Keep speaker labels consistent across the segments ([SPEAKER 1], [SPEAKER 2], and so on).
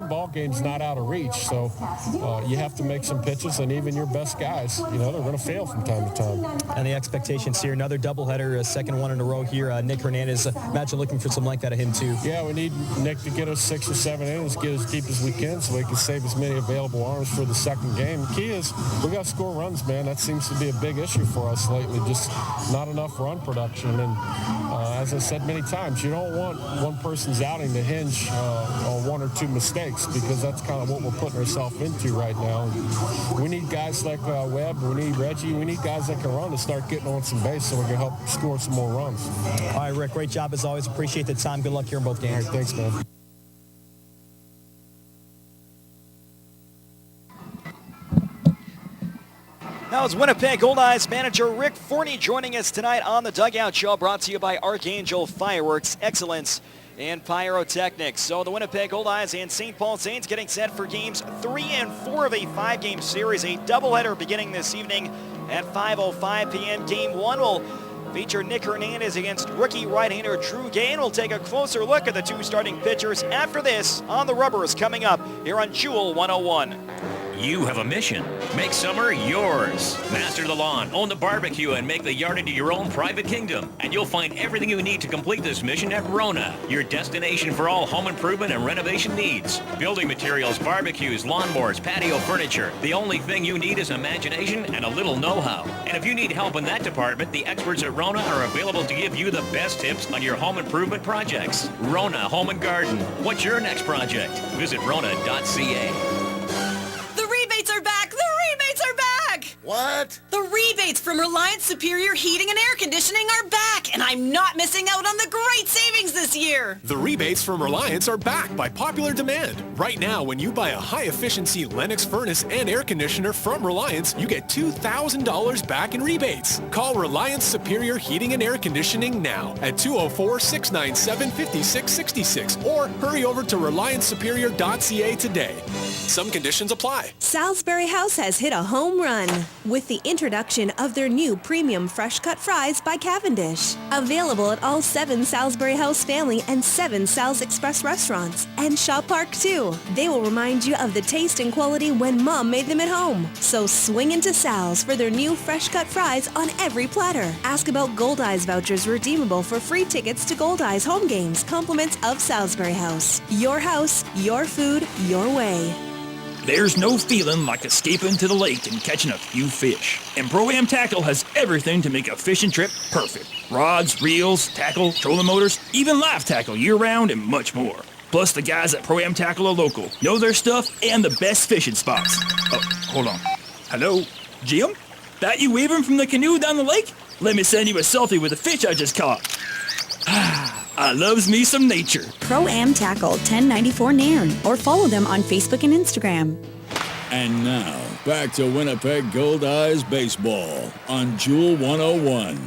[SPEAKER 1] ball game's not out of reach, so you have to make some pitches, and even your best guys, they're going to fail from time to time.
[SPEAKER 2] And the expectations here, another doubleheader, a second one in a row here. Nick Hernandez, imagine looking for some length out of him too.
[SPEAKER 1] Yeah, we need Nick to get us 6 or 7 innings, get as deep as we can, so we can save as many available arms for the second game. The key is we got to score runs, man. That seems to be a big issue for us lately, just not enough run production. And as I said many times, you don't want one person's outing to hinge on 1 or 2 mistakes, because that's kind of what we're putting ourselves into right now. And we need guys like Webb, we need Reggie, we need guys that can run to start getting on some base so we can help score some more runs.
[SPEAKER 2] All right, Rick, great job as always. Appreciate the time. Good luck here in both games.
[SPEAKER 1] All right, thanks, man.
[SPEAKER 3] That was Winnipeg Goldeyes manager Rick Forney joining us tonight on the Dugout Show, brought to you by Archangel Fireworks, excellence in pyrotechnics. So the Winnipeg Goldeyes and St. Paul Saints getting set for games 3 and 4 of a 5-game series, a doubleheader beginning this evening at 5:05 p.m. Game 1 will feature Nick Hernandez against rookie right-hander Drew Gay. We'll take a closer look at the 2 starting pitchers after this on the Rubbers coming up here on Jewel 101.
[SPEAKER 4] You have a mission. Make summer yours. Master the lawn, own the barbecue, and make the yard into your own private kingdom. And you'll find everything you need to complete this mission at Rona, your destination for all home improvement and renovation needs. Building materials, barbecues, lawnmowers, patio furniture. The only thing you need is imagination and a little know-how. And if you need help in that department, the experts at Rona are available to give you the best tips on your home improvement projects. Rona Home and Garden. What's your next project? Visit Rona.ca.
[SPEAKER 5] What?
[SPEAKER 6] The rebates from Reliance Superior Heating and Air Conditioning are back, and I'm not missing out on the great savings this year.
[SPEAKER 7] The rebates from Reliance are back by popular demand. Right now, when you buy a high-efficiency Lennox furnace and air conditioner from Reliance, you get $2,000 back in rebates. Call Reliance Superior Heating and Air Conditioning now at 204-697-5666 or hurry over to RelianceSuperior.ca today. Some conditions apply.
[SPEAKER 8] Salisbury House has hit a home run with the introduction of their new premium fresh-cut fries by Cavendish. Available at all 7 Salisbury House family and 7 Sal's Express restaurants and Shop Park too. They will remind you of the taste and quality when Mom made them at home. So swing into Sal's for their new fresh-cut fries on every platter. Ask about Goldeyes vouchers redeemable for free tickets to Goldeyes home games, compliments of Salisbury House. Your house, your food, your way.
[SPEAKER 9] There's no feeling like escaping to the lake and catching a few fish. And Pro-Am Tackle has everything to make a fishing trip perfect. Rods, reels, tackle, trolling motors, even live tackle year-round and much more. Plus, the guys at Pro-Am Tackle are local, know their stuff, and the best fishing spots. Oh, hold on. Hello? Jim? That you waving from the canoe down the lake? Let me send you a selfie with the fish I just caught. I loves me some nature.
[SPEAKER 10] Pro-Am Tackle, 1094 Nairn, or follow them on Facebook and Instagram.
[SPEAKER 11] And now, back to Winnipeg Goldeyes baseball on Jewel 101.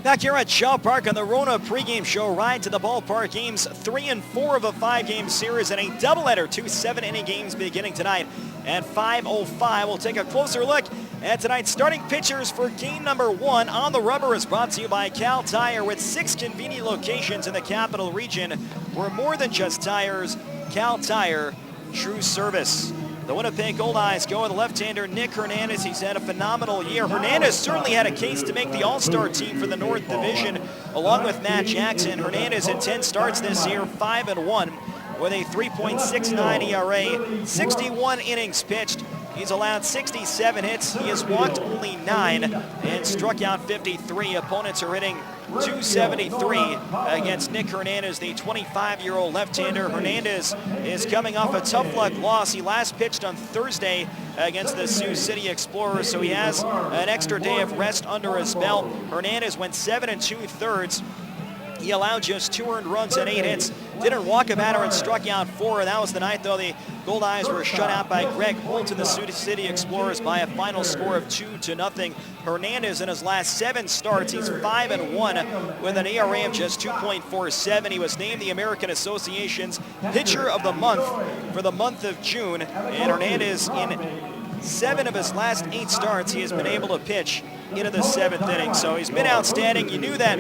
[SPEAKER 3] Back here at Shaw Park on the Rona pregame show, ride to the ballpark. Games 3 and 4 of a 5-game series and a doubleheader. 2 7-inning games beginning tonight at 5:05. We'll take a closer look at tonight's starting pitchers for game number 1 on the Rubber is brought to you by Cal Tire. With 6 convenient locations in the capital region, we're more than just tires. Cal Tire, true service. The Winnipeg Goldeyes go with left-hander Nick Hernandez. He's had a phenomenal year. Hernandez certainly had a case to make the All-Star team for the North Division, along with Matt Jackson. Hernandez in 10 starts this year, 5-1, with a 3.69 ERA, 61 innings pitched. He's allowed 67 hits. He has walked only 9 and struck out 53. Opponents are hitting .273 against Nick Hernandez, the 25-year-old left-hander. Hernandez is coming off a tough luck loss. He last pitched on Thursday against the Sioux City Explorers, so he has an extra day of rest under his belt. Hernandez went 7 2/3. He allowed just 2 earned runs and 8 hits. Didn't walk a batter and struck out 4. That was the night, though, the Goldeyes were shut out by Greg Holt and the Sioux City Explorers by a final score of 2-0. Hernandez in his last 7 starts, he's 5-1 with an ERA of just 2.47. He was named the American Association's Pitcher of the Month for the month of June. And Hernandez, in 7 of his last 8 starts, he has been able to pitch into the 7th inning. So he's been outstanding. You knew that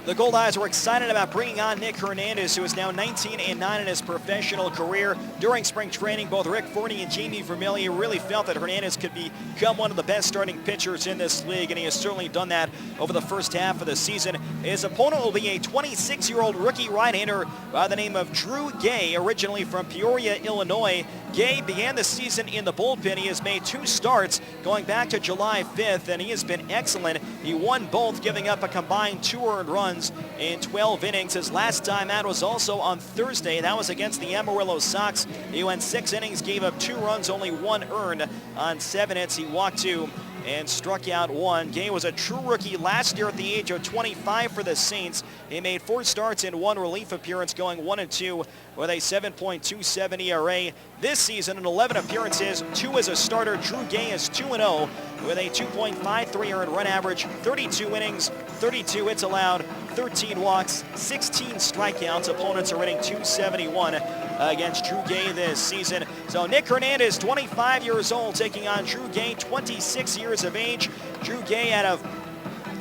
[SPEAKER 3] The Goldeyes were excited about bringing on Nick Hernandez, who is now 19-9 in his professional career. During spring training, both Rick Forney and Jamie Vermillion really felt that Hernandez could become one of the best starting pitchers in this league, and he has certainly done that over the first half of the season. His opponent will be a 26-year-old rookie right-hander by the name of Drew Gay, originally from Peoria, Illinois. Gay began the season in the bullpen. He has made 2 starts going back to July 5th, and he has been excellent. He won both, giving up a combined 2 earned runs in 12 innings. His last time out was also on Thursday. That was against the Amarillo Sox. He went 6 innings, gave up 2 runs, only 1 earned on 7 hits. He walked 2 and struck out 1. Gay was a true rookie last year at the age of 25 for the Saints. He made 4 starts and 1 relief appearance, going 1-2 with a 7.27 ERA. This season, in 11 appearances, 2 as a starter. Drew Gay is 2-0 with a 2.53 earned run average, 32 innings, 32 hits allowed, 13 walks, 16 strikeouts. Opponents are hitting .271 against Drew Gay this season. So Nick Hernandez, 25 years old, taking on Drew Gay, 26 years of age. Drew Gay out of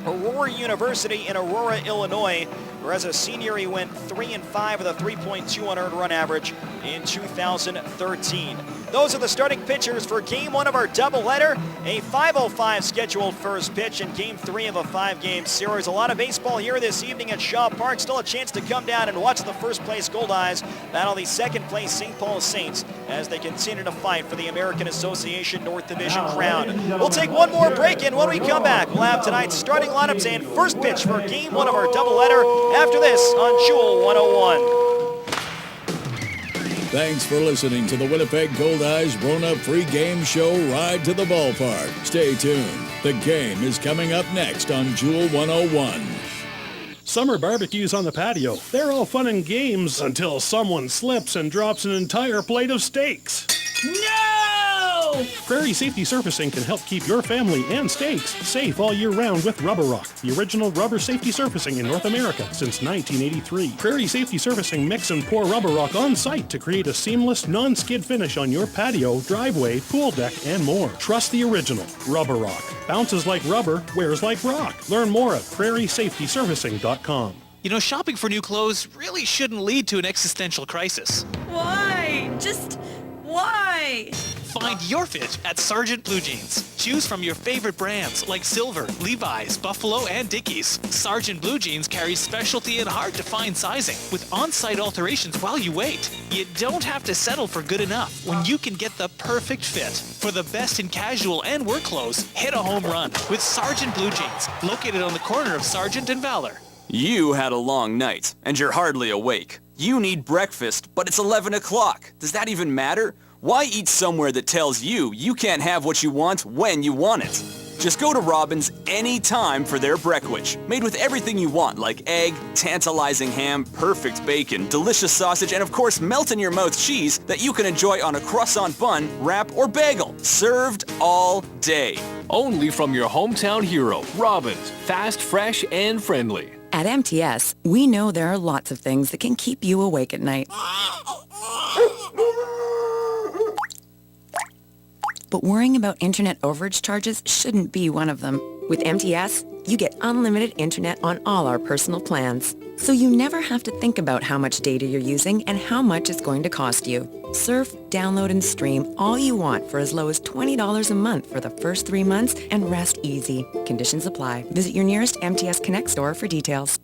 [SPEAKER 3] Aurora University in Aurora, Illinois, where as a senior he went 3-5 with a 3.2 unearned run average in 2013. Those are the starting pitchers for Game 1 of our doubleheader. A 5:05 scheduled first pitch in Game 3 of a 5-game series. A lot of baseball here this evening at Shaw Park. Still a chance to come down and watch the first place Goldeyes battle the second place St. Paul Saints as they continue to fight for the American Association North Division crown. We'll take one more break, and when we come back, we'll have tonight's starting lineups and first pitch for Game 1 of our doubleheader after this on Jewel 101.
[SPEAKER 11] Thanks for listening to the Winnipeg Goldeyes Rona pregame show Ride to the Ballpark. Stay tuned. The game is coming up next on Jewel 101.
[SPEAKER 12] Summer barbecues on the patio. They're all fun and games until someone slips and drops an entire plate of steaks. No! Prairie Safety Surfacing can help keep your family and steaks safe all year round with Rubber Rock, the original rubber safety surfacing in North America since 1983. Prairie Safety Surfacing mix and pour Rubber Rock on site to create a seamless, non-skid finish on your patio, driveway, pool deck, and more. Trust the original Rubber Rock. Bounces like rubber, wears like rock. Learn more at prairiesafetysurfacing.com.
[SPEAKER 13] You know, shopping for new clothes really shouldn't lead to an existential crisis.
[SPEAKER 6] Why? Just why?
[SPEAKER 13] Find your fit at Sargent Blue Jeans. Choose from your favorite brands like Silver, Levi's, Buffalo, and Dickies. Sargent Blue Jeans carries specialty and hard-to-find sizing with on-site alterations while you wait. You don't have to settle for good enough when you can get the perfect fit. For the best in casual and work clothes, hit a home run with Sargent Blue Jeans, located on the corner of Sargent and Valor.
[SPEAKER 14] You had a long night, and you're hardly awake. You need breakfast, but it's 11 o'clock. Does that even matter? Why eat somewhere that tells you you can't have what you want when you want it? Just go to Robin's anytime for their breckwich, made with everything you want, like egg, tantalizing ham, perfect bacon, delicious sausage, and of course melt-in-your-mouth cheese that you can enjoy on a croissant bun, wrap, or bagel. Served all day.
[SPEAKER 15] Only from your hometown hero, Robin's. Fast, fresh, and friendly.
[SPEAKER 16] At MTS, we know there are lots of things that can keep you awake at night. But worrying about internet overage charges shouldn't be one of them. With MTS, you get unlimited internet on all our personal plans. So you never have to think about how much data you're using and how much it's going to cost you. Surf, download, and stream all you want for as low as $20 a month for the first 3 months and rest easy. Conditions apply. Visit your nearest MTS Connect store for details.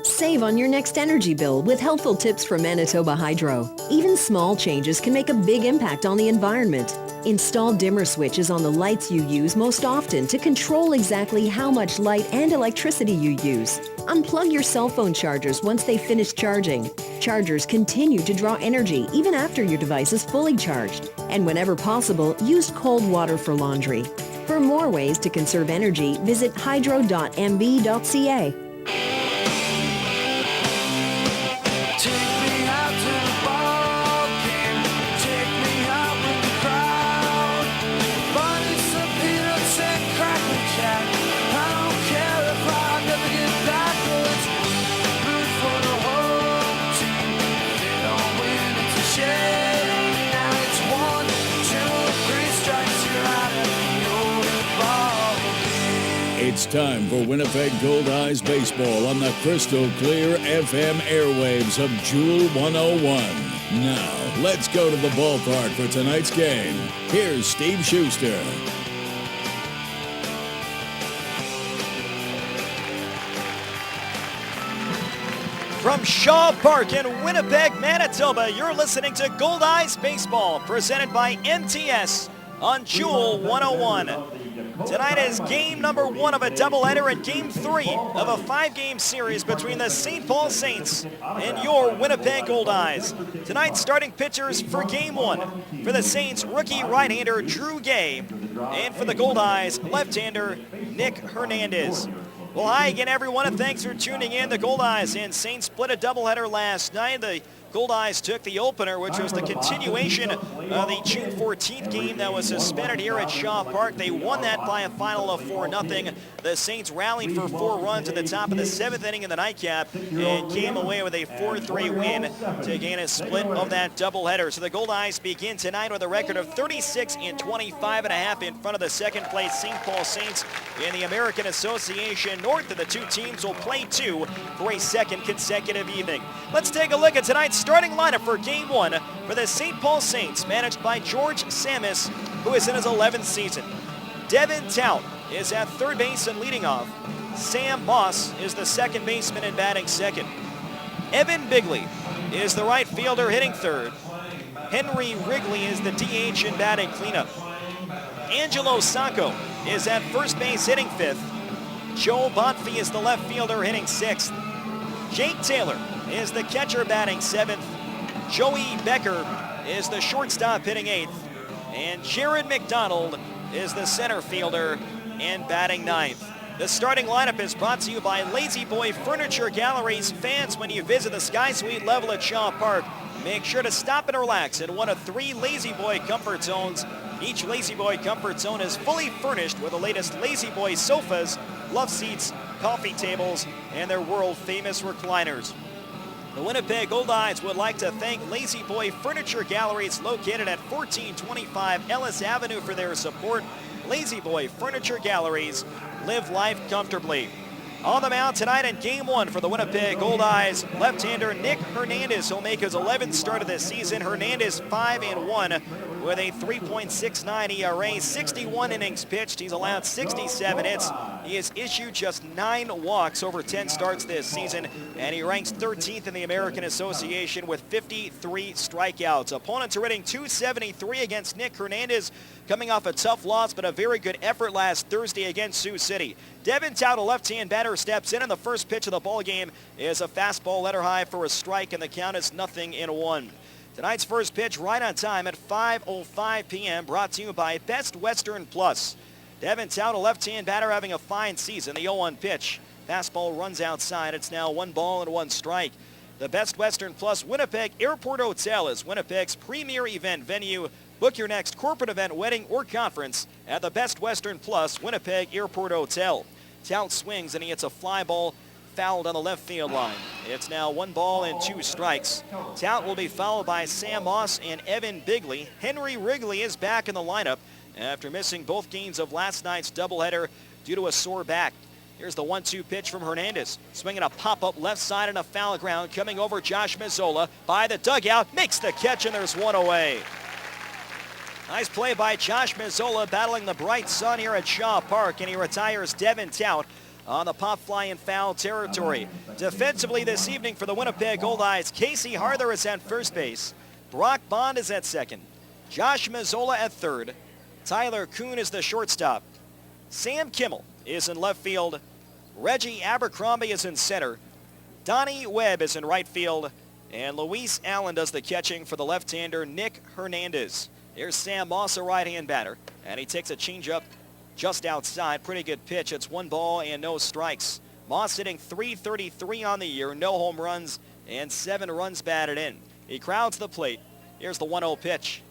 [SPEAKER 17] Save on your next energy bill with helpful tips from Manitoba Hydro. Even small changes can make a big impact on the environment. Install dimmer switches on the lights you use most often to control exactly how much light and electricity you use. Unplug your cell phone chargers once they finish charging. Chargers continue to draw energy even after your device is fully charged. And whenever possible, use cold water for laundry. For more ways to conserve energy, visit hydro.mb.ca.
[SPEAKER 11] It's time for Winnipeg Goldeyes baseball on the crystal clear FM airwaves of Jewel 101. Now, let's go to the ballpark for tonight's game. Here's Steve Schuster.
[SPEAKER 3] From Shaw Park in Winnipeg, Manitoba, you're listening to Goldeyes Baseball, presented by MTS on Jewel 101. Tonight is game number 1 of a doubleheader and game 3 of a 5-game series between the St. Paul Saints and your Winnipeg Goldeyes. Tonight's starting pitchers for game 1. For the Saints, rookie right-hander Drew Gay, and for the Goldeyes, left-hander Nick Hernandez. Well, hi again, everyone, and thanks for tuning in. The Goldeyes and Saints split a doubleheader last night. The Goldeyes took the opener, which was the continuation of the June 14th game that was suspended here at Shaw Park. They won that by a final of 4-0. The Saints rallied for 4 runs at the top of the 7th inning in the nightcap and came away with a 4-3 win to gain a split of that doubleheader. So the Goldeyes begin tonight with a record of 36-25.5 in front of the second-place St. Paul Saints in the American Association North. And the two teams will play 2 for a second consecutive evening. Let's take a look at tonight's starting lineup for game 1 for the St. Paul Saints, managed by George Samus, who is in his 11th season. Devin Tout is at third base and leading off. Sam Moss is the second baseman and batting second. Evan Bigley is the right fielder hitting third. Henry Wrigley is the DH and batting cleanup. Angelo Sacco is at first base hitting fifth. Joe Bonfi is the left fielder hitting sixth. Jake Taylor is the catcher batting seventh. Joey Becker is the shortstop hitting eighth. And Jared McDonald is the center fielder and batting ninth. The starting lineup is brought to you by Lazy Boy Furniture Galleries. Fans, when you visit the Sky Suite level at Shaw Park, make sure to stop and relax in one of 3 Lazy Boy comfort zones. Each Lazy Boy comfort zone is fully furnished with the latest Lazy Boy sofas, love seats, coffee tables, and their world-famous recliners. The Winnipeg Goldeyes would like to thank Lazy Boy Furniture Galleries located at 1425 Ellis Avenue for their support. Lazy Boy Furniture Galleries, live life comfortably. On the mound tonight in game 1 for the Winnipeg Goldeyes, left-hander Nick Hernandez will make his 11th start of the season. Hernandez 5-1 with a 3.69 ERA, 61 innings pitched. He's allowed 67 hits. He has issued just 9 walks over 10 starts this season, and he ranks 13th in the American Association with 53 strikeouts. Opponents are hitting .273 against Nick Hernandez, coming off a tough loss, but a very good effort last Thursday against Sioux City. Devin Tout, a left-hand batter, steps in, and the first pitch of the ball game is a fastball letter high for a strike, and the count is 0-1. Tonight's first pitch right on time at 5:05 p.m. brought to you by Best Western Plus. Devin Tout, a left-hand batter, having a fine season. The 0-1 pitch. Fastball runs outside. It's now 1 ball and 1 strike. The Best Western Plus Winnipeg Airport Hotel is Winnipeg's premier event venue. Book your next corporate event, wedding, or conference at the Best Western Plus Winnipeg Airport Hotel. Tout swings and he hits a fly ball fouled on the left field line. It's now 1 ball and 2 strikes. Tout will be followed by Sam Moss and Evan Bigley. Henry Wrigley is back in the lineup after missing both games of last night's doubleheader due to a sore back. Here's the 1-2 pitch from Hernandez. Swinging a pop-up left side and a foul ground. Coming over Josh Mazzola by the dugout. Makes the catch and there's 1 away. Nice play by Josh Mazzola battling the bright sun here at Shaw Park, and he retires Devin Tout on the pop fly in foul territory. Defensively this evening for the Winnipeg Goldeyes, Casey Harther is at first base. Brock Bond is at second. Josh Mazzola at third. Tyler Kuhn is the shortstop. Sam Kimmel is in left field. Reggie Abercrombie is in center. Donnie Webb is in right field. And Luis Allen does the catching for the left-hander Nick Hernandez. Here's Sam Moss, a right-hand batter, and he takes a changeup just outside. Pretty good pitch. It's 1 ball and no strikes. Moss hitting .333 on the year, no home runs, and 7 runs batted in. He crowds the plate. Here's the 1-0 pitch.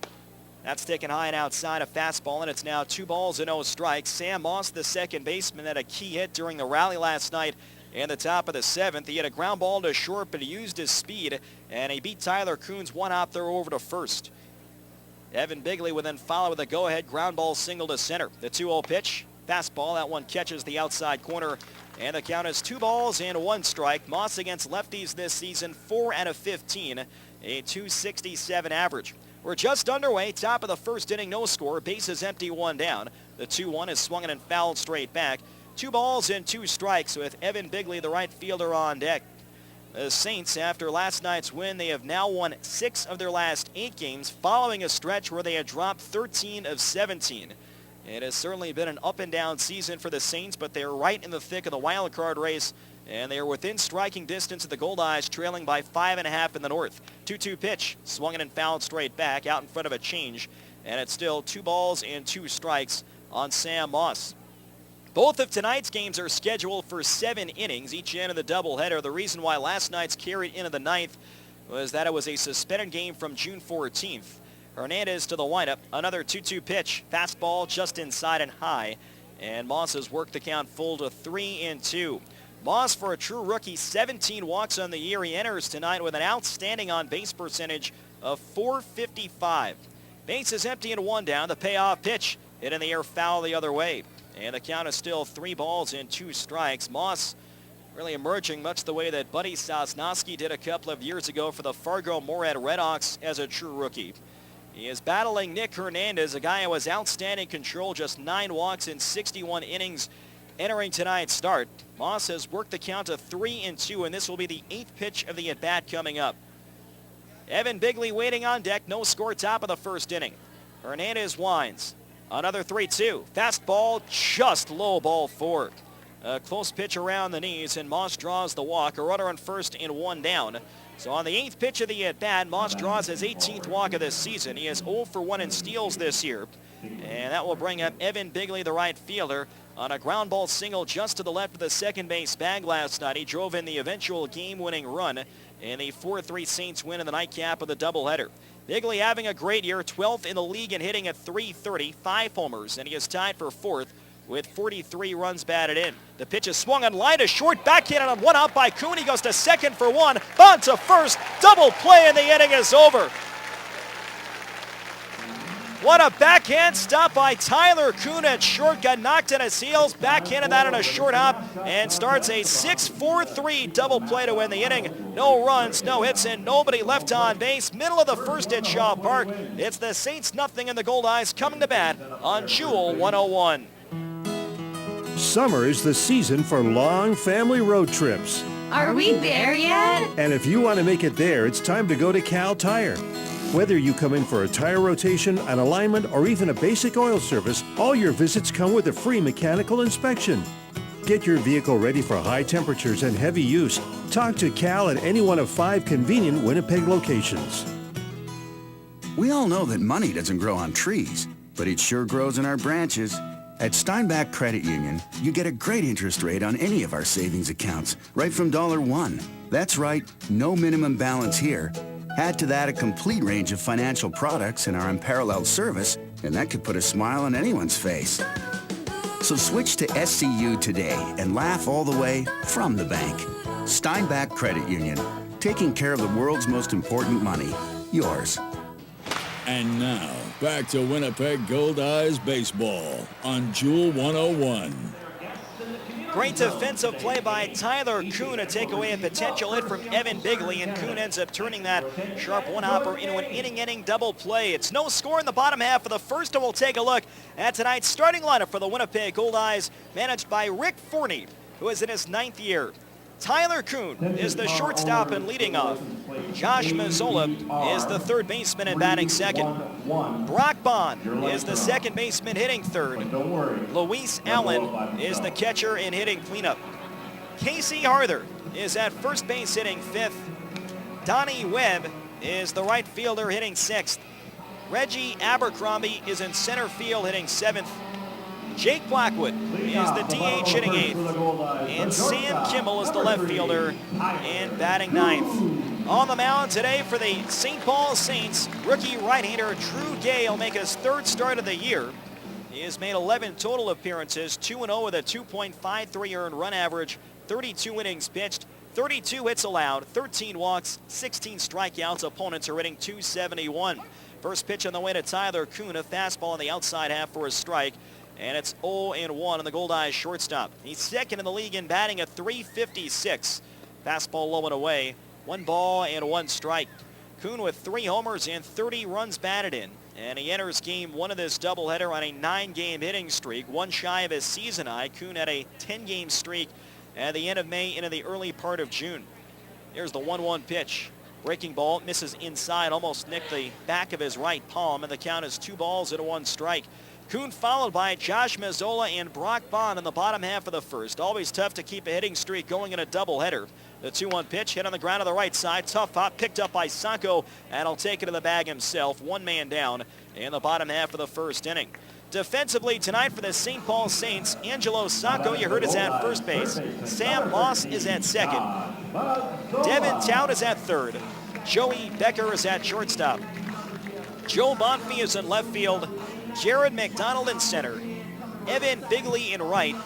[SPEAKER 3] That's taken high and outside, a fastball, and it's now 2 balls and no strikes. Sam Moss, the second baseman, had a key hit during the rally last night in the top of the 7th. He had a ground ball to short, but he used his speed, and he beat Tyler Kuhn's 1-hop throw over to first. Evan Bigley would then follow with a go-ahead ground ball single to center. The 2-0 pitch Fastball, that one catches the outside corner, and the count is 2 balls and 1 strike. Moss against lefties this season, 4 out of 15, a .267 average. We're just underway, top of the first inning, no score, bases empty, 1 down. The 2-1 is swung and fouled straight back. 2 balls and 2 strikes with Evan Bigley, the right fielder, on deck. The Saints, after last night's win, they have now won 6 of their last 8 games, following a stretch where they had dropped 13 of 17. It has certainly been an up-and-down season for the Saints, but they're right in the thick of the wild card race, and they are within striking distance of the Goldeyes, trailing by 5.5 in the north. 2-2 pitch, swung and fouled straight back, out in front of a change, and it's still 2 balls and 2 strikes on Sam Moss. Both of tonight's games are scheduled for 7 innings, each end of the doubleheader. The reason why last night's carried into the 9th was that it was a suspended game from June 14th. Hernandez to the windup, another 2-2 pitch, fastball just inside and high, and Moss has worked the count full to 3-2. Moss, for a true rookie, 17 walks on the year. He enters tonight with an outstanding on-base percentage of .455. Bases empty and 1 down. The payoff pitch hit in the air, foul the other way. And the count is still 3 balls and 2 strikes. Moss really emerging much the way that Buddy Sosnowski did a couple of years ago for the Fargo-Moorhead Redhawks as a true rookie. He is battling Nick Hernandez, a guy who has outstanding control, just 9 walks in 61 innings entering tonight's start. Moss has worked the count to 3-2, and this will be the 8th pitch of the at-bat coming up. Evan Bigley waiting on deck, no score, top of the first inning. Hernandez winds. Another 3-2. Fastball, just low, ball 4. A close pitch around the knees, and Moss draws the walk. A runner on first and 1 down. So on the 8th pitch of the at-bat, Moss draws his 18th walk of this season. He is 0 for 1 in steals this year. And that will bring up Evan Bigley, the right fielder, on a ground ball single just to the left of the second base bag last night. He drove in the eventual game-winning run in the 4-3 Saints win in the nightcap of the doubleheader. Bigley having a great year, 12th in the league and hitting at .330, 5 homers, and he is tied for 4th with 43 runs batted in. The pitch is swung on line to short, backhanded on 1 out by Kuhn. He goes to second for 1, on to first, double play, and the inning is over. What a backhand stop by Tyler Kuhn at short, got knocked on his heels, backhanded that on a short hop, and starts a 6-4-3 double play to win the inning. No runs, no hits, and nobody left on base. Middle of the first at Shaw Park. It's the Saints nothing and the Goldeyes coming to bat on Jewel 101.
[SPEAKER 18] Summer is the season for long family road trips.
[SPEAKER 19] Are we there yet?
[SPEAKER 18] And if you want to make it there, it's time to go to Cal Tire. Whether you come in for a tire rotation, an alignment, or even a basic oil service, all your visits come with a free mechanical inspection. Get your vehicle ready for high temperatures and heavy use. Talk to Cal at any one of 5 convenient Winnipeg locations.
[SPEAKER 20] We all know that money doesn't grow on trees, but it sure grows in our branches. At Steinbach Credit Union, you get a great interest rate on any of our savings accounts, right from $1. That's right, no minimum balance here. Add to that a complete range of financial products and our unparalleled service, and that could put a smile on anyone's face. So switch to SCU today and laugh all the way from the bank. Steinbach Credit Union, taking care of the world's most important money, yours.
[SPEAKER 11] And now, back to Winnipeg Goldeyes baseball on Jewel 101.
[SPEAKER 3] Great defensive play by Tyler Kuhn to take away a potential hit from Evan Bigley, and Kuhn ends up turning that sharp one-hopper into an inning-ending double play. It's no score in the bottom half of the first, and we'll take a look at tonight's starting lineup for the Winnipeg Goldeyes, managed by Rick Forney, who is in his 9th year. Tyler Kuhn is the shortstop and leading off. Josh Mazzola is the third baseman and batting second. Brock Bond is the second baseman hitting third. Luis Allen is the catcher and hitting cleanup. Casey Harther is at first base hitting 5th. Donnie Webb is the right fielder hitting 6th. Reggie Abercrombie is in center field hitting 7th. Jake Blackwood is the DH hitting 8th, and Sam Kimmel is the left fielder and batting 9th. On the mound today for the St. Paul Saints, rookie right-hander Drew Gay will make his 3rd start of the year. He has made 11 total appearances, 2-0 with a 2.53 earned run average, 32 innings pitched, 32 hits allowed, 13 walks, 16 strikeouts. Opponents are hitting .271. First pitch on the way to Tyler Kuhn, a fastball on the outside half for a strike. and it's 0-1 on the Goldeyes shortstop. He's second in the league in batting at .356. Fastball low and away. 1 ball and 1 strike. Kuhn with 3 homers and 30 runs batted in. And he enters game 1 of this doubleheader on a 9-game hitting streak, 1 shy of his season high. Kuhn had a 10-game streak at the end of May into the early part of June. Here's the 1-1 pitch. Breaking ball, misses inside, almost nicked the back of his right palm, and the count is 2 balls and 1 strike. Kuhn followed by Josh Mazzola and Brock Bond in the bottom half of the first. Always tough to keep a hitting streak going in a doubleheader. The 2-1 pitch hit on the ground on the right side. Tough hop picked up by Sacco, and he'll take it to the bag himself. 1 man down in the bottom half of the first inning. Defensively tonight for the St. Paul Saints, Angelo Sacco, you heard, is at first base. Sam Moss is at second. Devin Tout is at third. Joey Becker is at shortstop. Joe Bonfie is in left field. Jared McDonald in center. Evan Bigley in right.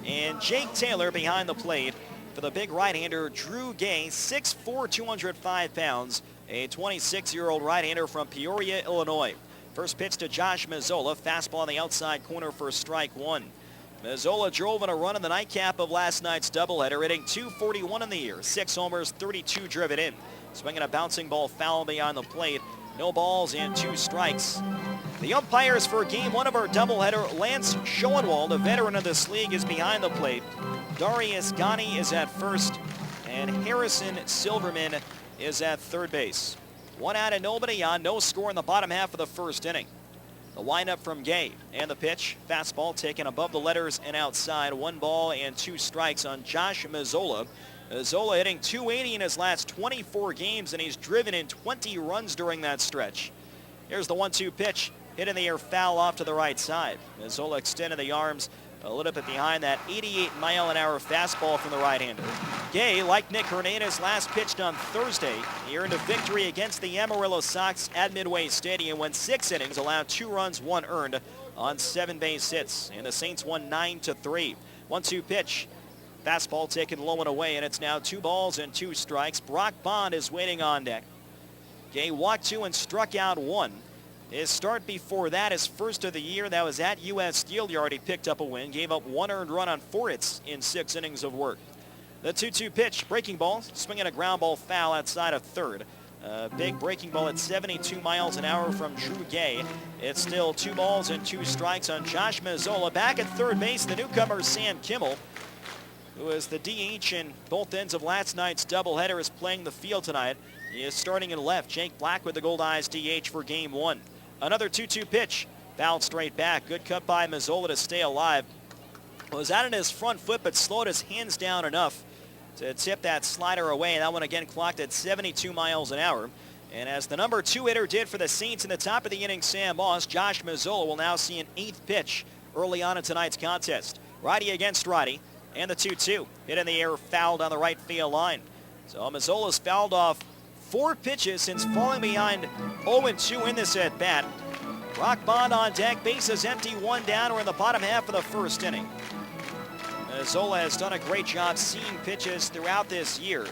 [SPEAKER 3] And Jake Taylor behind the plate for the big right-hander Drew Gay, 6'4", 205 pounds, a 26-year-old right-hander from Peoria, Illinois. First pitch to Josh Mazzola, fastball on the outside corner for strike 1. Mazzola drove in a run in the nightcap of last night's doubleheader, hitting .241 in the year, 6 homers, 32 driven in. Swinging a bouncing ball foul beyond the plate. No balls and 2 strikes. The umpires for game 1 of our doubleheader, Lance Schoenwald, a veteran of this league, is behind the plate. Darius Ghani is at first, and Harrison Silverman is at third base. 1 out and nobody on, no score in the bottom half of the first inning. The windup from Gay, and the pitch, fastball taken above the letters and outside. 1 ball and 2 strikes on Josh Mazzola. Mazzola hitting .280 in his last 24 games, and he's driven in 20 runs during that stretch. Here's the 1-2 pitch, hit in the air, foul off to the right side. Mazzola extended the arms a little bit behind that 88-mile-an-hour fastball from the right-hander. Gay, like Nick Hernandez, last pitched on Thursday. He earned a victory against the Amarillo Sox at Midway Stadium, went 6 innings, allowed 2 runs, 1 earned on 7 base hits, and the Saints won 9-3. 1-2 pitch. Fastball taken low and away, and it's now 2 balls and 2 strikes. Brock Bond is waiting on deck. Gay walked 2 and struck out 1. His start before that, his first of the year, that was at U.S. Steel Yard. He picked up a win, gave up 1 earned run on 4 hits in 6 innings of work. The 2-2 pitch, breaking ball, swinging a ground ball foul outside of third. Big breaking ball at 72 miles an hour from Drew Gay. It's still 2 balls and 2 strikes on Josh Mazzola. Back at third base, the newcomer Sam Kimmel, who is the DH in both ends of last night's doubleheader, is playing the field tonight. He is starting in left. Jake Black with the Goldeyes DH for game 1. Another 2-2 pitch, fouled straight back. Good cut by Mazzola to stay alive. Was out on his front foot, but slowed his hands down enough to tip that slider away. That one again clocked at 72 miles an hour. And as the number 2 hitter did for the Saints in the top of the inning, Sam Moss, Josh Mazzola will now see an 8th pitch early on in tonight's contest. Righty against righty, and the 2-2. Hit in the air, fouled on the right field line. So Mazzola's fouled off 4 pitches since falling behind 0-2 in this at-bat. Brock Bond on deck, bases empty, 1 down. We're in the bottom half of the first inning. Mazzola has done a great job seeing pitches throughout this year,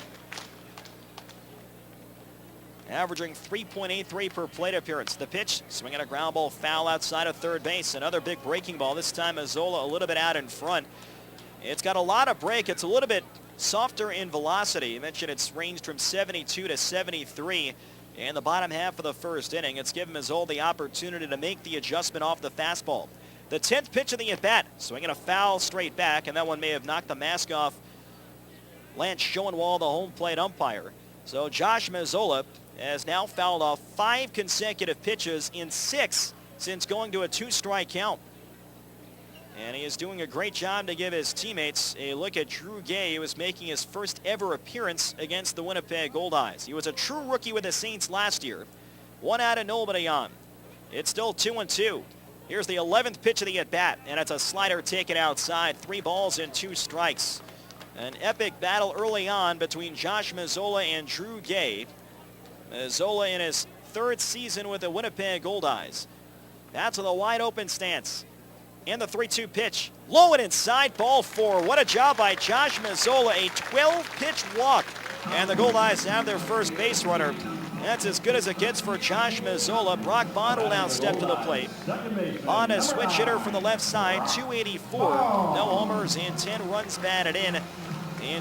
[SPEAKER 3] averaging 3.83 per plate appearance. The pitch, swinging a ground ball foul outside of third base. Another big breaking ball, this time Mazzola a little bit out in front. It's got a lot of break. It's a little bit softer in velocity. You mentioned it's ranged from 72 to 73 in the bottom half of the first inning. It's given Mazzola the opportunity to make the adjustment off the fastball. The 10th pitch of the at-bat, swinging a foul straight back, and that one may have knocked the mask off Lance Schoenwald, the home plate umpire. So Josh Mazzola has now fouled off 5 consecutive pitches in 6 since going to a 2-strike count. And he is doing a great job to give his teammates a look at Drew Gay, who is making his first ever appearance against the Winnipeg Goldeyes. He was a true rookie with the Saints last year. 1 out and nobody on. It's still 2-2. Here's the 11th pitch of the at-bat, and it's a slider taken outside. 3 balls and 2 strikes. An epic battle early on between Josh Mazzola and Drew Gay. Mazzola in his 3rd season with the Winnipeg Goldeyes. That's with a wide open stance. And the 3-2 pitch, low and inside, ball 4. What a job by Josh Mazzola, a 12-pitch walk. And the Goldeyes have their first base runner. That's as good as it gets for Josh Mazzola. Brock Bond will now step to the plate. Bond, a switch hitter from the left side, 284. No homers and 10 runs batted in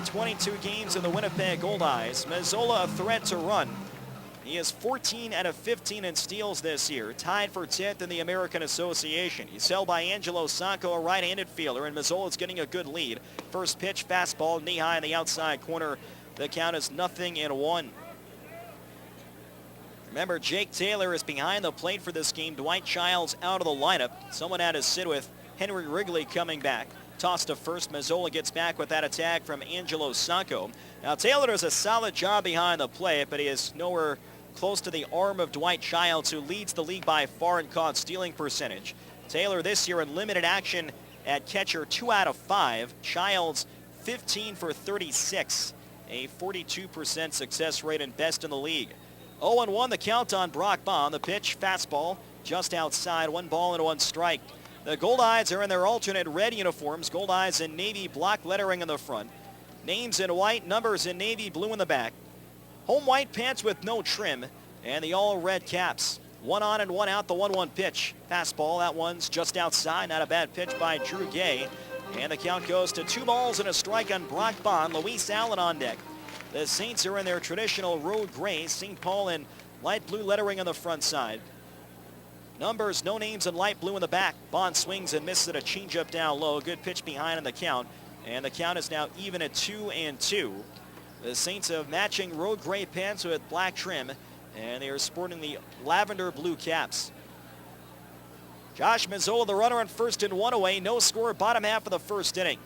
[SPEAKER 3] 22 games in the Winnipeg Goldeyes. Mazzola a threat to run. He is 14 out of 15 in steals this year, tied for 10th in the American Association. He's held by Angelo Sacco, a right-handed fielder, and Mazzola's getting a good lead. First pitch, fastball, knee-high in the outside corner. The count is 0-1. Remember, Jake Taylor is behind the plate for this game. Dwight Childs out of the lineup. Someone had to sit with Henry Wrigley coming back. Toss to first. Mazzola gets back with that attack from Angelo Sacco. Now, Taylor does a solid job behind the plate, but he is nowhere close to the arm of Dwight Childs, who leads the league by far in caught stealing percentage. Taylor this year in limited action at catcher, 2 out of 5. Childs, 15 for 36, a 42% success rate and best in the league. 0-1 the count on Brock Bond. The pitch, fastball, just outside, 1 ball and 1 strike. The Goldeyes are in their alternate red uniforms. Goldeyes in navy block lettering in the front. Names in white, numbers in navy blue in the back. Home white pants with no trim, and the all red caps. 1 on and 1 out, the 1-1 pitch. Fastball, that one's just outside. Not a bad pitch by Drew Gay. And the count goes to 2 balls and a strike on Brock Bond. Luis Allen on deck. The Saints are in their traditional road gray, St. Paul in light blue lettering on the front side. Numbers, no names in light blue in the back. Bond swings and misses at a changeup down low. Good pitch behind in the count. And the count is now even at 2-2. The Saints have matching road gray pants with black trim, and they are sporting the lavender blue caps. Josh Mazzola, the runner on first and 1 away. No score, bottom half of the first inning.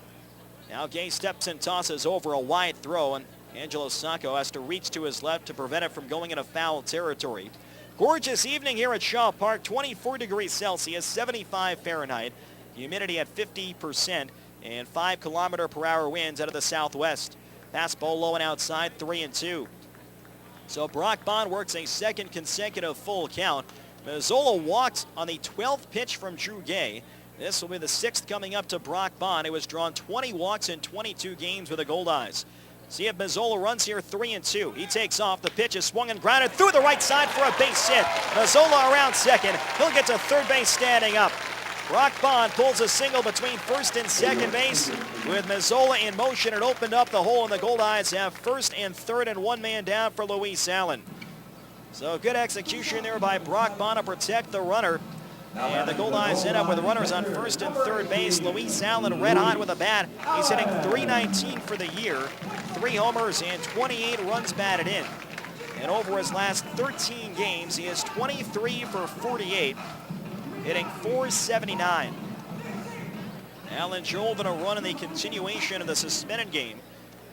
[SPEAKER 3] Now Gay steps and tosses over a wide throw, and Angelo Sacco has to reach to his left to prevent it from going into foul territory. Gorgeous evening here at Shaw Park, 24 degrees Celsius, 75 Fahrenheit. Humidity at 50% and 5-kilometer-per-hour winds out of the southwest. Fastball low and outside, 3-2. So Brock Bond works a second consecutive full count. Mazzola walked on the 12th pitch from Drew Gay. This will be the 6th coming up to Brock Bond, who has drawn 20 walks in 22 games with the Goldeyes. See if Mazzola runs here, 3-2. He takes off. The pitch is swung and grounded through the right side for a base hit. Mazzola around second. He'll get to third base standing up. Brock Bond pulls a single between first and second base. With Mazzola in motion, it opened up the hole, and the Goldeyes have first and third and 1 man down for Luis Allen. So good execution there by Brock Bond to protect the runner. And the Goldeyes end up with runners on first and third base. Luis Allen red hot with a bat. He's hitting .319 for the year. 3 homers and 28 runs batted in. And over his last 13 games, he is 23 for 48, hitting .479. Allen drove in a run in the continuation of the suspended game.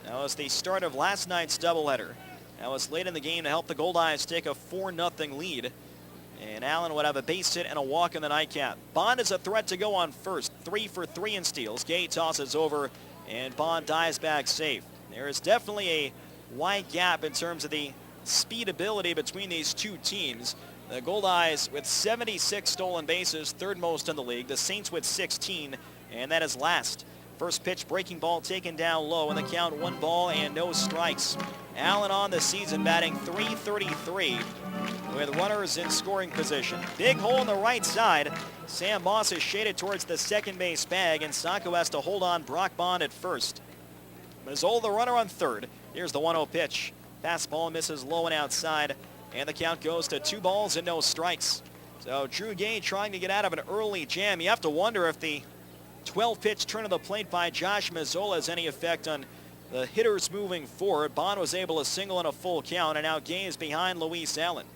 [SPEAKER 3] That was the start of last night's doubleheader. That was late in the game to help the Goldeyes take a 4-0 lead. And Allen would have a base hit and a walk in the nightcap. Bond is a threat to go on first. 3 for 3 in steals. Gay tosses over, and Bond dives back safe. There is definitely a wide gap in terms of the speed ability between these two teams. The Goldeyes with 76 stolen bases, third most in the league. The Saints with 16, and that is last. First pitch, breaking ball taken down low, and the count 1 ball and no strikes. Allen on the season batting .333 with runners in scoring position. Big hole on the right side. Sam Moss is shaded towards the second base bag, and Sacco has to hold on Brock Bond at first. Mazzola the runner on third. Here's the 1-0 pitch. Fastball misses low and outside, and the count goes to 2 balls and no strikes. So Drew Gay trying to get out of an early jam. You have to wonder if the 12-pitch turn of the plate by Josh Mazzola has any effect on the hitters moving forward. Bond was able to single in a full count, and now Gay is behind Luis Allen.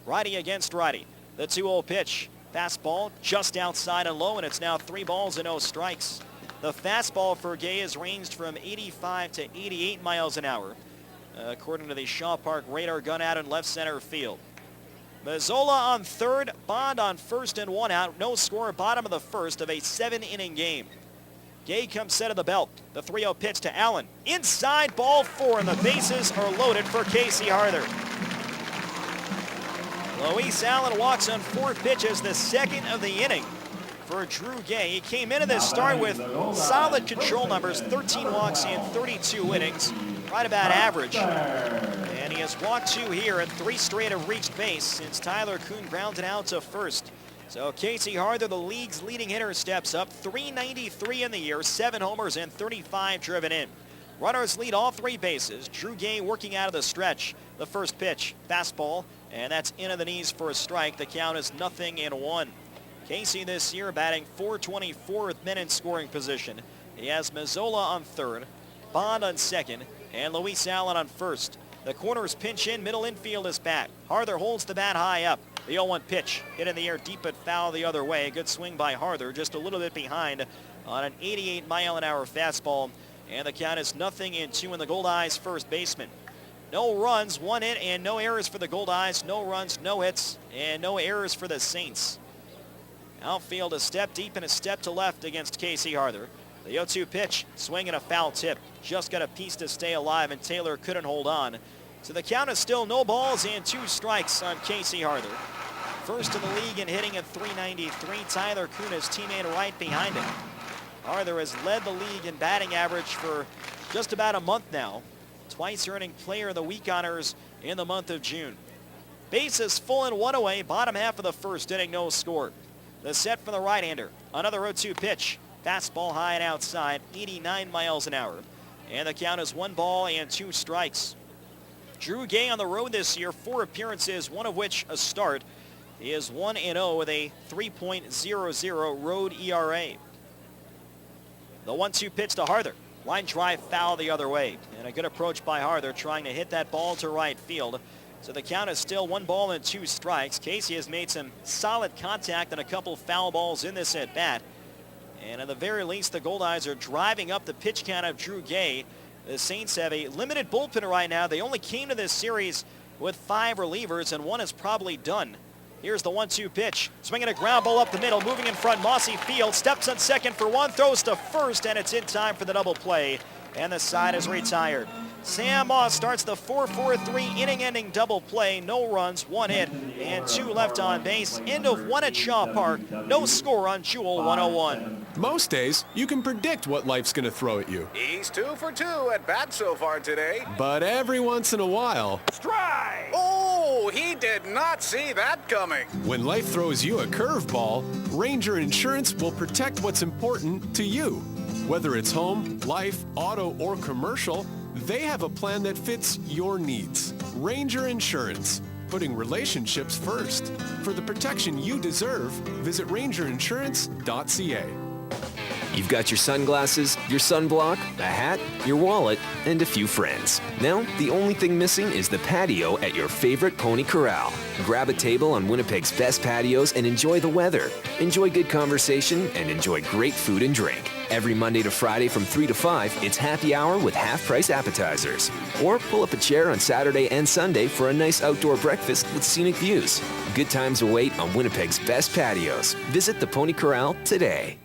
[SPEAKER 3] Righty against righty. The 2-0 pitch. Fastball just outside and low, and it's now 3 balls and no strikes. The fastball for Gay is ranged from 85 to 88 miles an hour, according to the Shaw Park radar gun out in left center field. Mazzola on third, Bond on first and 1 out. No score, bottom of the first of a 7-inning game. Gay comes set of the belt. The 3-0 pitch to Allen. Inside, ball 4, and the bases are loaded for Casey Harther. Luis Allen walks on 4 pitches, the second of the inning for Drew Gay. He came into this start with solid control numbers, 13 walks in 32 innings, right about average. And and he has walked 2 here, and 3 straight have reached base since Tyler Kuhn grounded out to first. So Casey Harther, the league's leading hitter, steps up. 393 in the year, 7 homers and 35 driven in. Runners lead all 3 bases. Drew Gay working out of the stretch. The first pitch, fastball, and that's into the knees for a strike. The count is 0-1. Casey this year batting .424 men in scoring position. He has Mazzola on third, Bond on second, and Luis Allen on first. The corners pinch in, middle infield is back. Harther holds the bat high up. The 0-1 pitch hit in the air deep but foul the other way. Good swing by Harther, just a little bit behind on an 88-mile-an-hour fastball. And the count is 0-2 in the Goldeyes first baseman. No runs, 1 hit, and no errors for the Goldeyes. No runs, no hits, and no errors for the Saints. Outfield a step deep and a step to left against Casey Harther. The 0-2 pitch, swing and a foul tip. Just got a piece to stay alive, and Taylor couldn't hold on. So the count is still no balls and 2 strikes on Casey Harther. First in the league in hitting at .393. Tyler Kuhn, his teammate, right behind him. Harther has led the league in batting average for just about a month now. Twice earning Player of the Week honors in the month of June. Bases full and 1 away, bottom half of the first inning, no score. The set from the right-hander. Another 0-2 pitch. Fastball high and outside, 89 miles an hour. And the count is 1 ball and 2 strikes. Drew Gay on the road this year, 4 appearances, 1 of which a start. He is 1-0 with a 3.00 road ERA. The 1-2 pitch to Harther. Line drive foul the other way. And a good approach by Harther trying to hit that ball to right field. So the count is still 1 ball and 2 strikes. Casey has made some solid contact and a couple foul balls in this at bat. And at the very least, the Goldeyes are driving up the pitch count of Drew Gay. The Saints have a limited bullpen right now. They only came to this series with 5 relievers, and 1 is probably done. Here's the 1-2 pitch. Swinging a ground ball up the middle, moving in front, Mossy Field. Steps on second for 1, throws to first, and it's in time for the double play. And the side is retired. Sam Moss starts the 4-4-3 inning-ending double play. No runs, 1 hit, and 2 left on base. End of 1 at Shaw Park. No score on Jewel 101.
[SPEAKER 7] Most days, you can predict what life's going to throw at you.
[SPEAKER 5] He's 2 for 2 at bat so far today.
[SPEAKER 7] But every once in a while...
[SPEAKER 5] Strike! Oh, he did not see that coming.
[SPEAKER 7] When life throws you a curveball, Ranger Insurance will protect what's important to you. Whether it's home, life, auto, or commercial, they have a plan that fits your needs. Ranger Insurance, putting relationships first. For the protection you deserve, visit rangerinsurance.ca.
[SPEAKER 21] You've got your sunglasses, your sunblock, a hat, your wallet, and a few friends. Now, the only thing missing is the patio at your favorite Pony Corral. Grab a table on Winnipeg's best patios and enjoy the weather. Enjoy good conversation and enjoy great food and drink. Every Monday to Friday from 3 to 5, it's happy hour with half-price appetizers. Or pull up a chair on Saturday and Sunday for a nice outdoor breakfast with scenic views. Good times await on Winnipeg's best patios. Visit the Pony Corral today.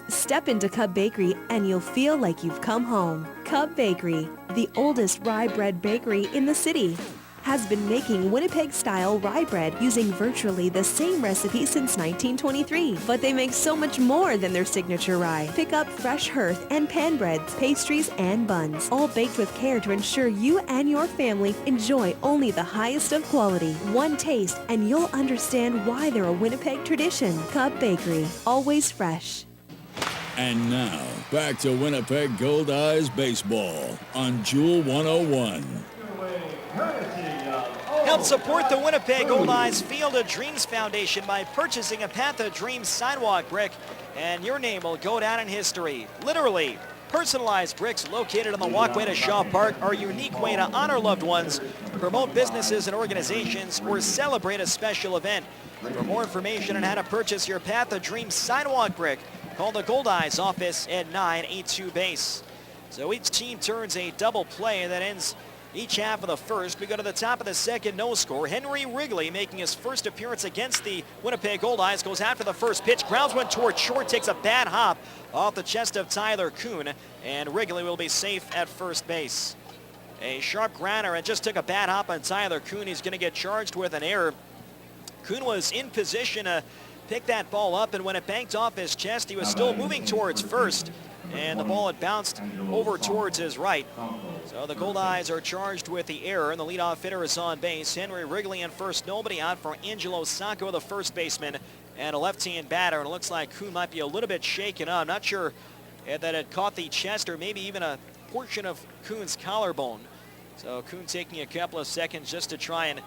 [SPEAKER 8] Step into Cub Bakery and you'll feel like you've come home. Cub Bakery, the oldest rye bread bakery in the city, has been making Winnipeg-style rye bread using virtually the same recipe since 1923. But they make so much more than their signature rye. Pick up fresh hearth and pan breads, pastries, and buns, all baked with care to ensure you and your family enjoy only the highest of quality. One taste and you'll understand why they're a Winnipeg tradition. Cub Bakery, always fresh.
[SPEAKER 11] And now, back to Winnipeg Goldeyes baseball on Jewel 101.
[SPEAKER 3] Help support the Winnipeg Goldeyes Field of Dreams Foundation by purchasing a Path of Dreams sidewalk brick, and your name will go down in history. Literally. Personalized bricks located on the walkway to Shaw Park are a unique way to honor loved ones, promote businesses and organizations, or celebrate a special event. For more information on how to purchase your Path of Dreams sidewalk brick, call the Goldeyes office at 982 base. So each team turns a double play that ends each half of the first. We go to the top of the second, no score. Henry Wrigley making his first appearance against the Winnipeg Goldeyes goes after the first pitch. Grounds one toward short, takes a bad hop off the chest of Tyler Kuhn, and Wrigley will be safe at first base. A sharp grounder and just took a bad hop on Tyler Kuhn. He's going to get charged with an error. Kuhn was in position to pick that ball up, and when it banked off his chest, he was still moving towards first. and the ball had bounced over towards his right. So the Goldeyes are charged with the error, and the leadoff hitter is on base. Henry Wrigley in first, nobody out for Angelo Sacco, the first baseman, and a left-hand batter. And it looks like Kuhn might be a little bit shaken up. I'm not sure that it caught the chest or maybe even a portion of Kuhn's collarbone. So Kuhn taking a couple of seconds just to try and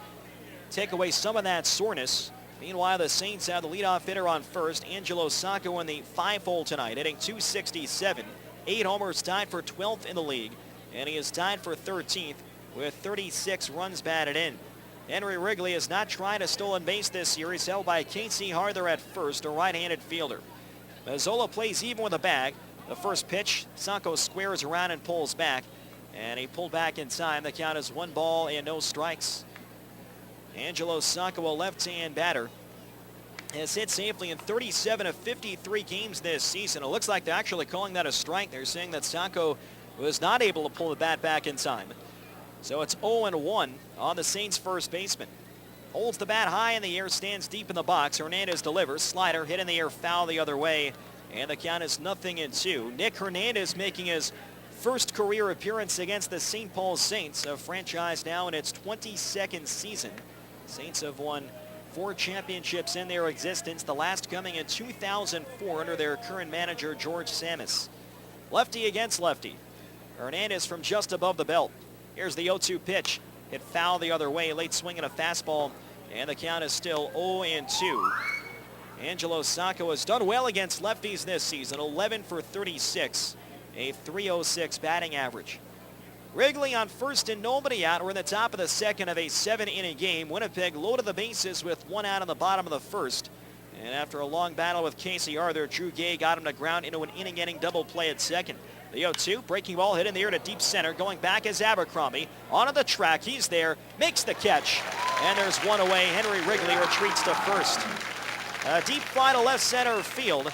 [SPEAKER 3] take away some of that soreness. Meanwhile, the Saints have the leadoff hitter on first, Angelo Sacco, in the 5-hole tonight, hitting .267. 8 homers, tied for 12th in the league, and he is tied for 13th with 36 runs batted in. Henry Wrigley is not trying a stolen base this series, held by Casey Harther at first, a right-handed fielder. Mazzola plays even with a bag. The first pitch, Sacco squares around and pulls back, and he pulled back in time. The count is 1 ball and no strikes. Angelo Sacco, a left-hand batter, has hit safely in 37 of 53 games this season. It looks like they're actually calling that a strike. They're saying that Sacco was not able to pull the bat back in time. So it's 0-1 on the Saints' first baseman. Holds the bat high in the air, stands deep in the box. Hernandez delivers. Slider hit in the air, foul the other way, and the count is 0-2. Nick Hernandez making his first career appearance against the St. Paul Saints, a franchise now in its 22nd season. Saints have won 4 championships in their existence, the last coming in 2004 under their current manager, George Samus. Lefty against lefty. Hernandez from just above the belt. Here's the 0-2 pitch. Hit foul the other way, late swing and a fastball, and the count is still 0-2. Angelo Sacco has done well against lefties this season, 11 for 36, a .306 batting average. Wrigley on first and nobody out. We're in the top of the second of a 7-inning game. Winnipeg loaded the bases with 1 out in the bottom of the first. And after a long battle with Casey Arthur, Drew Gay got him to ground into an inning-ending double play at second. The 0-2, breaking ball hit in the air to deep center. Going back is Abercrombie. Onto the track, he's there, makes the catch. And there's one away. Henry Wrigley retreats to first. A deep fly to left center field.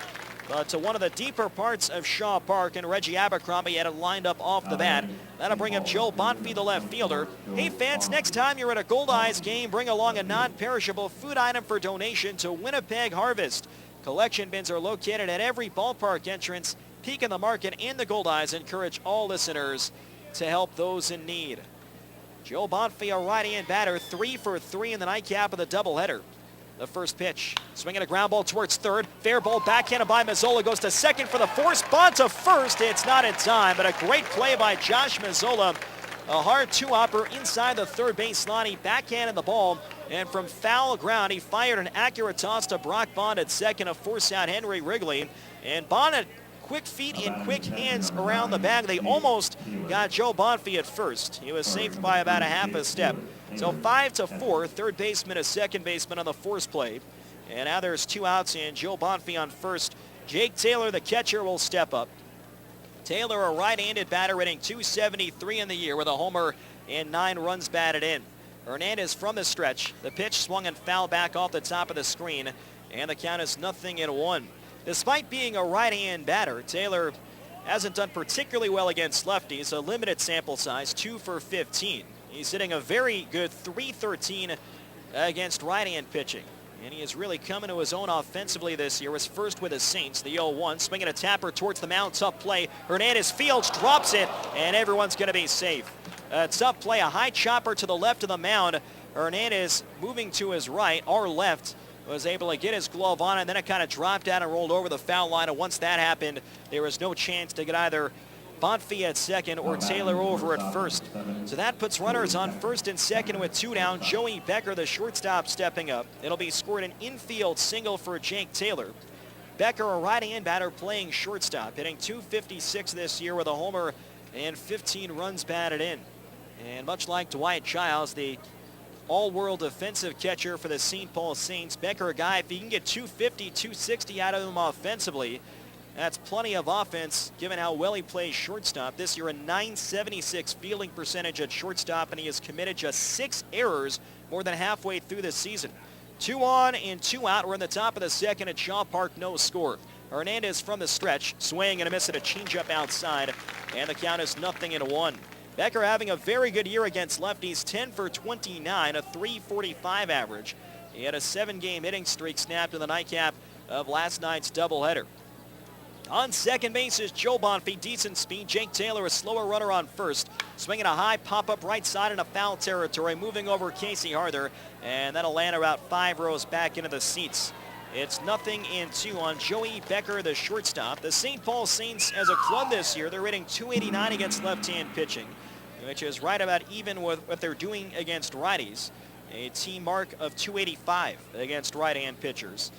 [SPEAKER 3] To one of the deeper parts of Shaw Park, and Reggie Abercrombie had it lined up off the bat. That'll bring up Joe Bonfie, the left fielder. Hey fans, next time you're at a Goldeyes game, bring along a non-perishable food item for donation to Winnipeg Harvest. Collection bins are located at every ballpark entrance. Peek in the Market and the Goldeyes encourage all listeners to help those in need. Joe Bonfie, a right-hand batter, 3 for 3 in the nightcap of the doubleheader. The first pitch, swinging a ground ball towards third. Fair ball backhanded by Mazzola, goes to second for the force bunt to first. It's not in time, but a great play by Josh Mazzola. A hard two-hopper inside the third base line. He backhanded the ball, and from foul ground, he fired an accurate toss to Brock Bond at second to force out Henry Wrigley. And Bond had quick feet and quick hands around the bag. They almost got Joe Bonfie at first. He was saved by about a half a step. So 5-4, third baseman, a second baseman on the force play. And now there's 2 outs, and Joe Bonfie on first. Jake Taylor, the catcher, will step up. Taylor, a right-handed batter, hitting .273 in the year with a homer and 9 runs batted in. Hernandez from the stretch. The pitch swung and fouled back off the top of the screen, and the count is 0-1. Despite being a right-hand batter, Taylor hasn't done particularly well against lefties. A limited sample size, 2 for 15. He's hitting a very good .313 against right-hand pitching. And he is really coming to his own offensively this year. Was first with the Saints, the 0-1. Swinging a tapper towards the mound, tough play. Hernandez fields, drops it, and everyone's going to be safe. A tough play, a high chopper to the left of the mound. Hernandez moving to his right, or left, was able to get his glove on it, and then it kind of dropped out and rolled over the foul line. And once that happened, there was no chance to get either Bonfie at second or Taylor over at first. So that puts runners on first and second with 2 down. Joey Becker, the shortstop, stepping up. It'll be scored an infield single for Jake Taylor. Becker, a right-hand batter, playing shortstop, hitting .256 this year with a homer and 15 runs batted in. And much like Dwight Childs, the all-world defensive catcher for the St. Paul Saints, Becker, a guy, if he can get .250, .260 out of him offensively, that's plenty of offense given how well he plays shortstop. This year a .976 fielding percentage at shortstop, and he has committed just 6 errors more than halfway through this season. 2 on and 2 out. We're in the top of the second at Shaw Park, no score. Hernandez from the stretch, swing and a miss at a changeup outside, and the count is 0-1. Becker having a very good year against lefties, 10 for 29, a .345 average. He had a 7-game hitting streak snapped in the nightcap of last night's doubleheader. On second base is Joe Bonfy, decent speed. Jake Taylor, a slower runner on first. Swinging a high pop-up right side into foul territory, moving over Casey Harder, and that'll land about 5 rows back into the seats. It's 0-2 on Joey Becker, the shortstop. The St. Paul Saints, as a club this year, they're hitting .289 against left-hand pitching, which is right about even with what they're doing against righties. A team mark of .285 against right-hand pitchers.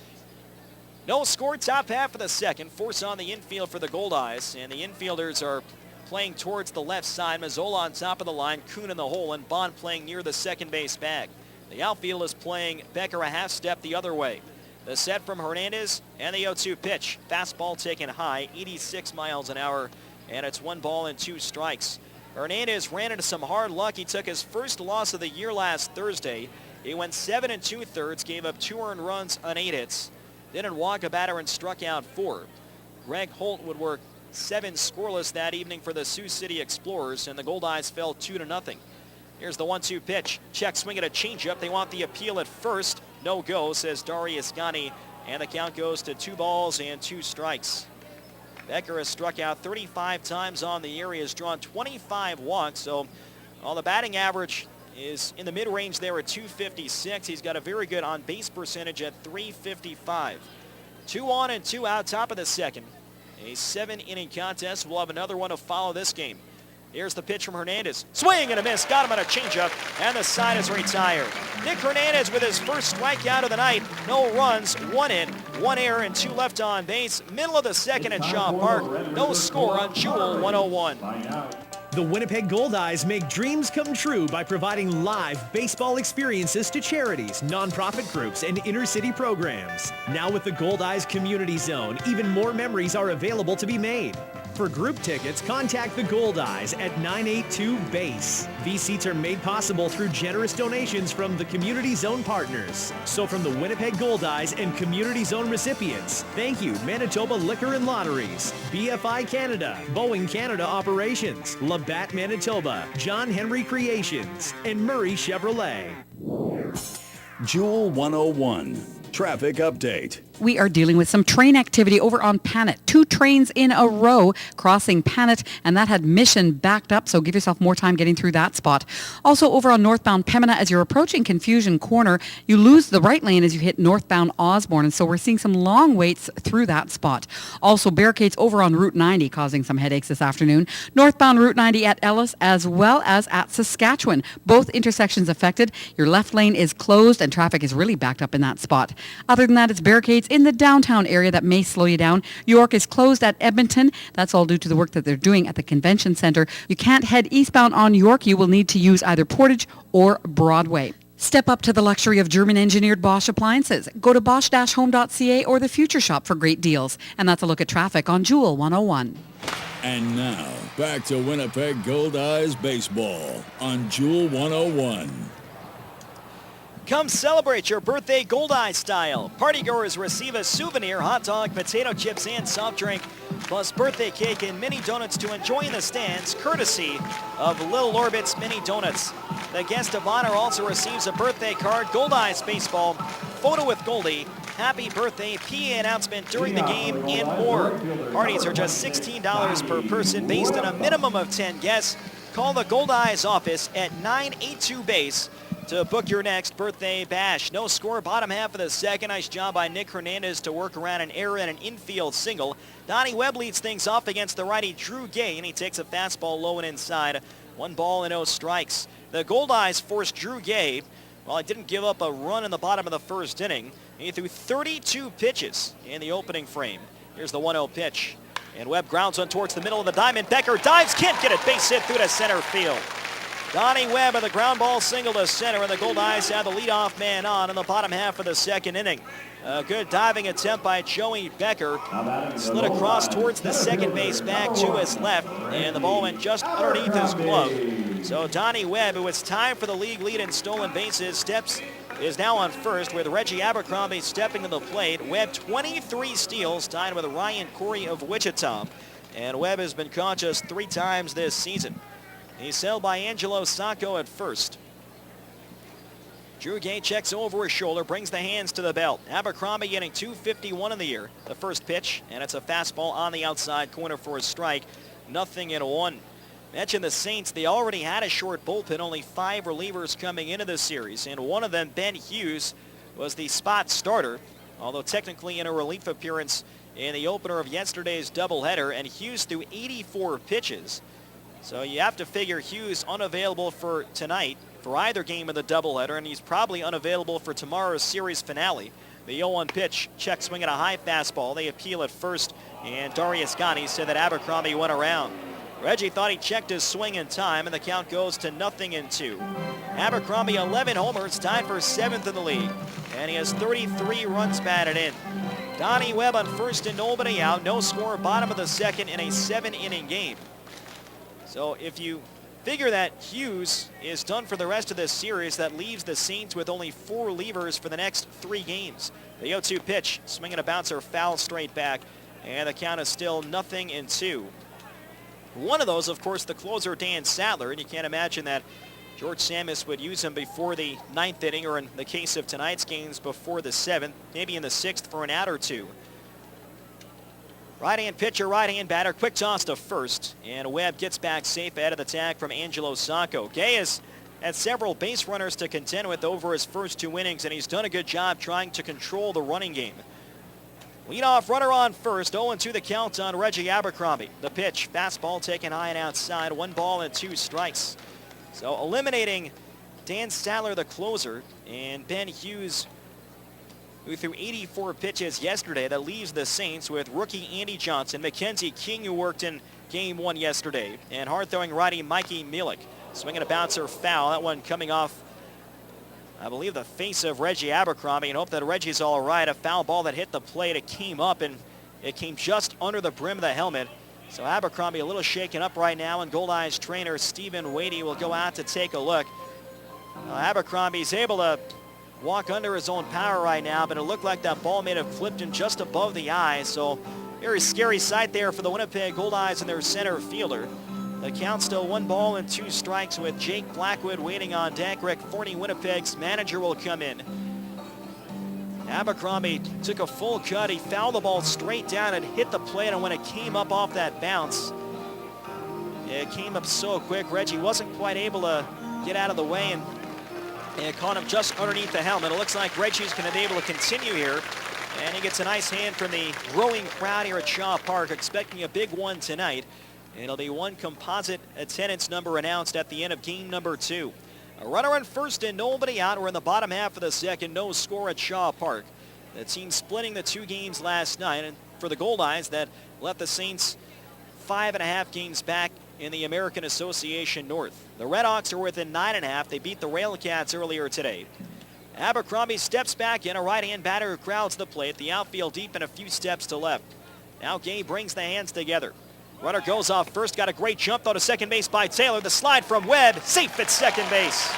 [SPEAKER 3] No score, top half of the second. Force on the infield for the Goldeyes, and the infielders are playing towards the left side. Mazzola on top of the line, Kuhn in the hole, and Bond playing near the second base bag. The outfield is playing Becker a half step the other way. The set from Hernandez and the 0-2 pitch. Fastball taken high, 86 miles an hour, and it's 1 ball and 2 strikes. Hernandez ran into some hard luck. He took his first loss of the year last Thursday. He went 7 2/3, gave up 2 earned runs on 8 hits. Didn't walk a batter and struck out 4. Greg Holt would work 7 scoreless that evening for the Sioux City Explorers, and the Goldeyes fell 2-0. Here's the 1-2 pitch. Check swing at a changeup. They want the appeal at first. No go, says Darius Gani, and the count goes to 2 balls and 2 strikes. Becker has struck out 35 times on the year. He has drawn 25 walks, so while the batting average is in the mid-range there at .256. He's got a very good on-base percentage at .355. 2 on and 2 out, top of the second. A 7-inning contest. We'll have another one to follow this game. Here's the pitch from Hernandez. Swing and a miss. Got him on a changeup, and the side is retired. Nick Hernandez with his first strikeout of the night. No runs, 1 in, 1 error, and 2 left on base. Middle of the second at Shaw Park. No score on Jewel 101.
[SPEAKER 2] The Winnipeg Goldeyes make dreams come true by providing live baseball experiences to charities, nonprofit groups, and inner-city programs. Now with the Goldeyes Community Zone, even more memories are available to be made. For group tickets, contact the Goldeyes at 982-BASE. These seats are made possible through generous donations from the Community Zone partners. So from the Winnipeg Goldeyes and Community Zone recipients, thank you Manitoba Liquor and Lotteries, BFI Canada, Boeing Canada Operations, Labatt Manitoba, John Henry Creations, and Murray Chevrolet.
[SPEAKER 11] Jewel 101, traffic update.
[SPEAKER 22] We are dealing with some train activity over on Panet. 2 trains in a row crossing Panet, and that had Mission backed up, so give yourself more time getting through that spot. Also over on northbound Pembina, as you're approaching Confusion Corner, you lose the right lane as you hit northbound Osborne, and so we're seeing some long waits through that spot. Also barricades over on Route 90 causing some headaches this afternoon. Northbound Route 90 at Ellis as well as at Saskatchewan. Both intersections affected. Your left lane is closed and traffic is really backed up in that spot. Other than that, it's barricades in the downtown area that may slow you down. York is closed at Edmonton. That's all due to the work that they're doing at the convention center. You can't head eastbound on York. You will need to use either Portage or Broadway. Step up to the luxury of German-engineered Bosch appliances. Go to bosch-home.ca or the Future Shop for great deals. And that's a look at traffic on Jewel 101.
[SPEAKER 11] And now, back to Winnipeg Goldeyes baseball on Jewel 101.
[SPEAKER 3] Come celebrate your birthday Goldeye style. Partygoers receive a souvenir, hot dog, potato chips, and soft drink, plus birthday cake and mini donuts to enjoy in the stands, courtesy of Little Orbit's Mini Donuts. The guest of honor also receives a birthday card, Goldeyes baseball, photo with Goldie, happy birthday, PA announcement during the game, and more. Parties are just $16 per person based on a minimum of 10 guests. Call the Goldeyes office at 982-BASE to book your next birthday bash. No score, bottom half of the second. Nice job by Nick Hernandez to work around an error and an infield single. Donnie Webb leads things off against the righty Drew Gay, and he takes a fastball low and inside. 1 ball and 0 strikes. The Goldeyes forced Drew Gay, while he didn't give up a run in the bottom of the first inning. He threw 32 pitches in the opening frame. Here's the 1-0 pitch. And Webb grounds one towards the middle of the diamond. Becker dives, can't get it. Base hit through to center field. Donnie Webb with a ground ball single to center, and the Goldeyes have the leadoff man on in the bottom half of the second inning. A good diving attempt by Joey Becker. Slid across towards the second base bag to his left, and the ball went just underneath his glove. So Donnie Webb, who was tied for the league lead in stolen bases, is now on first with Reggie Abercrombie stepping to the plate. Webb 23 steals, tied with Ryan Corey of Wichita. And Webb has been caught just 3 times this season. He's held by Angelo Sacco at first. Drew Gay checks over his shoulder, brings the hands to the belt. Abercrombie getting 251 in the year. The first pitch, and it's a fastball on the outside corner for a strike. 0-1. Mentioned the Saints, they already had a short bullpen, only 5 relievers coming into this series, and one of them, Ben Hughes, was the spot starter, although technically in a relief appearance in the opener of yesterday's doubleheader, and Hughes threw 84 pitches. So you have to figure Hughes unavailable for tonight for either game of the doubleheader, and he's probably unavailable for tomorrow's series finale. The 0-1 pitch, check swing at a high fastball. They appeal at first, and Darius Gotti said that Abercrombie went around. Reggie thought he checked his swing in time, and the count goes to 0-2. Abercrombie 11 homers, tied for 7th in the league, and he has 33 runs batted in. Donnie Webb on first and nobody out, no score, bottom of the second in a 7-inning game. So if you figure that Hughes is done for the rest of this series, that leaves the Saints with only 4 relievers for the next 3 games. The 0-2 pitch, swinging a bouncer, foul straight back, and the count is still 0-2. One of those, of course, the closer, Dan Sadler, and you can't imagine that George Samus would use him before the 9th inning, or in the case of tonight's games, before the 7th, maybe in the 6th for an out or 2. Right-hand pitcher, right-hand batter, quick toss to first, and Webb gets back safe out of the tag from Angelo Sacco. Gay has had several base runners to contend with over his first 2 innings, and he's done a good job trying to control the running game. Leadoff runner on first, 0-2 the count on Reggie Abercrombie. The pitch, fastball taken high and outside, 1 ball and 2 strikes. So eliminating Dan Sadler, the closer, and Ben Hughes, who threw 84 pitches yesterday. That leaves the Saints with rookie Andy Johnson, Mackenzie King, who worked in Game 1 yesterday, and hard-throwing righty Mikey Milik. Swinging a bouncer, foul. That one coming off, I believe, the face of Reggie Abercrombie, and hope that Reggie's all right. A foul ball that hit the plate. It came up, and it came just under the brim of the helmet. So Abercrombie a little shaken up right now, and Goldeyes trainer Stephen Wadey will go out to take a look. Abercrombie's able to walk under his own power right now, but it looked like that ball may have clipped him just above the eye. So very scary sight there for the Winnipeg Goldeyes and their center fielder. The count still 1 ball and 2 strikes with Jake Blackwood waiting on deck. Rick Forney, Winnipeg's manager, will come in. Abercrombie took a full cut. He fouled the ball straight down and hit the plate, and when it came up off that bounce, it came up so quick. Reggie wasn't quite able to get out of the way, and it caught him just underneath the helmet. It looks like Reggie's going to be able to continue here, and he gets a nice hand from the growing crowd here at Shaw Park, expecting a big one tonight. It'll be 1 composite attendance number announced at the end of game number 2. A runner on first and nobody out. We're in the bottom half of the second. No score at Shaw Park. The team splitting the 2 games last night, and for the Goldeyes, that left the Saints 5.5 games back in the American Association North. The Redhawks are within 9.5. They beat the Railcats earlier today. Abercrombie steps back in, a right-hand batter who crowds the plate. The outfield deep and a few steps to left. Now Gay brings the hands together. Runner goes off first, got a great jump though to second base by Taylor. The slide from Webb, safe at second base.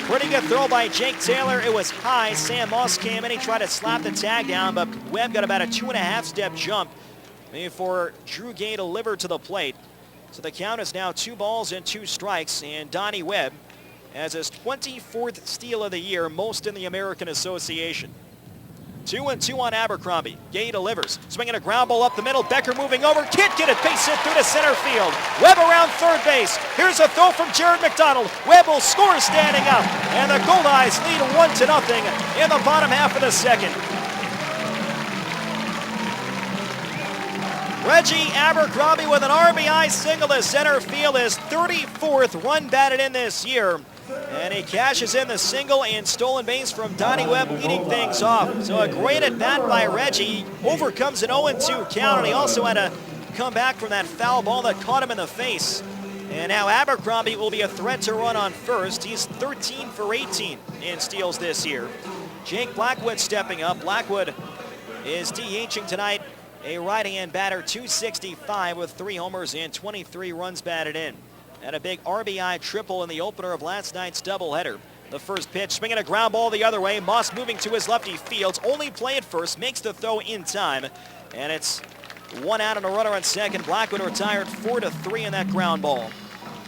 [SPEAKER 3] Pretty good throw by Jake Taylor. It was high. Sam Moss came in. He tried to slap the tag down, but Webb got about a 2.5-step jump before Drew Gay delivered to the plate. So the count is now 2 balls and 2 strikes, and Donnie Webb has his 24th steal of the year, most in the American Association. 2-2 on Abercrombie. Gay delivers. Swinging a ground ball up the middle. Becker moving over. Can't get it. Base hit through to center field. Webb around third base. Here's a throw from Jared McDonald. Webb will score standing up. And the Goldeyes lead 1-0 in the bottom half of the second. Reggie Abercrombie with an RBI single to center field, his 34th run batted in this year. And he cashes in the single and stolen base from Donnie Webb, leading things off. So a great at-bat by Reggie. Overcomes an 0-2 count, and he also had to come back from that foul ball that caught him in the face. And now Abercrombie will be a threat to run on first. He's 13 for 18 in steals this year. Jake Blackwood stepping up. Blackwood is DHing tonight, a right-hand batter, 265 with 3 homers and 23 runs batted in. And a big RBI triple in the opener of last night's doubleheader. The first pitch, swinging a ground ball the other way. Moss moving to his lefty fields. Only play at first, makes the throw in time. And it's 1 out and a runner on second. Blackwood retired 4-3 in that ground ball.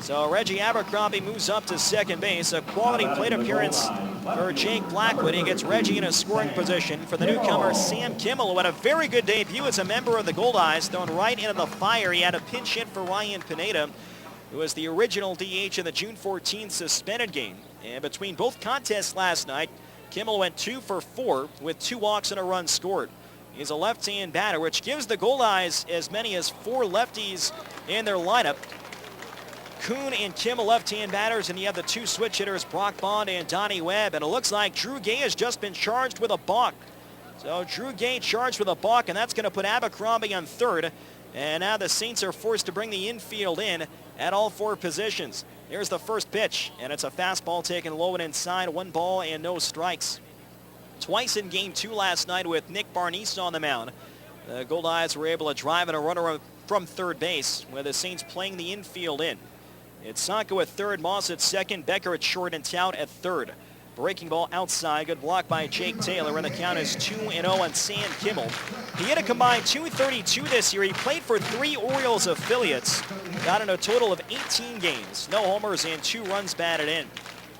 [SPEAKER 3] So Reggie Abercrombie moves up to second base. A quality plate appearance for Jake Blackwood. He gets Reggie in a scoring position for the newcomer Sam Kimmel, who had a very good debut as a member of the Goldeyes, thrown right into the fire. He had a pinch hit for Ryan Pineda, who was the original DH in the June 14th suspended game. And between both contests last night, Kimmel went 2 for 4 with 2 walks and a run scored. He's a left-hand batter, which gives the Goldeyes as many as 4 lefties in their lineup. Kuhn and Kimmel left-hand batters, and you have the 2 switch hitters, Brock Bond and Donnie Webb. And it looks like Drew Gay has just been charged with a balk. So Drew Gay charged with a balk, and that's going to put Abercrombie on third. And now the Saints are forced to bring the infield in at all 4 positions. Here's the first pitch, and it's a fastball taken low and inside. 1 ball and no strikes. Twice in Game 2 last night with Nick Barnese on the mound, the Goldeyes were able to drive in a runner from third base, with the Saints playing the infield in. It's Sanko at third, Moss at second, Becker at short, and Tout at third. Breaking ball outside, good block by Jake Taylor, and the count is 2-0 on Sam Kimmel. He hit a combined .232 this year. He played for 3 Orioles affiliates, got in a total of 18 games, no homers and 2 runs batted in.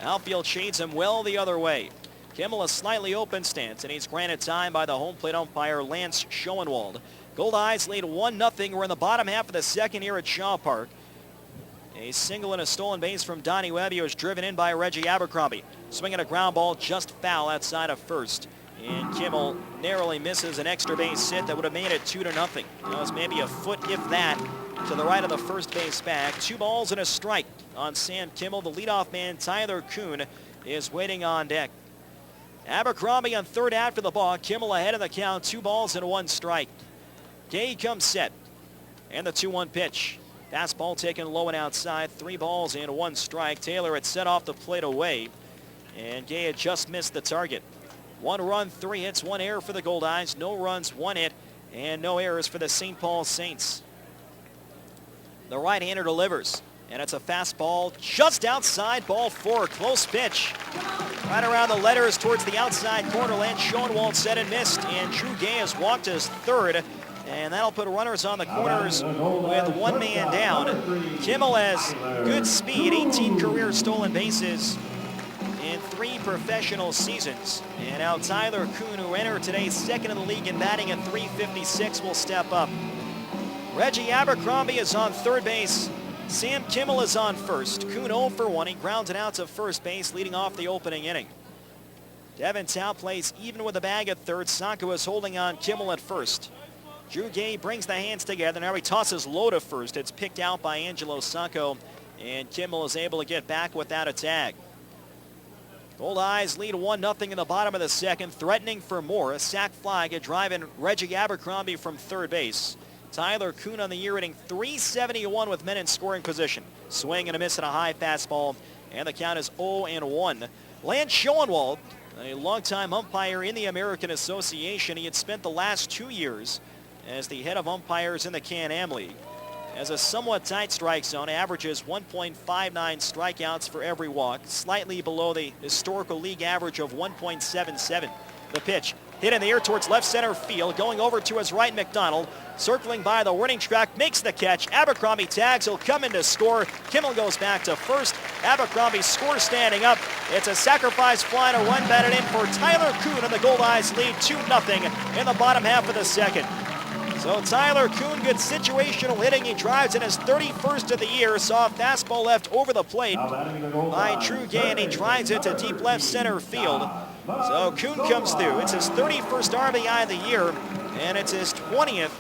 [SPEAKER 3] Outfield shades him well the other way. Kimmel a slightly open stance, and he's granted time by the home plate umpire Lance Schoenwald. Goldeyes lead 1-0. We're in the bottom half of the second here at Shaw Park. A single and a stolen base from Donnie Webb. He was driven in by Reggie Abercrombie. Swinging a ground ball just foul outside of first. And Kimmel narrowly misses an extra base hit that would have made it 2-0. That was maybe a foot, if that, to the right of the first base bag. 2 balls and a strike on Sam Kimmel. The leadoff man, Tyler Kuhn, is waiting on deck. Abercrombie on third after the ball. Kimmel ahead of the count. 2 balls and 1 strike. Gay comes set. And the 2-1 pitch. Fastball taken low and outside. 3 balls and 1 strike. Taylor had set off the plate away, and Gay had just missed the target. 1 run, 3 hits, 1 error for the Goldeyes. No runs, 1 hit, and no errors for the St. Paul Saints. The right-hander delivers, and it's a fastball just outside, ball 4. Close pitch. Right around the letters towards the outside corner. Lance Schoenwald set and missed, and Drew Gay has walked his third. And that'll put runners on the corners with 1 man down. Kimmel has good speed, 18 career stolen bases in 3 professional seasons. And now Tyler Kuhn, who entered today second in the league in batting at .356, will step up. Reggie Abercrombie is on third base. Sam Kimmel is on first. Kuhn 0 for 1. He grounded out to first base, leading off the opening inning. Devin Tout plays even with the bag at third. Sanko is holding on Kimmel at first. Drew Gay brings the hands together. Now he tosses low to first. It's picked out by Angelo Sanko, and Kimmel is able to get back without a tag. Goldeyes lead 1-0 in the bottom of the second, threatening for more. A sac fly get driving Reggie Abercrombie from third base. Tyler Kuhn on the year hitting .371 with men in scoring position. Swing and a miss and a high fastball, and the count is 0-1. Lance Schoenwald, a longtime umpire in the American Association. He had spent the last 2 years as the head of umpires in the Can-Am League. As a somewhat tight strike zone, averages 1.59 strikeouts for every walk, slightly below the historical league average of 1.77. The pitch, hit in the air towards left center field, going over to his right, McDonald, circling by the warning track, makes the catch. Abercrombie tags, he'll come in to score. Kimmel goes back to first. Abercrombie scores standing up. It's a sacrifice fly and a run batted in for Tyler Kuhn, and the Goldeyes lead 2-0 in the bottom half of the second. So Tyler Kuhn, good situational hitting. He drives in his 31st of the year. Saw a fastball left over the plate by Drew Gay, and he drives it to deep left center field. So Kuhn comes through. It's his 31st RBI of the year, and it's his 20th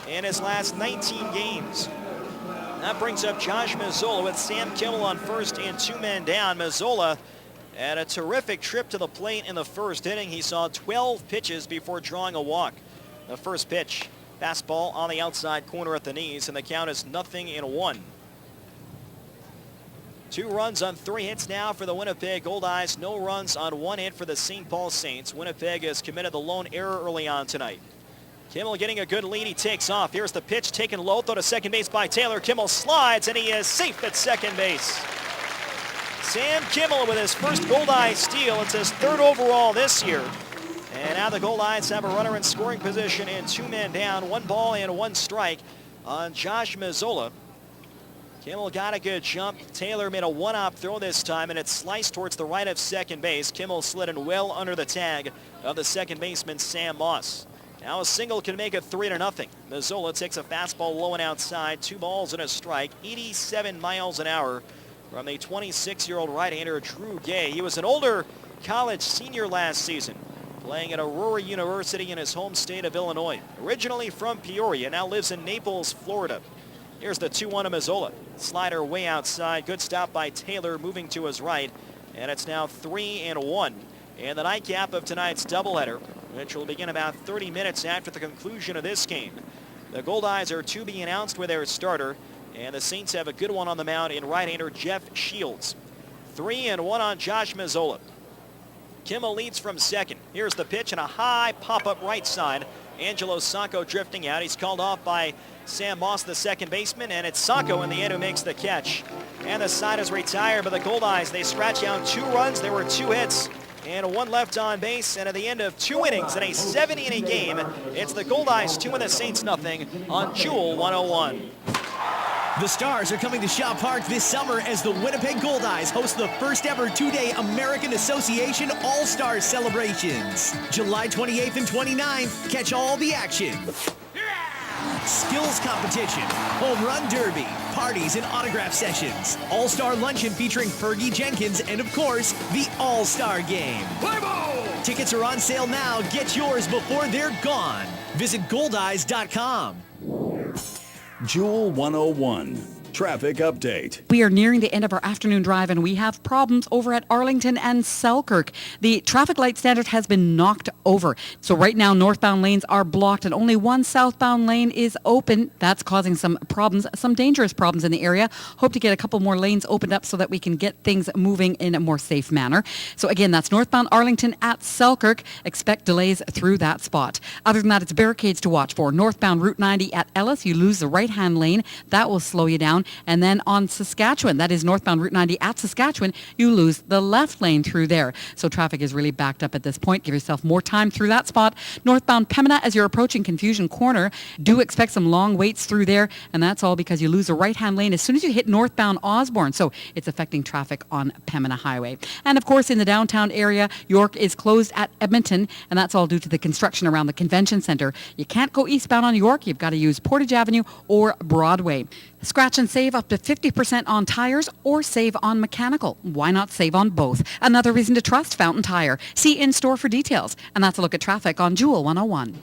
[SPEAKER 3] in his last 19 games. That brings up Josh Mazzola with Sam Kimmel on first and 2 men down. Mazzola had a terrific trip to the plate in the first inning. He saw 12 pitches before drawing a walk. The first pitch, fastball on the outside corner at the knees, and the count is 0-1. 2 runs on 3 hits now for the Winnipeg Goldeyes. No runs on 1 hit for the St. Paul Saints. Winnipeg has committed the lone error early on tonight. Kimmel getting a good lead. He takes off. Here's the pitch taken low. Throw to second base by Taylor. Kimmel slides, and he is safe at second base. Sam Kimmel with his first Goldeyes steal. It's his 3rd overall this year. And now the Goldeyes have a runner in scoring position and 2 men down. 1 ball and 1 strike on Josh Mazzola. Kimmel got a good jump. Taylor made a one-hop throw this time, and it sliced towards the right of second base. Kimmel slid in well under the tag of the second baseman, Sam Moss. Now a single can make it 3-0. Mazzola takes a fastball low and outside. 2 balls and a strike. 87 miles an hour from the 26-year-old right-hander, Drew Gay. He was an older college senior last season, playing at Aurora University in his home state of Illinois. Originally from Peoria, now lives in Naples, Florida. Here's the 2-1 of Mazzola. Slider way outside. Good stop by Taylor, moving to his right. And it's now 3-1 in the nightcap of tonight's doubleheader, which will begin about 30 minutes after the conclusion of this game. The Goldeyes are to be announced with their starter, and the Saints have a good one on the mound in right-hander Jeff Shields. 3-1 on Josh Mazzola. Kimmel leads from second. Here's the pitch and a high pop-up right side. Angelo Sacco drifting out. He's called off by Sam Moss, the second baseman, and it's Sacco in the end who makes the catch. And the side is retired, but the Goldeyes, they scratch out 2 runs. There were 2 hits and 1 left on base. And at the end of 2 innings in a 7-inning game, it's the Goldeyes 2 and the Saints nothing on Jewel 101.
[SPEAKER 2] The Stars are coming to Shaw Park this summer as the Winnipeg Goldeyes host the first ever 2-day American Association All-Star celebrations. July 28th and 29th, catch all the action. Skills competition, home run derby, parties and autograph sessions, all-star luncheon featuring Fergie Jenkins, and of course, the All-Star Game. Play ball! Tickets are on sale now. Get yours before they're gone. Visit Goldeyes.com.
[SPEAKER 11] Jewel 101. Traffic update.
[SPEAKER 22] We are nearing the end of our afternoon drive and we have problems over at Arlington and Selkirk. The traffic light standard has been knocked over. So right now northbound lanes are blocked and only one southbound lane is open. That's causing some problems, some dangerous problems in the area. Hope to get a couple more lanes opened up so that we can get things moving in a more safe manner. So again, that's northbound Arlington at Selkirk. Expect delays through that spot. Other than that, it's barricades to watch for. Northbound Route 90 at Ellis, you lose the right-hand lane. That will slow you down. And then on Saskatchewan, that is northbound Route 90 at Saskatchewan, you lose the left lane through there. So traffic is really backed up at this point. Give yourself more time through that spot. Northbound Pembina, as you're approaching Confusion Corner, do expect some long waits through there. And that's all because you lose a right-hand lane as soon as you hit northbound Osborne. So it's affecting traffic on Pembina Highway. And of course, in the downtown area, York is closed at Edmonton. And that's all due to the construction around the convention center. You can't go eastbound on York. You've got to use Portage Avenue or Broadway. Scratch and save up to 50% on tires or save on mechanical. Why not save on both? Another reason to trust Fountain Tire. See in-store for details. And that's a look at traffic on Jewel 101.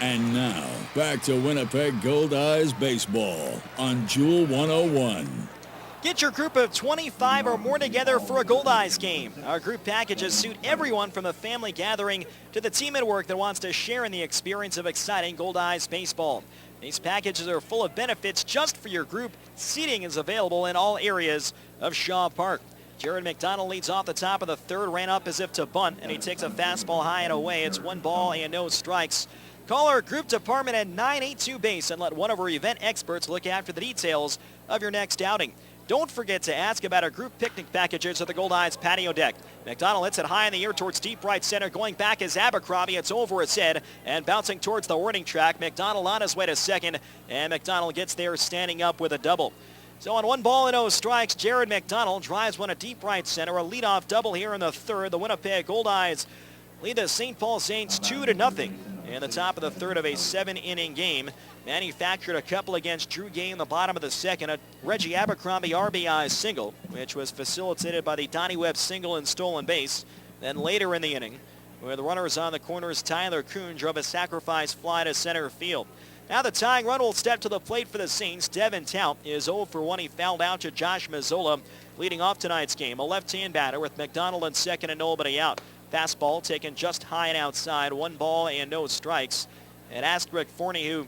[SPEAKER 11] And now, back to Winnipeg Goldeyes baseball on Jewel 101.
[SPEAKER 3] Get your group of 25 or more together for a Goldeyes game. Our group packages suit everyone from the family gathering to the team at work that wants to share in the experience of exciting Goldeyes baseball. These packages are full of benefits just for your group. Seating is available in all areas of Shaw Park. Jared McDonald leads off the top of the third, ran up as if to bunt, and he takes a fastball high and away. It's 1 ball and no strikes. Call our group department at 982-BASE and let one of our event experts look after the details of your next outing. Don't forget to ask about our group picnic packages at the Goldeyes patio deck. McDonald hits it high in the air towards deep right center. Going back is Abercrombie. It's over its head and bouncing towards the warning track. McDonald on his way to second, and McDonald gets there standing up with a double. So on 1 ball and no strikes, Jared McDonald drives one to deep right center. A leadoff double here in the third. The Winnipeg Goldeyes lead the St. Paul Saints 2-0 in the top of the third of a 7-inning game. Manufactured a couple against Drew Gay in the bottom of the second. A Reggie Abercrombie RBI single, which was facilitated by the Donnie Webb single and stolen base. Then later in the inning, where the runners on the corners, Tyler Kuhn drove a sacrifice fly to center field. Now the tying run will step to the plate for the Saints. Devin Tout is 0 for 1. He fouled out to Josh Mazzola, leading off tonight's game. A left-hand batter with McDonald in second and nobody out. Fastball taken just high and outside. 1 ball and no strikes. And asked Rick Forney, who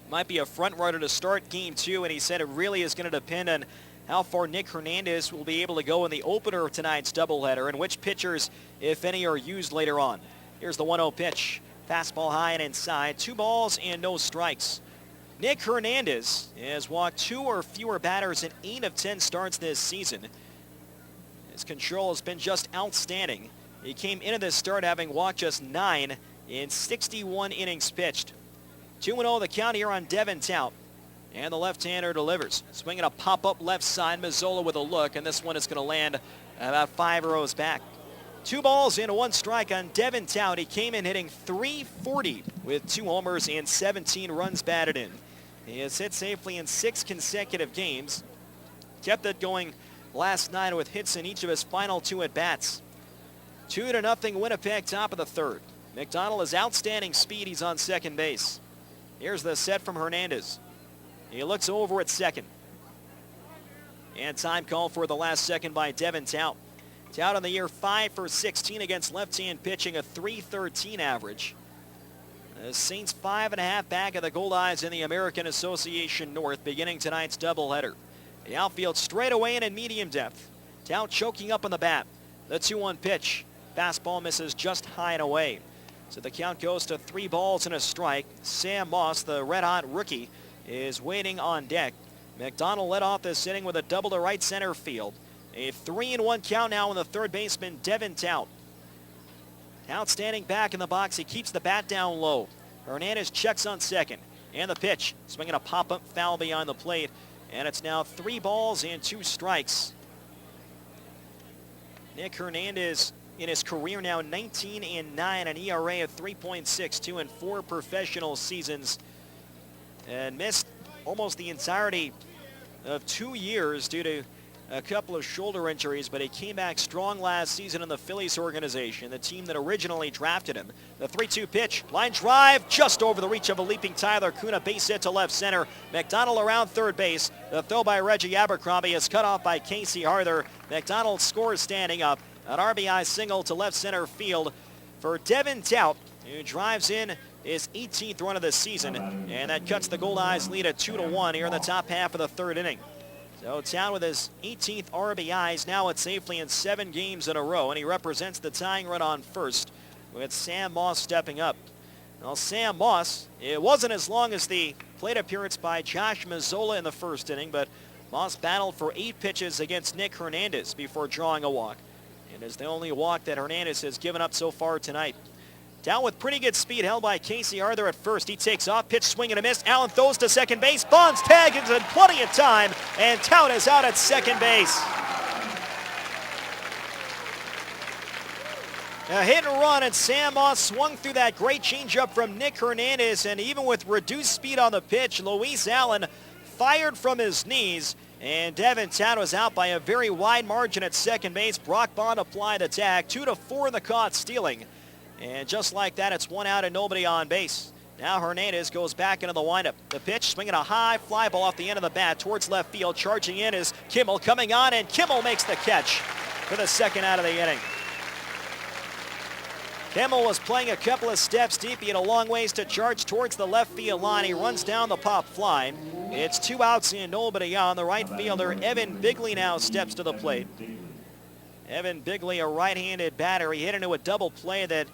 [SPEAKER 3] might be a front runner to start game 2, and he said it really is going to depend on how far Nick Hernandez will be able to go in the opener of tonight's doubleheader and which pitchers, if any, are used later on. Here's the 1-0 pitch. Fastball high and inside. 2 balls and no strikes. Nick Hernandez has walked 2 or fewer batters in 8 of 10 starts this season. His control has been just outstanding. He came into this start having walked just 9 in 61 innings pitched. 2-0 the count here on Devin Tout. And the left-hander delivers. Swinging a pop-up left side. Mazzola with a look, and this one is going to land about 5 rows back. 2 balls and 1 strike on Devin Tout. He came in hitting .340 with 2 homers and 17 runs batted in. He has hit safely in 6 consecutive games. Kept it going last night with hits in each of his final 2 at-bats. 2-0 Winnipeg, top of the 3rd. McDonald has outstanding speed. He's on second base. Here's the set from Hernandez. He looks over at second. And time called for the last second by Devin Tout. Tout on the year 5 for 16 against left-hand pitching, a .313 average. The Saints 5.5 back of the Goldeyes in the American Association North, beginning tonight's doubleheader. The outfield straight away and in medium depth. Tout choking up on the bat. The 2-1 pitch. Fastball misses just high and away. So the count goes to 3 balls and a strike. Sam Moss, the red-hot rookie, is waiting on deck. McDonald led off this inning with a double to right center field. A 3-1 count now on the third baseman, Devin Tout. Tout standing back in the box. He keeps the bat down low. Hernandez checks on second. And the pitch. Swinging a pop-up foul behind the plate. And it's now 3 balls and 2 strikes. Nick Hernandez in his career now 19-9, an ERA of 3.62 in 4 professional seasons. And missed almost the entirety of 2 years due to a couple of shoulder injuries, but he came back strong last season in the Phillies organization, the team that originally drafted him. The 3-2 pitch, line drive, just over the reach of a leaping Tyler Kuna, base hit to left center. McDonald around third base. The throw by Reggie Abercrombie is cut off by Casey Harther. McDonald scores standing up. An RBI single to left center field for Devin Tout, who drives in his 18th run of the season, and that cuts the Goldeyes lead at 2-1 here in the top half of the 3rd inning. So Tout with his 18th RBIs, now it's safely in 7 games in a row, and he represents the tying run on first with Sam Moss stepping up. Now Sam Moss, it wasn't as long as the plate appearance by Josh Mazzola in the 1st inning, but Moss battled for 8 pitches against Nick Hernandez before drawing a walk. And is the only walk that Hernandez has given up so far tonight. Down with pretty good speed, held by Casey Arthur at first. He takes off, pitch swing and a miss. Allen throws to second base. Bonds tags in plenty of time, and Tout is out at second base. A hit and run, and Sam Moss swung through that great changeup from Nick Hernandez, and even with reduced speed on the pitch, Luis Allen fired from his knees, and Devin Tout was out by a very wide margin at second base. Brock Bond applied the tag, 2-4 in the caught stealing. And just like that, it's 1 out and nobody on base. Now Hernandez goes back into the windup. The pitch, swinging a high fly ball off the end of the bat towards left field. Charging in is Kimmel coming on, and Kimmel makes the catch for the 2nd out of the inning. Kimmel was playing a couple of steps deep. He had a long ways to charge towards the left field line. He runs down the pop fly. It's 2 outs and nobody on. The right fielder, Evan Bigley, now steps to the plate. Evan Bigley, a right-handed batter. He hit into a double play that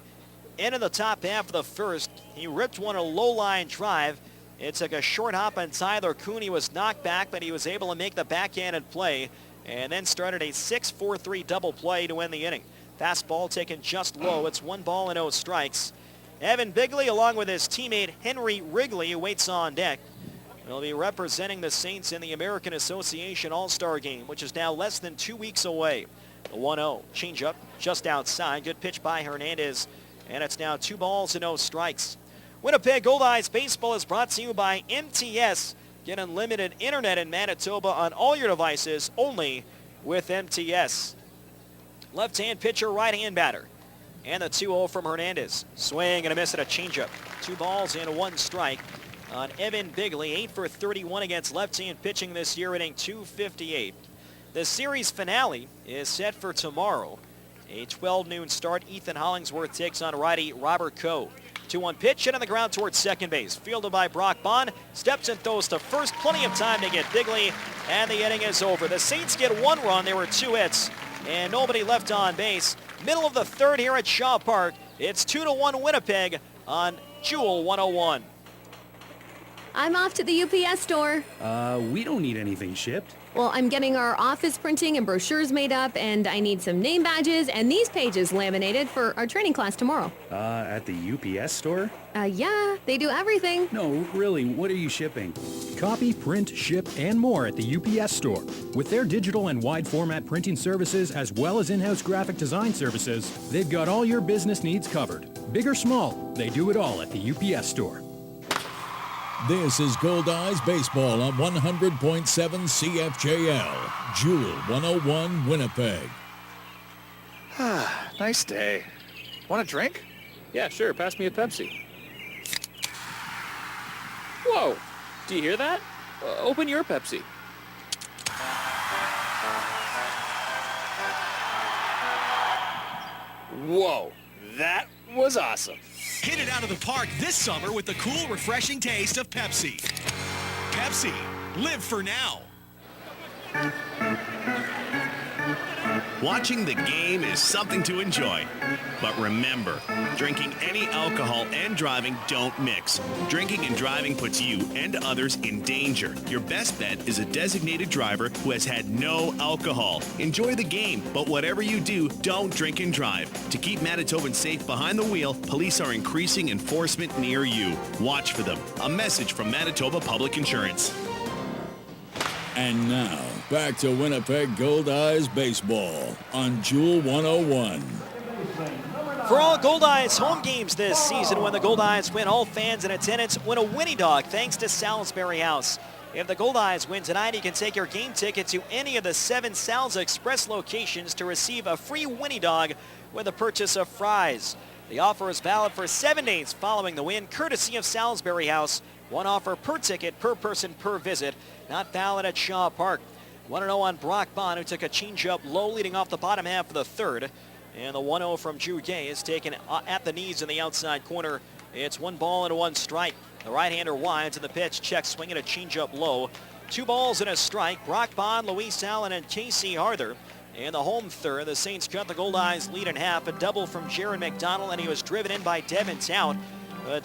[SPEAKER 3] ended the top half of the 1st. He ripped one a low-line drive. It took a short hop on Tyler Kuhn. He was knocked back, but he was able to make the backhanded play and then started a 6-4-3 double play to end the inning. Fastball taken just low. It's 1 ball and 0 strikes. Evan Bigley, along with his teammate Henry Wrigley, who waits on deck, will be representing the Saints in the American Association All-Star Game, which is now less than 2 weeks away. The 1-0 changeup just outside. Good pitch by Hernandez. And it's now 2 balls and 0 strikes. Winnipeg Goldeyes baseball is brought to you by MTS. Get unlimited internet in Manitoba on all your devices, only with MTS. Left-hand pitcher, right-hand batter. And the 2-0 from Hernandez. Swing and a miss at a changeup. 2 balls and 1 strike on Evan Bigley. 8 for 31 against left-hand pitching this year, hitting .258. The series finale is set for tomorrow. A 12 noon start. Ethan Hollingsworth takes on righty Robert Coe. 2-1 pitch, hit on the ground towards second base. Fielded by Brock Bond. Steps and throws to first. Plenty of time to get Bigley, and the inning is over. The Saints get 1 run. There were 2 hits, and nobody left on base. Middle of the 3rd here at Shaw Park. It's 2-1 Winnipeg on Jewel 101.
[SPEAKER 1] I'm off to the UPS store.
[SPEAKER 4] We don't need anything shipped.
[SPEAKER 1] Well, I'm getting our office printing and brochures made up, and I need some name badges and these pages laminated for our training class tomorrow.
[SPEAKER 4] At the UPS store?
[SPEAKER 1] Yeah, they do everything.
[SPEAKER 4] No, really, what are you shipping?
[SPEAKER 23] Copy, print, ship, and more at the UPS store. With their digital and wide format printing services as well as in-house graphic design services, they've got all your business needs covered. Big or small, they do it all at the UPS store.
[SPEAKER 11] This is Goldeyes Baseball on 100.7 CFJL, Jewel 101, Winnipeg.
[SPEAKER 24] Nice day. Want a drink?
[SPEAKER 15] Yeah, sure. Pass me a Pepsi. Whoa! Do you hear that? Open your Pepsi. Whoa! That was awesome.
[SPEAKER 2] Hit it out of the park this summer with the cool, refreshing taste of Pepsi. Pepsi, live for now. Watching the game is something to enjoy. But remember, drinking any alcohol and driving don't mix. Drinking and driving puts you and others in danger. Your best bet is a designated driver who has had no alcohol. Enjoy the game, but whatever you do, don't drink and drive. To keep Manitobans safe behind the wheel, police are increasing enforcement near you. Watch for them. A message from Manitoba Public Insurance.
[SPEAKER 11] And now, back to Winnipeg Goldeyes Baseball on Jewel 101.
[SPEAKER 3] For all Goldeyes home games this season, when the Goldeyes win, all fans in attendance win a Winnie Dog thanks to Salisbury House. If the Goldeyes win tonight, you can take your game ticket to any of the 7 Sal's Express locations to receive a free Winnie Dog with the purchase of fries. The offer is valid for 7 days following the win, courtesy of Salisbury House. One offer per ticket, per person, per visit. Not valid at Shaw Park. 1-0 on Brock Bond, who took a changeup low leading off the bottom half of the third. And the 1-0 from Drew Gay is taken at the knees in the outside corner. It's 1 ball and 1 strike. The right-hander winds and the pitch, check, swinging a changeup low. 2 balls and a strike. Brock Bond, Luis Allen, and Casey Harther. And the home third, the Saints cut the Goldeyes lead in half. A double from Jaron McDonald, and he was driven in by Devin Tout.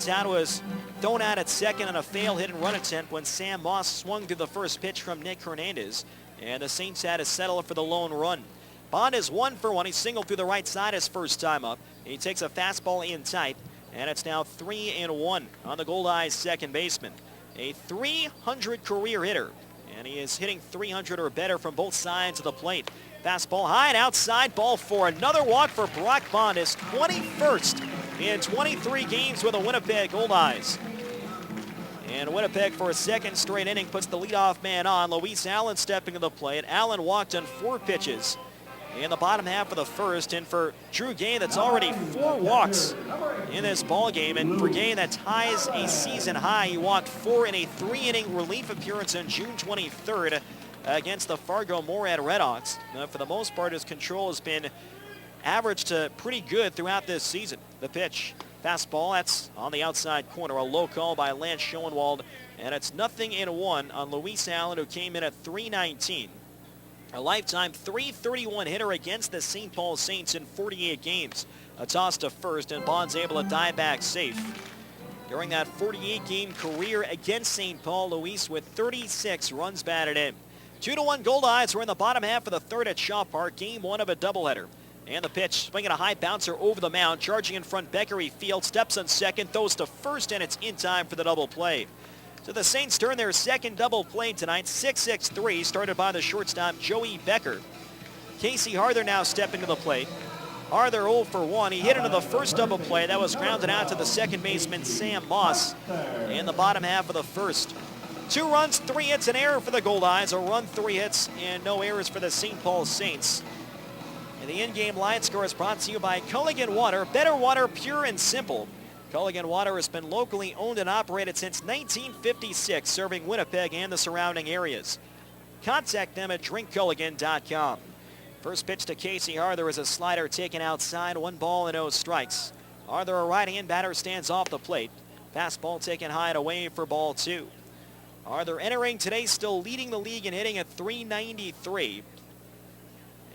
[SPEAKER 3] Tout was thrown out at second on a failed hit and run attempt when Sam Moss swung through the first pitch from Nick Hernandez. And the Saints had to settle for the lone run. Bond is 1 for 1. He singled through the right side his first time up. He takes a fastball in tight, and it's now 3-1 on the Goldeyes second baseman. A 300 career hitter, and he is hitting 300 or better from both sides of the plate. Fastball high and outside, ball 4. Another walk for Brock Bond, his 21st in 23 games with the Winnipeg Goldeyes. And Winnipeg, for a second straight inning, puts the leadoff man on. Luis Allen stepping to the plate. Allen walked on 4 pitches in the bottom half of the first. And for Drew Gay, that's already 4 walks in this ball game. And for Gay, that ties a season high. He walked 4 in a 3-inning relief appearance on June 23rd against the Fargo Moorhead Redhawks. For the most part, his control has been average to pretty good throughout this season. The pitch, fastball, that's on the outside corner. A low call by Lance Schoenwald, and it's 0-1 on Luis Allen, who came in at .319. A lifetime .331 hitter against the St. Paul Saints in 48 games. A toss to first, and Bond's able to die back safe. During that 48-game career against St. Paul, Luis with 36 runs batted in. 2-1 Goldeyes. We're in the bottom half of the third at Shaw Park, game 1 of a doubleheader. And the pitch, swinging a high bouncer over the mound, charging in front, Beckery Field, steps on second, throws to first, and it's in time for the double play. So the Saints turn their second double play tonight, 6-6-3, started by the shortstop, Joey Becker. Casey Harther now stepping to the plate. Harther 0 for 1. He hit into the first double play. That was grounded out to the second baseman, Sam Moss, in the bottom half of the first. 2 runs, 3 hits, an error for the Goldeyes. A run, 3 hits, and no errors for the St. Paul Saints. And the in-game line score is brought to you by Culligan Water. Better water, pure and simple. Culligan Water has been locally owned and operated since 1956, serving Winnipeg and the surrounding areas. Contact them at drinkculligan.com. First pitch to Casey Harther is a slider taken outside, 1 ball and 0 strikes. Harther, a right-hand batter, stands off the plate. Fastball taken high and away for ball 2. Harther entering today still leading the league in hitting at .393.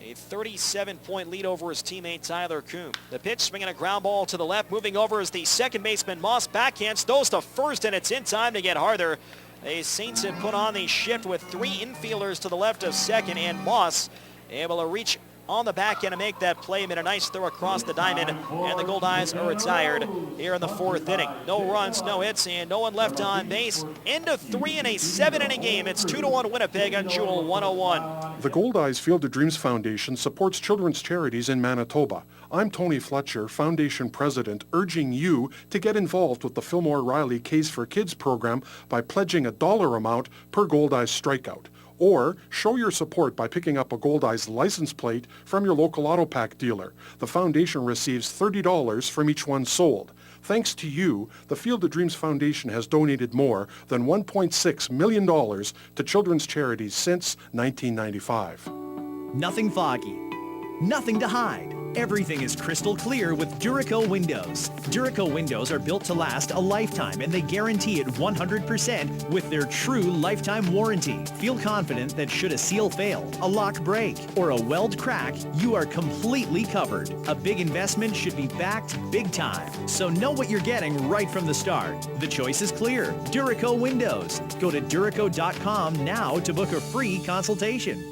[SPEAKER 3] A 37-point lead over his teammate Tyler Kuhn. The pitch, swinging a ground ball to the left. Moving over is the second baseman Moss. Backhands, throws to first, and it's in time to get Harder. The Saints had put on the shift with 3 infielders to the left of second, and Moss able to reach on the back end and make that play. Made a nice throw across the diamond, and the Goldeyes are retired here in the 4th inning. No runs, no hits, and no one left on base. End of 3 in a 7-inning game. It's 2-1 Winnipeg on Jewel 101.
[SPEAKER 6] The Goldeyes Field of Dreams Foundation supports children's charities in Manitoba. I'm Tony Fletcher, Foundation President, urging you to get involved with the Fillmore Riley Case for Kids program by pledging a dollar amount per Goldeyes strikeout. Or show your support by picking up a Goldeyes license plate from your local auto pack dealer. The foundation receives $30 from each one sold. Thanks to you, the Field of Dreams Foundation has donated more than $1.6 million to children's charities since 1995.
[SPEAKER 2] Nothing foggy. Nothing to hide. Everything is crystal clear with Duraco windows. Duraco windows are built to last a lifetime, and they guarantee it 100% with their true lifetime warranty. Feel confident that should a seal fail, a lock break, or a weld crack, you are completely covered. A big investment should be backed big time. So know what you're getting right from the start. The choice is clear. Duraco windows. Go to Duraco.com now to book a free consultation.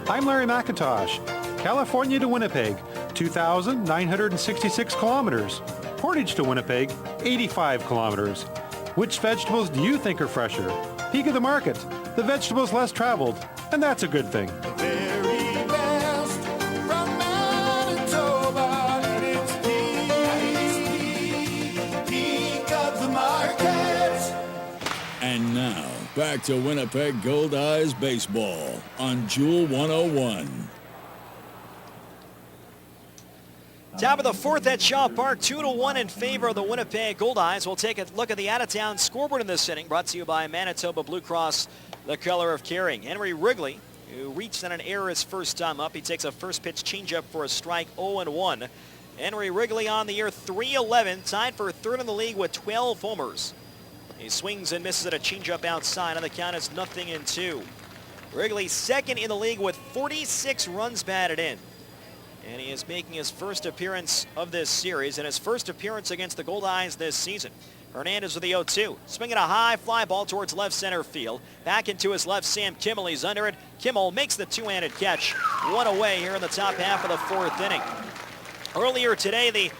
[SPEAKER 9] I'm Larry McIntosh. California to Winnipeg, 2,966 kilometers. Portage to Winnipeg, 85 kilometers. Which vegetables do you think are fresher? Peak of the market, the vegetables less traveled, and that's a good thing.
[SPEAKER 11] And now, back to Winnipeg Goldeyes baseball on Jewel 101.
[SPEAKER 3] Top of the 4th at Shaw Park, 2-1 in favor of the Winnipeg Goldeyes. We'll take a look at the out-of-town scoreboard in this inning, brought to you by Manitoba Blue Cross, the color of caring. Henry Wrigley, who reached on an error his first time up. He takes a first pitch changeup for a strike, 0-1. Henry Wrigley on the year, 311, tied for 3rd in the league with 12 homers. He swings and misses at a changeup outside, and the count is 0-2. Wrigley 2nd in the league with 46 runs batted in. And he is making his first appearance of this series and his first appearance against the Goldeyes this season. Hernandez with the 0-2. Swinging a high fly ball towards left center field. Back into his left, Sam Kimmel. He's under it. Kimmel makes the two-handed catch. One away here in the top half of the 4th inning. Earlier today, the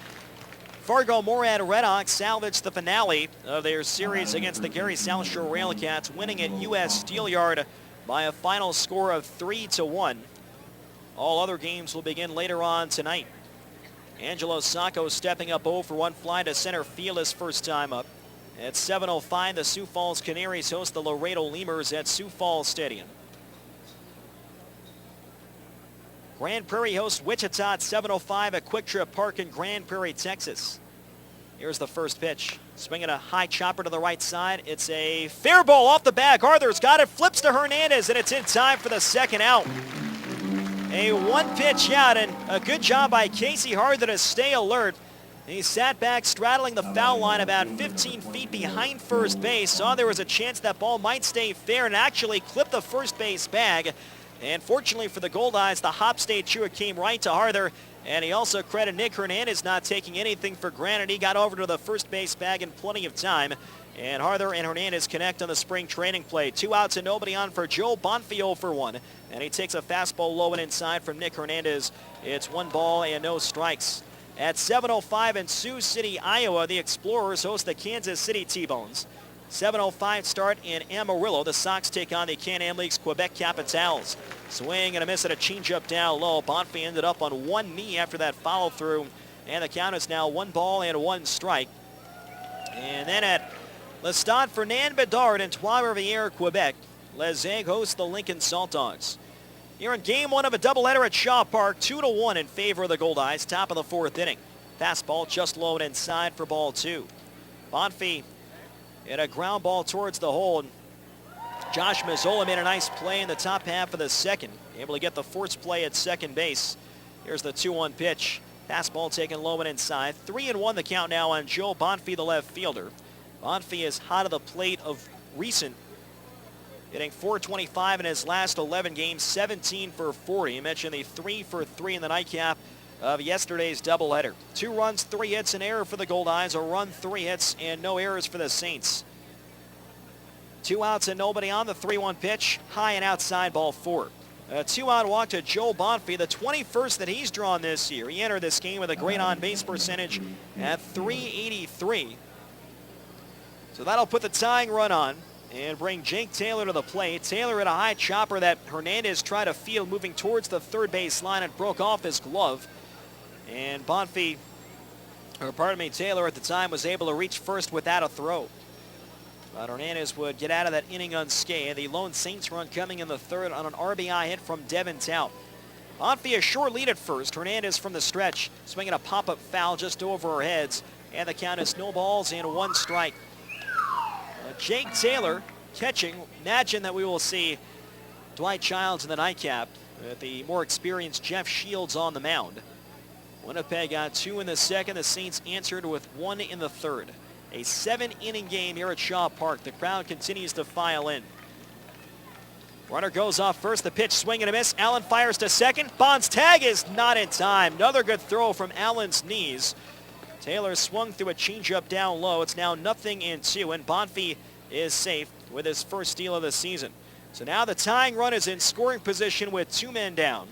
[SPEAKER 3] Fargo-Moorhead Redhawks salvaged the finale of their series against the Gary South Shore Railcats, winning at U.S. Steel Yard by a final score of 3-1. All other games will begin later on tonight. Angelo Sacco stepping up 0 for 1 fly to center field his first time up. At 7:05, the Sioux Falls Canaries host the Laredo Lemurs at Sioux Falls Stadium. Grand Prairie hosts Wichita at 7:05 at Quick Trip Park in Grand Prairie, Texas. Here's the first pitch. Swinging a high chopper to the right side. It's a fair ball off the bag. Arthur's got it, flips to Hernandez, and it's in time for the second out. A one-pitch out, and a good job by Casey Harder to stay alert. He sat back straddling the foul line about 15 feet behind first base. Saw there was a chance that ball might stay fair and actually clip the first base bag. And fortunately for the Goldeyes, the hop stayed true. It came right to Harder. And he also credited Nick Hernandez not taking anything for granted. He got over to the first base bag in plenty of time. And Harder and Hernandez connect on the spring training play. 2 outs and nobody on for Joe Bonfio 0 for 1. And he takes a fastball low and inside from Nick Hernandez. It's 1 ball and no strikes. At 7:05 in Sioux City, Iowa, the Explorers host the Kansas City T-Bones. 7:05 start in Amarillo. The Sox take on the Can-Am League's Quebec Capitals. Swing and a miss at a changeup down low. Bonfie ended up on one knee after that follow through. And the count is now 1 ball and 1 strike. And then at Le Stade Fernand Bedard in Trois-Rivières, Quebec, Les Aigues hosts the Lincoln Salt Dogs. Here in game 1 of a doubleheader at Shaw Park, 2-1 in favor of the Goldeyes, top of the 4th inning. Fastball just low and inside for ball 2. Bonfie hit a ground ball towards the hole. Josh Mazzola made a nice play in the top half of the second, able to get the force play at second base. Here's the 2-1 pitch. Fastball taken low and inside. 3-1 the count now on Joe Bonfie, the left fielder. Bonfie is hot at the plate of recent. hitting .425 in his last 11 games, 17 for 40. I mentioned the 3 for 3 in the nightcap of yesterday's doubleheader. 2 runs, 3 hits, an error for the Goldeyes, a run, 3 hits, and no errors for the Saints. 2 outs and nobody on. The 3-1 pitch, high and outside, ball 4. A 2-out walk to Joe Bonfey, the 21st that he's drawn this year. He entered this game with a great on-base percentage at .383. So that'll put the tying run on and bring Jake Taylor to the plate. Taylor hit a high chopper that Hernandez tried to field moving towards the third base line and broke off his glove. And Taylor at the time was able to reach first without a throw. But Hernandez would get out of that inning unscathed. The lone Saints run coming in the third on an RBI hit from Devin Tout. Bonfey a short lead at first. Hernandez from the stretch swinging a pop-up foul just over our heads. And the count is no balls and 1 strike. Jake Taylor catching. Imagine that we will see Dwight Childs in the nightcap with the more experienced Jeff Shields on the mound. Winnipeg got 2 in the second. The Saints answered with 1 in the third. A 7-inning game here at Shaw Park. The crowd continues to file in. Runner goes off first. The pitch, swing and a miss. Allen fires to second. Bond's tag is not in time. Another good throw from Allen's knees. Taylor swung through a changeup down low. It's now 0-2, and Bonfey is safe with his first steal of the season. So now the tying run is in scoring position with 2 men down.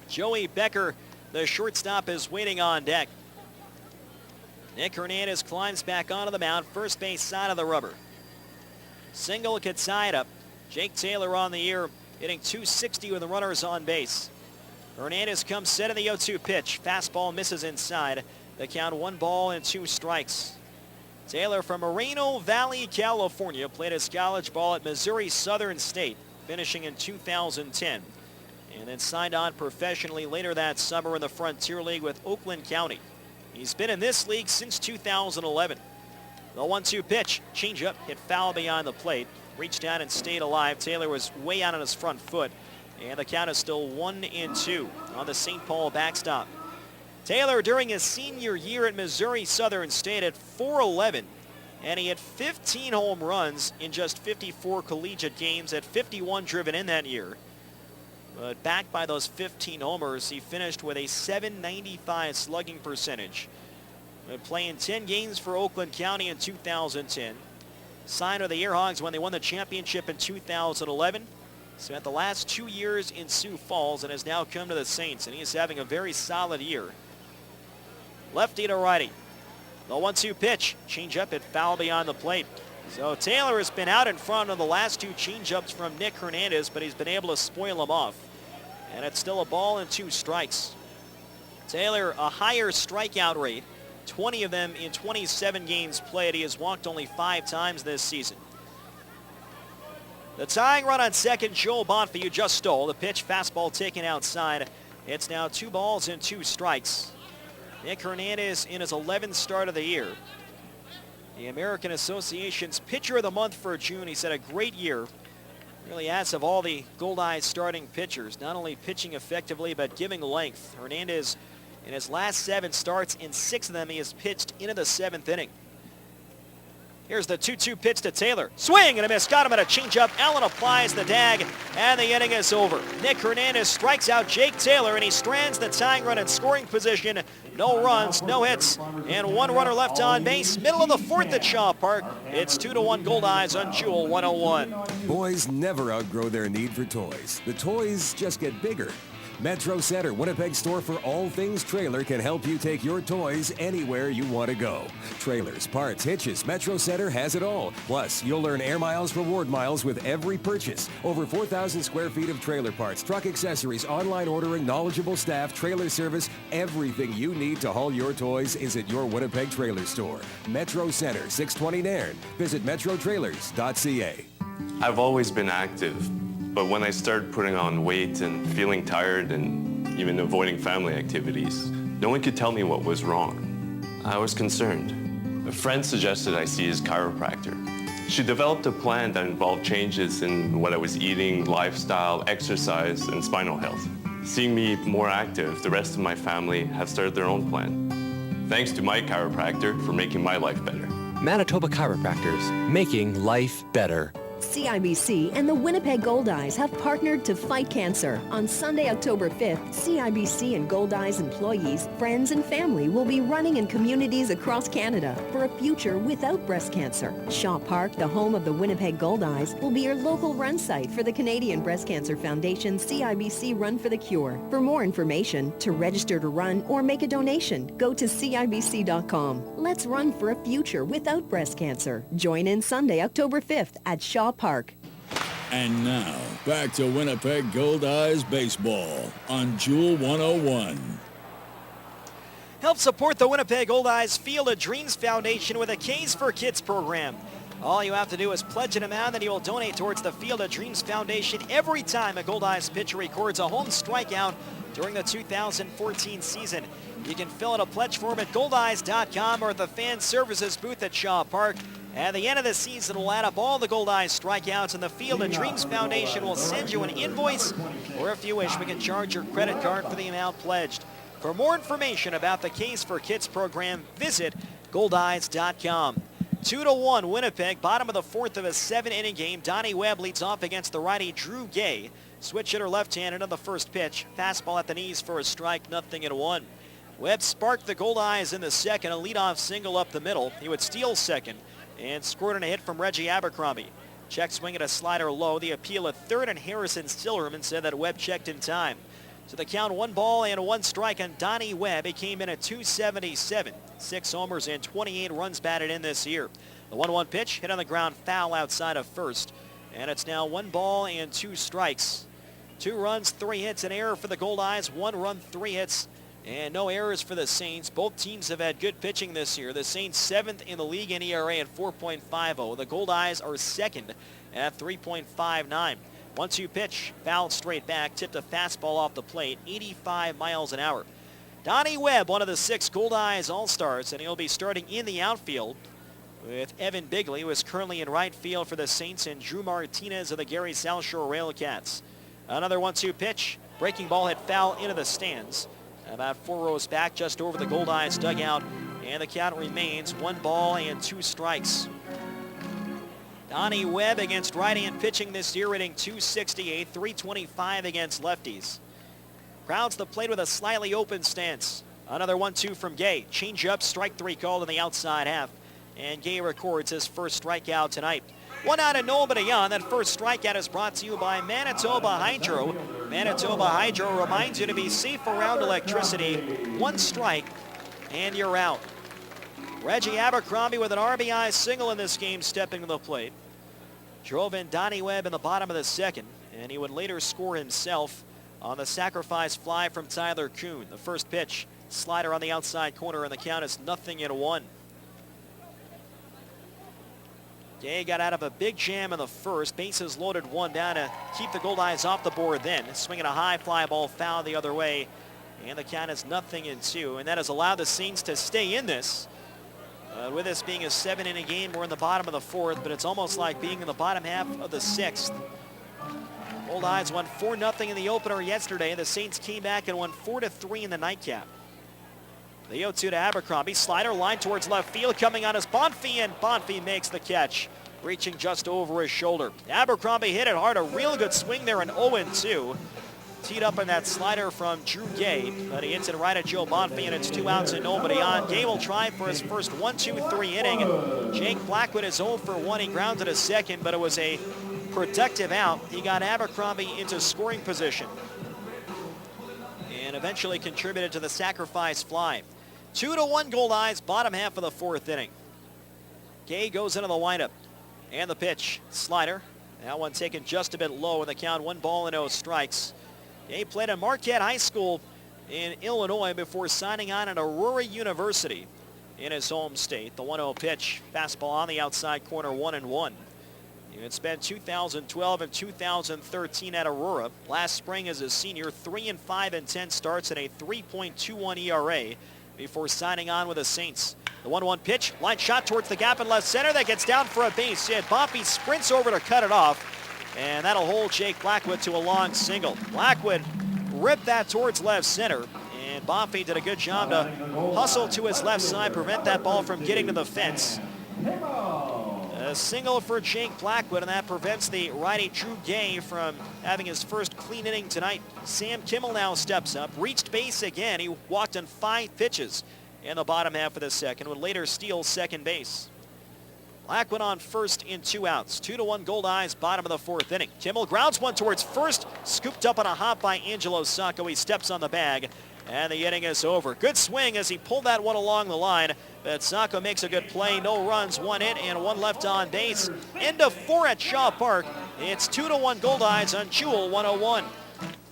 [SPEAKER 3] Joey Becker, the shortstop, is waiting on deck. Nick Hernandez climbs back onto the mound, first base side of the rubber. Single could tie it up. Jake Taylor on the year, hitting .260 with the runners on base. Hernandez comes set in the 0-2 pitch. Fastball misses inside. The count 1 ball and 2 strikes. Taylor from Moreno Valley, California, played his college ball at Missouri Southern State, finishing in 2010. And then signed on professionally later that summer in the Frontier League with Oakland County. He's been in this league since 2011. The 1-2 pitch, changeup, hit foul beyond the plate. Reached down and stayed alive. Taylor was way out on his front foot. And the count is still 1-2 on the St. Paul backstop. Taylor, during his senior year at Missouri Southern State, at .411, and he had 15 home runs in just 54 collegiate games, at 51 driven in that year. But backed by those 15 homers, he finished with a .795 slugging percentage. Playing 10 games for Oakland County in 2010. Signed with the Airhogs when they won the championship in 2011. Spent the last 2 years in Sioux Falls and has now come to the Saints, and he is having a very solid year. Lefty to righty. The 1-2 pitch, changeup, hit foul beyond the plate. So Taylor has been out in front of the last 2 changeups from Nick Hernandez, but he's been able to spoil them off. And it's still a ball and 2 strikes. Taylor, a higher strikeout rate, 20 of them in 27 games played. He has walked only 5 times this season. The tying run on second, Joel Bonfey, who just stole. The pitch, fastball taken outside. It's now 2 balls and 2 strikes. Nick Hernandez in his 11th start of the year. The American Association's Pitcher of the Month for June. He's had a great year. Really has of all the Goldeyes starting pitchers. Not only pitching effectively, but giving length. Hernandez, in his last 7 starts, in 6 of them, he has pitched into the 7th inning. Here's the 2-2 pitch to Taylor. Swing and a miss. Got him at a changeup. Allen applies the tag, and the inning is over. Nick Hernandez strikes out Jake Taylor, and he strands the tying run in scoring position. No runs, no hits, and 1 runner left on base. Middle of the 4th at Shaw Park. It's 2-1 Goldeyes on Jewel 101.
[SPEAKER 10] Boys never outgrow their need for toys. The toys just get bigger. Metro Center, Winnipeg's store for all things trailer, can help you take your toys anywhere you want to go. Trailers, parts, hitches, Metro Center has it all. Plus, you'll earn Air Miles reward miles with every purchase. Over 4,000 square feet of trailer parts, truck accessories, online ordering, knowledgeable staff, trailer service. Everything you need to haul your toys is at your Winnipeg trailer store. Metro Center, 620 Nairn. Visit metrotrailers.ca.
[SPEAKER 12] I've always been active. But when I started putting on weight and feeling tired and even avoiding family activities, no one could tell me what was wrong. I was concerned. A friend suggested I see his chiropractor. She developed a plan that involved changes in what I was eating, lifestyle, exercise, and spinal health. Seeing me more active, the rest of my family have started their own plan. Thanks to my chiropractor for making my life better.
[SPEAKER 13] Manitoba Chiropractors, making life better. CIBC and the Winnipeg Goldeyes have partnered to fight cancer. On Sunday, October 5th, CIBC and Goldeyes employees, friends, and family will be running in communities across Canada for a future without breast cancer. Shaw Park, the home of the Winnipeg Goldeyes, will be your local run site for the Canadian Breast Cancer Foundation CIBC Run for the Cure. For more information, to register to run or make a donation, go to CIBC.com. Let's run for a future without breast cancer. Join in Sunday, October 5th at Shaw Park.
[SPEAKER 11] And now, back to Winnipeg Goldeyes baseball on Jewel 101.
[SPEAKER 3] Help support the Winnipeg Goldeyes Field of Dreams Foundation with a K's for Kids program. All you have to do is pledge an amount that you will donate towards the Field of Dreams Foundation every time a Goldeyes pitcher records a home strikeout during the 2014 season. You can fill out a pledge form at goldeyes.com or at the Fan Services booth at Shaw Park. At the end of the season, we'll add up all the Goldeyes strikeouts, and the Field of Dreams Foundation will send you an invoice, or if you wish, we can charge your credit card for the amount pledged. For more information about the K's for Kids program, visit goldeyes.com. 2-1 Winnipeg, bottom of the fourth of a 7-inning game. Donnie Webb leads off against the righty Drew Gay. Switch hitter left-handed on the first pitch. Fastball at the knees for a strike, 0-1. Webb sparked the Goldeyes in the second, a leadoff single up the middle. He would steal second and scored on a hit from Reggie Abercrombie. Check swing at a slider low. The appeal at third, and Harrison Stillerman said that Webb checked in time. So the count 1-1 strike on Donnie Webb. He came in at .277. 6 homers and 28 runs batted in this year. The 1-1 pitch hit on the ground foul outside of first. And it's now 1-2 strikes. 2 runs, 3 hits, an error for the Goldeyes. 1 run, 3 hits, and no errors for the Saints. Both teams have had good pitching this year. The Saints 7th in the league in ERA at 4.50. The Goldeyes are 2nd at 3.59. 1-2 pitch, fouled straight back, tipped a fastball off the plate, 85 miles an hour. Donnie Webb, one of the 6 Goldeyes All-Stars, and he'll be starting in the outfield with Evan Bigley, who is currently in right field for the Saints, and Drew Martinez of the Gary South Shore Railcats. Another 1-2 pitch, breaking ball hit foul into the stands. About 4 rows back, just over the Goldeyes dugout, and the count remains 1-2 strikes. Donnie Webb against right-hand pitching this year, hitting .268, .325 against lefties. Crowds the plate with a slightly open stance. Another 1-2 from Gay. Change up, strike 3 called in the outside half. And Gay records his first strikeout tonight. 1 out and nobody on. That first strikeout is brought to you by Manitoba Hydro. Manitoba Hydro reminds you to be safe around electricity. 1 strike and you're out. Reggie Abercrombie with an RBI single in this game, stepping to the plate. Drove in Donnie Webb in the bottom of the second, and he would later score himself on the sacrifice fly from Tyler Kuhn. The first pitch, slider on the outside corner, and the count is 0-1. Gay got out of a big jam in the first. Bases loaded, 1 down to keep the Goldeyes off the board then. Swinging a high fly ball foul the other way, and the count is 0-2, and that has allowed the Saints to stay in this. With this being a 7-inning game, we're in the bottom of the 4th, but it's almost like being in the bottom half of the 6th. Goldeyes won 4-0 in the opener yesterday. The Saints came back and won 4-3 in the nightcap. The 0-2 to Abercrombie. Slider line towards left field. Coming on is Bonfie, and Bonfie makes the catch, reaching just over his shoulder. Abercrombie hit it hard. A real good swing there, an 0-2. Teed up on that slider from Drew Gay, but he hits it right at Joe Bonfie, and it's 2 outs and nobody on. Gay will try for his first 1-2-3 inning. Jake Blackwood is 0 for 1. He grounded a second, but it was a productive out. He got Abercrombie into scoring position and eventually contributed to the sacrifice fly. 2-1 Goldeyes, bottom half of the 4th inning. Gay goes into the windup, and the pitch, slider. That one taken just a bit low, and the count 1-0 strikes. He played at Marquette High School in Illinois before signing on at Aurora University in his home state. The 1-0 pitch, fastball on the outside corner, 1-1. He had spent 2012 and 2013 at Aurora. Last spring as a senior, 3-5 in 10 starts and a 3.21 ERA before signing on with the Saints. The 1-1 pitch, line shot towards the gap in left center. That gets down for a base hit. Bonfie sprints over to cut it off, and that'll hold Jake Blackwood to a long single. Blackwood ripped that towards left center, and Bonfie did a good job to hustle to his left side, prevent that ball from getting to the fence. A single for Jake Blackwood, and that prevents the righty Drew Gay from having his first clean inning tonight. Sam Kimmel now steps up, reached base again. He walked on 5 pitches in the bottom half of the second, would later steal second base. Blackwood on first in 2 outs. 2-1 Goldeyes, bottom of the 4th inning. Kimmel grounds one towards first, scooped up on a hop by Angelo Sacco. He steps on the bag, and the inning is over. Good swing as he pulled that one along the line, but Sacco makes a good play. No runs, 1 hit, and 1 left on base. End of 4 at Shaw Park. It's 2-1 Goldeyes on Jewel 101.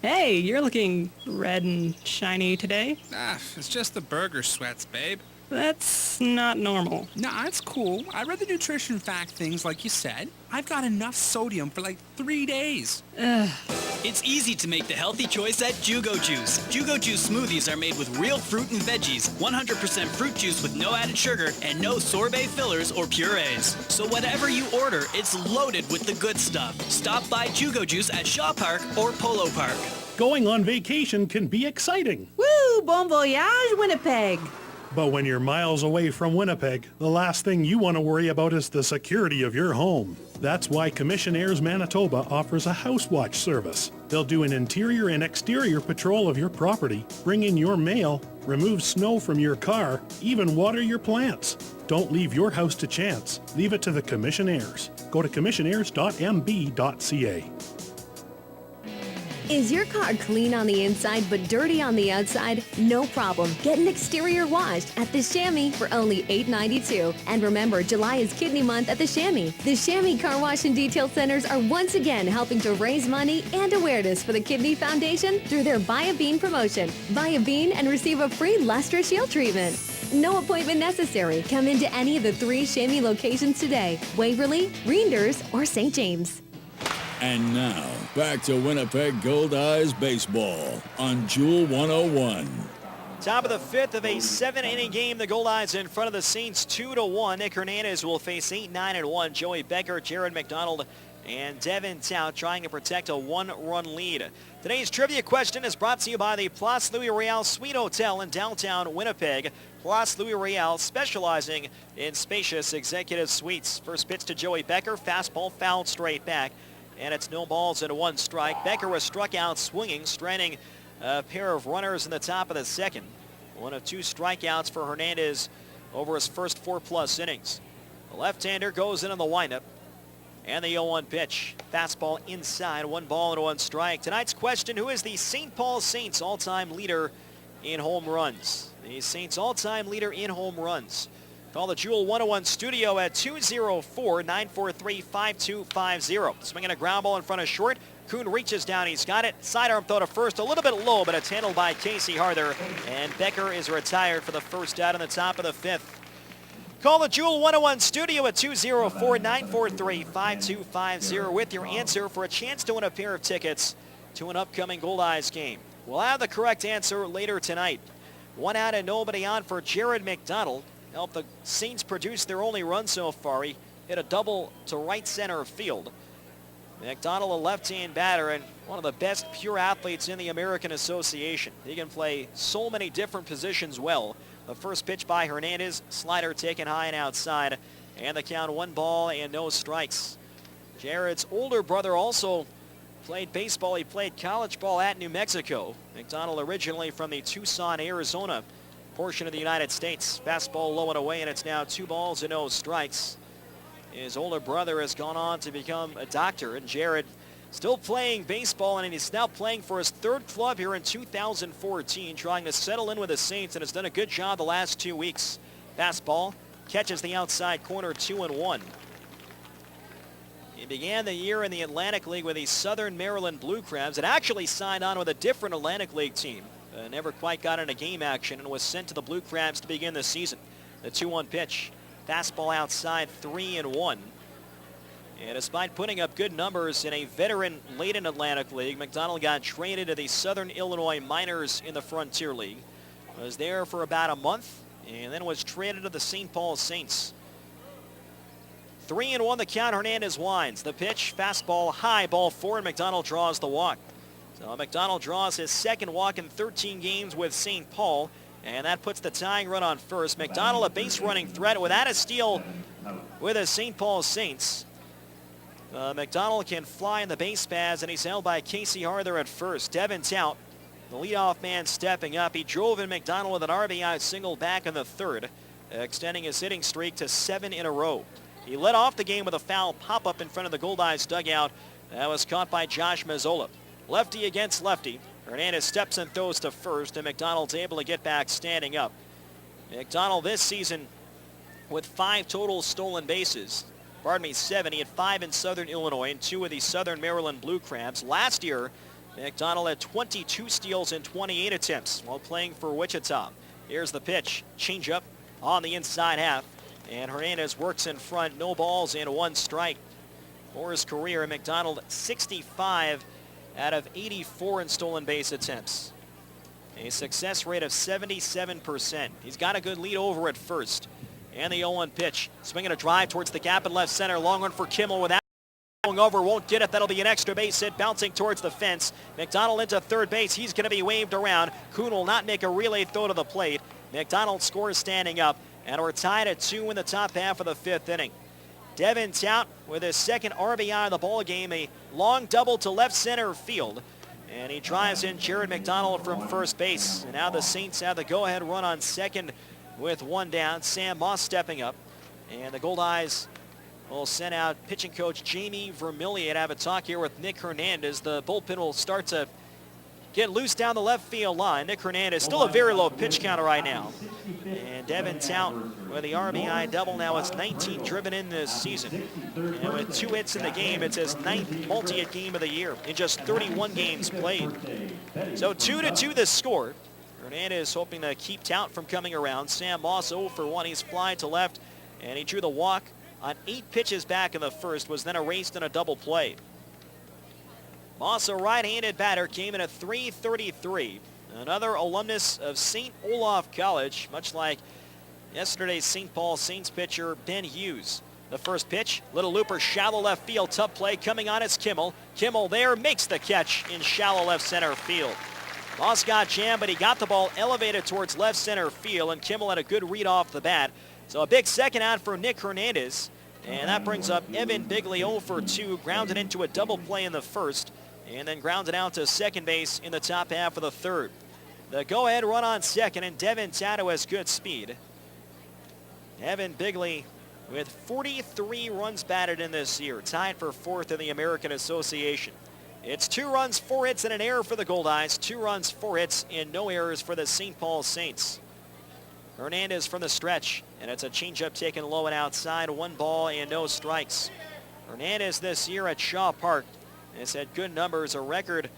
[SPEAKER 14] Hey, you're looking red and shiny today.
[SPEAKER 16] It's just the burger sweats, babe.
[SPEAKER 14] That's not normal.
[SPEAKER 16] Nah, it's cool. I read the nutrition fact things like you said. I've got enough sodium for like 3 days.
[SPEAKER 17] It's easy to make the healthy choice at Jugo Juice. Jugo Juice smoothies are made with real fruit and veggies, 100% fruit juice with no added sugar, and no sorbet fillers or purees. So whatever you order, it's loaded with the good stuff. Stop by Jugo Juice at Shaw Park or Polo Park.
[SPEAKER 19] Going on vacation can be exciting.
[SPEAKER 8] Woo! Bon voyage, Winnipeg!
[SPEAKER 19] But when you're miles away from Winnipeg, the last thing you want to worry about is the security of your home. That's why Commissionaires Manitoba offers a house watch service. They'll do an interior and exterior patrol of your property, bring in your mail, remove snow from your car, even water your plants. Don't leave your house to chance. Leave it to the Commissionaires. Go to commissionaires.mb.ca.
[SPEAKER 1] Is your car clean on the inside but dirty on the outside? No problem. Get an exterior washed at the Chamois for only $8.92. And remember, July is Kidney Month at the Chamois. The Chamois Car Wash and Detail Centers are once again helping to raise money and awareness for the Kidney Foundation through their Buy a Bean promotion. Buy a bean and receive a free Lustre Shield treatment. No appointment necessary. Come into any of the 3 Chamois locations today: Waverly, Reinders, or St. James.
[SPEAKER 11] And now, back to Winnipeg Goldeyes baseball on Jewel 101.
[SPEAKER 3] Top of the 5th of a 7-inning game. The Goldeyes in front of the Saints 2-1. Nick Hernandez will face 8-9-1. Joey Becker, Jared McDonald, and Devin Tout trying to protect a 1-run lead. Today's trivia question is brought to you by the Place Louis Royale Suite Hotel in downtown Winnipeg. Place Louis Royale specializing in spacious executive suites. First pitch to Joey Becker. Fastball fouled straight back. And it's no balls and 1 strike. Becker was struck out swinging, stranding a pair of runners in the top of the second. 1 of 2 strikeouts for Hernandez over his first 4+ innings. The left-hander goes in on the windup. And the 0-1 pitch. Fastball inside, 1 ball and 1 strike. Tonight's question: who is the St. Paul Saints all-time leader in home runs? The Saints all-time leader in home runs. Call the Jewel 101 studio at 204-943-5250. Swinging a ground ball in front of short. Kuhn reaches down. He's got it. Sidearm throw to first. A little bit low, but it's handled by Casey Harther. And Becker is retired for the first out in the top of the 5th. Call the Jewel 101 studio at 204-943-5250 with your answer for a chance to win a pair of tickets to an upcoming Goldeyes game. We'll have the correct answer later tonight. 1 out and nobody on for Jared McDonald. Helped the Saints produce their only run so far. He hit a double to right center field. McDonald, a left-hand batter and one of the best pure athletes in the American Association. He can play so many different positions well. The first pitch by Hernandez, slider taken high and outside, and the count 1 ball and no strikes. Jared's older brother also played baseball. He played college ball at New Mexico. McDonald originally from the Tucson, Arizona portion of the United States. Fastball low and away, and it's now 2 balls and no strikes. His older brother has gone on to become a doctor, and Jared still playing baseball, and he's now playing for his 3rd club here in 2014, trying to settle in with the Saints, and has done a good job the last 2 weeks. Fastball catches the outside corner, 2-1. He began the year in the Atlantic League with the Southern Maryland Blue Crabs, and actually signed on with a different Atlantic League team. Never quite got into game action and was sent to the Blue Crabs to begin the season. The 2-1 pitch. Fastball outside, 3-1. And despite putting up good numbers in a veteran-laden Atlantic League, McDonald got traded to the Southern Illinois Miners in the Frontier League. Was there for about a month and then was traded to the St. Paul Saints. 3-1 the count. Hernandez winds. The pitch, fastball high, ball 4, and McDonald draws the walk. So McDonald draws his 2nd walk in 13 games with St. Paul, And that puts the tying run on first. McDonald a base running threat without a steal with the St. Paul Saints. McDonald can fly in the base paths, and he's held by Casey Harther at first. Devin Tout, the leadoff man, stepping up. He drove in McDonald with an RBI single back in the third, extending his hitting streak to 7 in a row. He led off the game with a foul pop-up in front of the Goldeyes dugout. That was caught by Josh Mazzola. Lefty against lefty. Hernandez steps and throws to first, and McDonald's able to get back standing up. McDonald this season with 5 total stolen bases. 7. He had 5 in Southern Illinois and 2 with the Southern Maryland Blue Crabs. Last year, McDonald had 22 steals in 28 attempts while playing for Wichita. Here's the pitch. Changeup on the inside half. And Hernandez works in front. No balls and 1 strike. For his career, McDonald 65 out of 84 in stolen base attempts. A success rate of 77%. He's got a good lead over at first. And the 0-1 pitch. Swinging a drive towards the gap in left center. Long one for Kimmel without going over. Won't get it. That'll be an extra base hit bouncing towards the fence. McDonald into third base. He's going to be waved around. Kuhn will not make a relay throw to the plate. McDonald scores standing up. And we're tied at 2 in the top half of the 5th inning. Devin Tout with his second RBI of the ball game. A long double to left center field. And he drives in Jared McDonald from first base. And now the Saints have the go-ahead run on second with 1 down. Sam Moss stepping up. And the Goldeyes will send out pitching coach Jamie Vermillion to have a talk here with Nick Hernandez. The bullpen will start to get loose down the left field line. Nick Hernandez, still a very low pitch counter right now. And Devin Tout with the RBI double. Now it's 19 driven in this season. And with 2 hits in the game, it's his 9th multi-hit game of the year in just 31 games played. So 2-2 this score. Hernandez hoping to keep Tout from coming around. Sam Moss 0 for 1. He's flying to left, and he drew the walk on 8 pitches back in the first, was then erased in a double play. Moss, a right-handed batter, came in at .333. Another alumnus of St. Olaf College, much like yesterday's St. Paul Saints pitcher Ben Hughes. The first pitch, little looper, shallow left field, tough play. Coming on is Kimmel. Kimmel there makes the catch in shallow left center field. Moss got jammed, but he got the ball elevated towards left center field, and Kimmel had a good read off the bat. So a big second out for Nick Hernandez, and that brings up Evan Bigley 0 for 2, grounded into a double play in the first, and then grounded out to second base in the top half of the third. The go-ahead run on second, and Devin Tout has good speed. Evan Bigley with 43 runs batted in this year, tied for 4th in the American Association. It's 2 runs, 4 hits, and an error for the Goldeyes. 2 runs, 4 hits, and no errors for the St. Paul Saints. Hernandez from the stretch, and it's a changeup taken low and outside. 1 ball and no strikes. Hernandez this year at Shaw Park has had good numbers, a record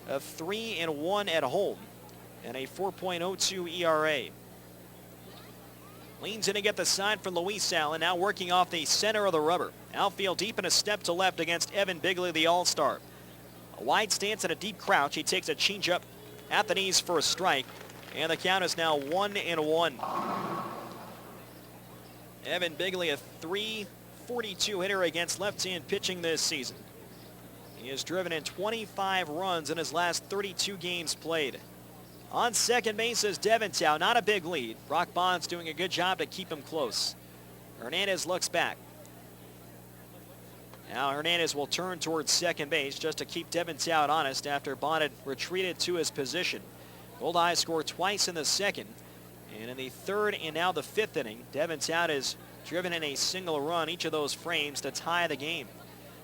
[SPEAKER 3] of 3-1 at home, and a 4.02 ERA. Leans in to get the side from Luis Allen, now working off the center of the rubber. Outfield deep and a step to left against Evan Bigley, the All-Star. A wide stance and a deep crouch. He takes a changeup at the knees for a strike, and the count is now 1-1. Evan Bigley, a .342 hitter against left-hand pitching this season. He has driven in 25 runs in his last 32 games played. On second base is Devin Tout, not a big lead. Brock Bond's doing a good job to keep him close. Hernandez looks back. Now Hernandez will turn towards second base just to keep Devin Tout honest after Bond had retreated to his position. Goldeyes scored twice in the second, and in the third and now the 5th inning, Devin Tout has driven in a single run each of those frames to tie the game.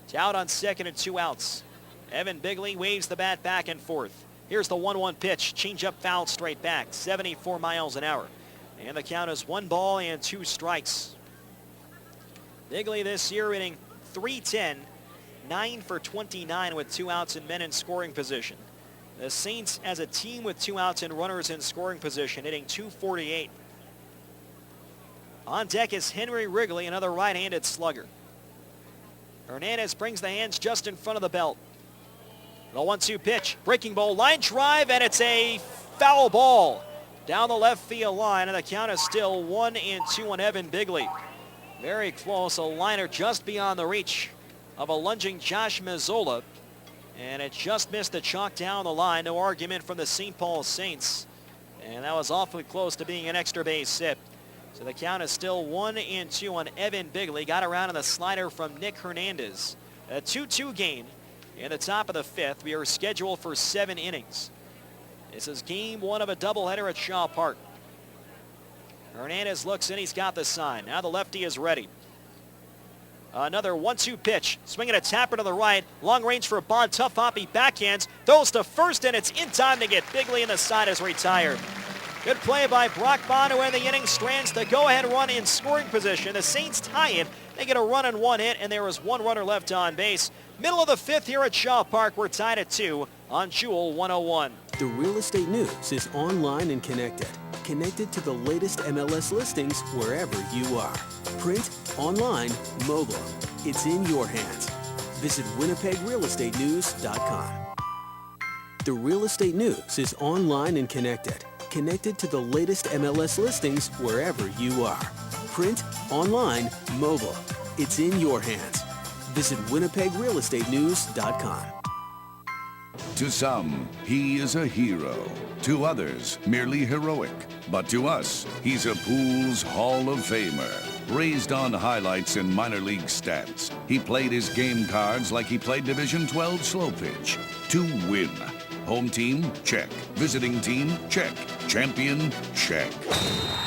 [SPEAKER 3] Tout on second and 2 outs. Evan Bigley waves the bat back and forth. Here's the 1-1 pitch. Changeup fouled straight back, 74 miles an hour. And the count is 1 ball and 2 strikes. Bigley this year hitting .310, 9 for 29 with 2 outs and men in scoring position. The Saints as a team with 2 outs and runners in scoring position, hitting .248. On deck is Henry Wrigley, another right-handed slugger. Hernandez brings the hands just in front of the belt. The 1-2 pitch, breaking ball, line drive, and it's a foul ball down the left field line, and the count is still 1-2 on Evan Bigley. Very close, a liner just beyond the reach of a lunging Josh Mazzola, and it just missed the chalk down the line. No argument from the St. Paul Saints. And that was awfully close to being an extra base hit. So the count is still 1-2 on Evan Bigley. Got around on the slider from Nick Hernandez. A 2-2 game in the top of the 5th. We are scheduled for 7 innings. This is game 1 of a doubleheader at Shaw Park. Hernandez looks in. He's got the sign. Now the lefty is ready. Another 1-2 pitch. Swinging a tapper to the right. Long range for Bond. Tough hop. He backhands. Throws to first, and it's in time to get Bigley, and the side is retired. Good play by Brock Bond, who in the inning strands the go-ahead run in scoring position. The Saints tie it. They get a run and 1 hit, and there is 1 runner left on base. Middle of the 5th here at Shaw Park. We're tied at 2 on Jewel 101.
[SPEAKER 5] The real estate news is online and connected. Connected to the latest MLS listings wherever you are. Print, online, mobile. It's in your hands. Visit WinnipegRealEstateNews.com. The real estate news is online and connected. Connected to the latest MLS listings wherever you are. Print, online, mobile. It's in your hands. Visit WinnipegRealEstateNews.com.
[SPEAKER 7] To some, he is a hero. To others, merely heroic. But to us, he's a Pools Hall of Famer. Raised on highlights and minor league stats, he played his game cards like he played Division 12 slow pitch. To win. Home team? Check. Visiting team? Check. Champion? Check.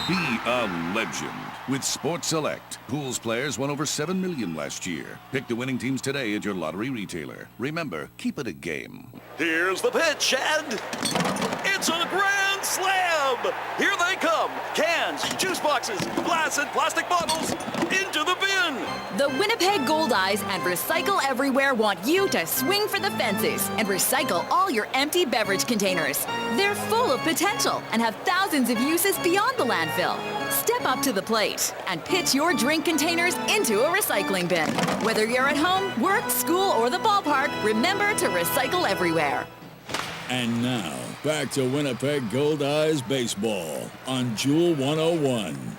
[SPEAKER 7] Be a legend. With Sports Select, Pools players won over $7 million last year. Pick the winning teams today at your lottery retailer. Remember, keep it a game.
[SPEAKER 18] Here's the pitch, and it's a grand slam! Here they come. Cans, juice boxes, glass and plastic bottles, into the bin!
[SPEAKER 20] The Winnipeg Goldeyes and Recycle Everywhere want you to swing for the fences and recycle all your empty beverage containers. They're full of potential and have thousands of uses beyond the landfill. Step up to the plate and pitch your drink containers into a recycling bin. Whether you're at home, work, school, or the ballpark, remember to recycle everywhere.
[SPEAKER 11] And now, back to Winnipeg Goldeyes baseball on Jewel 101.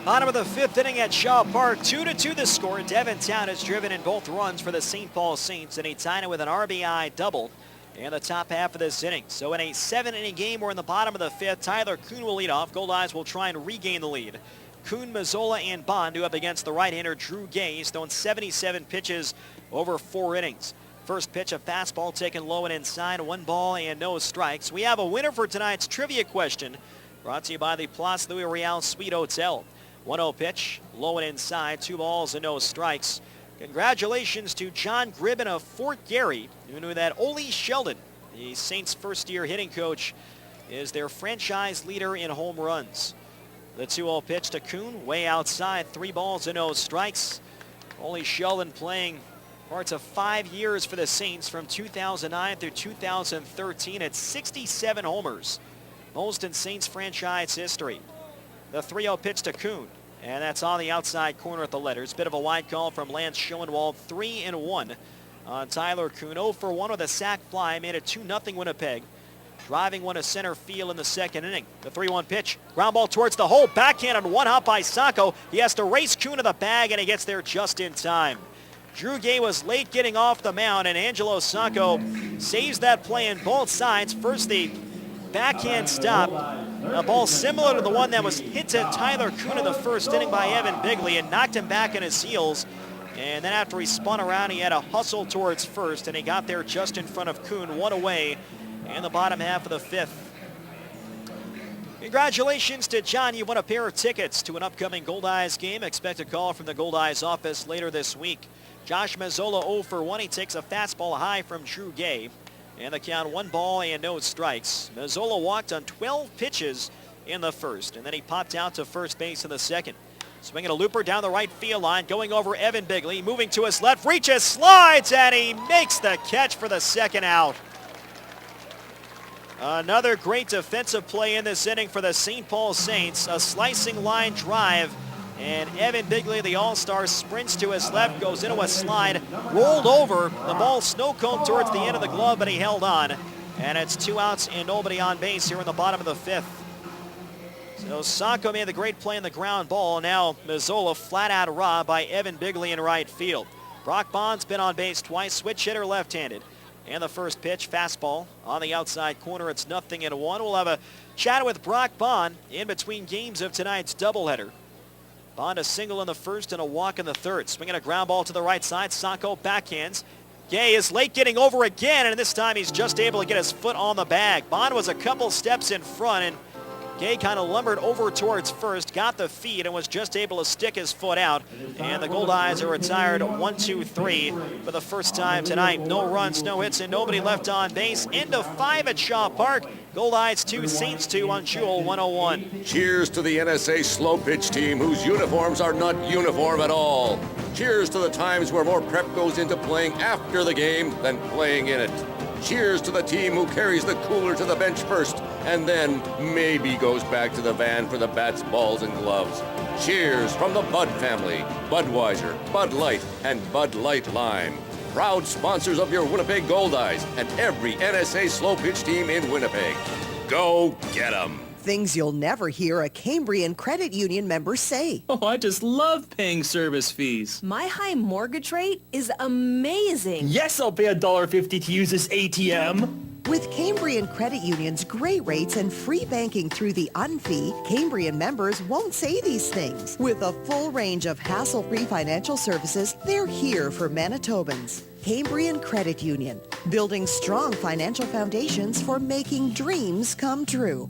[SPEAKER 3] Bottom of the 5th inning at Shaw Park. 2-2 the score. Devin Town has driven in both runs for the St. Paul Saints, and he tied it with an RBI double in the top half of this inning. So in a 7-inning game, we're in the bottom of the 5th. Tyler Kuhn will lead off. Goldeyes will try and regain the lead. Kuhn, Mazzola, and Bond up against the right-hander Drew Gay. He's thrown 77 pitches over 4 innings. First pitch, a fastball taken low and inside. 1 ball and no strikes. We have a winner for tonight's trivia question, brought to you by the Place Louis Riel Suite Hotel. 1-0 pitch, low and inside. 2 balls and no strikes. Congratulations to John Gribben of Fort Garry, who knew that Ole Sheldon, the Saints' first-year hitting coach, is their franchise leader in home runs. The 2-0 pitch to Kuhn, way outside. 3 balls and no strikes. Ole Sheldon playing parts of 5 years for the Saints from 2009 through 2013 at 67 homers, most in Saints franchise history. The 3-0 pitch to Kuhn, and that's on the outside corner at the letters. Bit of a wide call from Lance Schoenwald. 3-1 on Tyler Kuhn. 0 for 1 with a sac fly, made it 2-0 Winnipeg. Driving one to center field in the 2nd inning. The 3-1 pitch, ground ball towards the hole. Backhand on 1 hop by Sacco. He has to race Kuhn to the bag, and he gets there just in time. Drew Gay was late getting off the mound, and Angelo Sacco saves that play on both sides. First, the backhand stop, a ball similar to the one that was hit to Tyler Kuhn in the 1st inning by Evan Bigley and knocked him back on his heels. And then after he spun around, he had a hustle towards first, and he got there just in front of Kuhn, 1 away in the bottom half of the 5th. Congratulations to John. You won a pair of tickets to an upcoming Goldeyes game. Expect a call from the Goldeyes office later this week. Josh Mazzola 0 for 1. He takes a fastball high from Drew Gay. And the count, 1 ball and no strikes. Mazzola walked on 12 pitches in the 1st, and then he popped out to first base in the 2nd. Swinging a looper down the right field line, going over Evan Bigley, moving to his left, reaches, slides, and he makes the catch for the 2nd out. Another great defensive play in this inning for the St. Paul Saints. A slicing line drive, and Evan Bigley, the all-star, sprints to his left, goes into a slide, rolled over. The ball snow-coned towards the end of the glove, but he held on. And it's 2 outs and nobody on base here in the bottom of the 5th. So Sacco made the great play in the ground ball. Now Mazzola flat out robbed by Evan Bigley in right field. Brock Bond's been on base twice, switch hitter left-handed. And the first pitch, fastball on the outside corner. It's 0-1. We'll have a chat with Brock Bond in between games of tonight's doubleheader. Bond a single in the first and a walk in the third. Swinging a ground ball to the right side. Sacco backhands. Gay is late getting over again, and this time he's just able to get his foot on the bag. Bond was a couple steps in front, and Gay kind of lumbered over towards first, got the feed, and was just able to stick his foot out. And the Goldeyes are retired 1-2-3 for the first time tonight. No runs, no hits, and nobody left on base. End of 5 at Shaw Park. Goldeyes 2, Saints 2 on Jewel 101.
[SPEAKER 4] Cheers to the NSA slow pitch team whose uniforms are not uniform at all. Cheers to the times where more prep goes into playing after the game than playing in it. Cheers to the team who carries the cooler to the bench first and then maybe goes back to the van for the bats, balls, and gloves. Cheers from the Bud family, Budweiser, Bud Light, and Bud Light Lime. Proud sponsors of your Winnipeg Goldeyes and every NSA slow pitch team in Winnipeg. Go get 'em.
[SPEAKER 21] Things you'll never hear a Cambrian Credit Union member say.
[SPEAKER 17] Oh, I just love paying service fees.
[SPEAKER 8] My high mortgage rate is amazing.
[SPEAKER 17] Yes, I'll pay $1.50 to use this ATM.
[SPEAKER 21] With Cambrian Credit Union's great rates and free banking through the UnFee, Cambrian members won't say these things. With a full range of hassle-free financial services, they're here for Manitobans. Cambrian Credit Union, building strong financial foundations for making dreams come true.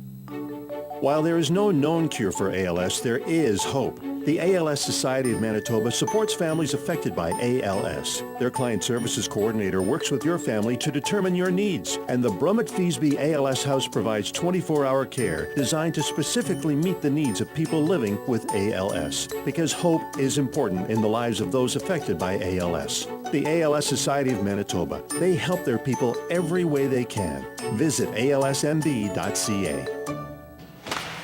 [SPEAKER 22] While there is no known cure for ALS, there is hope. The ALS Society of Manitoba supports families affected by ALS. Their client services coordinator works with your family to determine your needs, and the Brummett-Feasby ALS House provides 24-hour care designed to specifically meet the needs of people living with ALS, because hope is important in the lives of those affected by ALS. The ALS Society of Manitoba, they help their people every way they can. Visit alsmb.ca.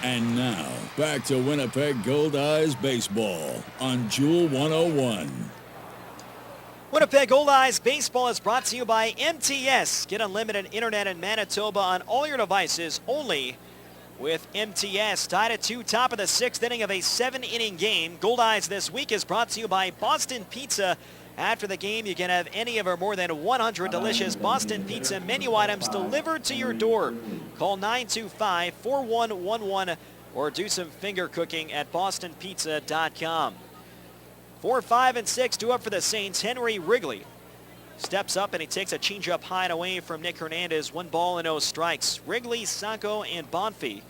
[SPEAKER 11] And now, back to Winnipeg Goldeyes baseball on Jewel 101.
[SPEAKER 3] Winnipeg Goldeyes baseball is brought to you by MTS. Get unlimited internet in Manitoba on all your devices only with MTS. Tied at 2, top of the 6th inning of a 7-inning game. Goldeyes this week is brought to you by Boston Pizza. After the game, you can have any of our more than 100 delicious Boston Pizza menu items delivered to your door. Call 925-4111 or do some finger cooking at bostonpizza.com. 4, 5, and 6 due up for the Saints. Henry Wrigley steps up and he takes a changeup high and away from Nick Hernandez. 1 ball and no strikes. Wrigley, Sacco, and Bonfi.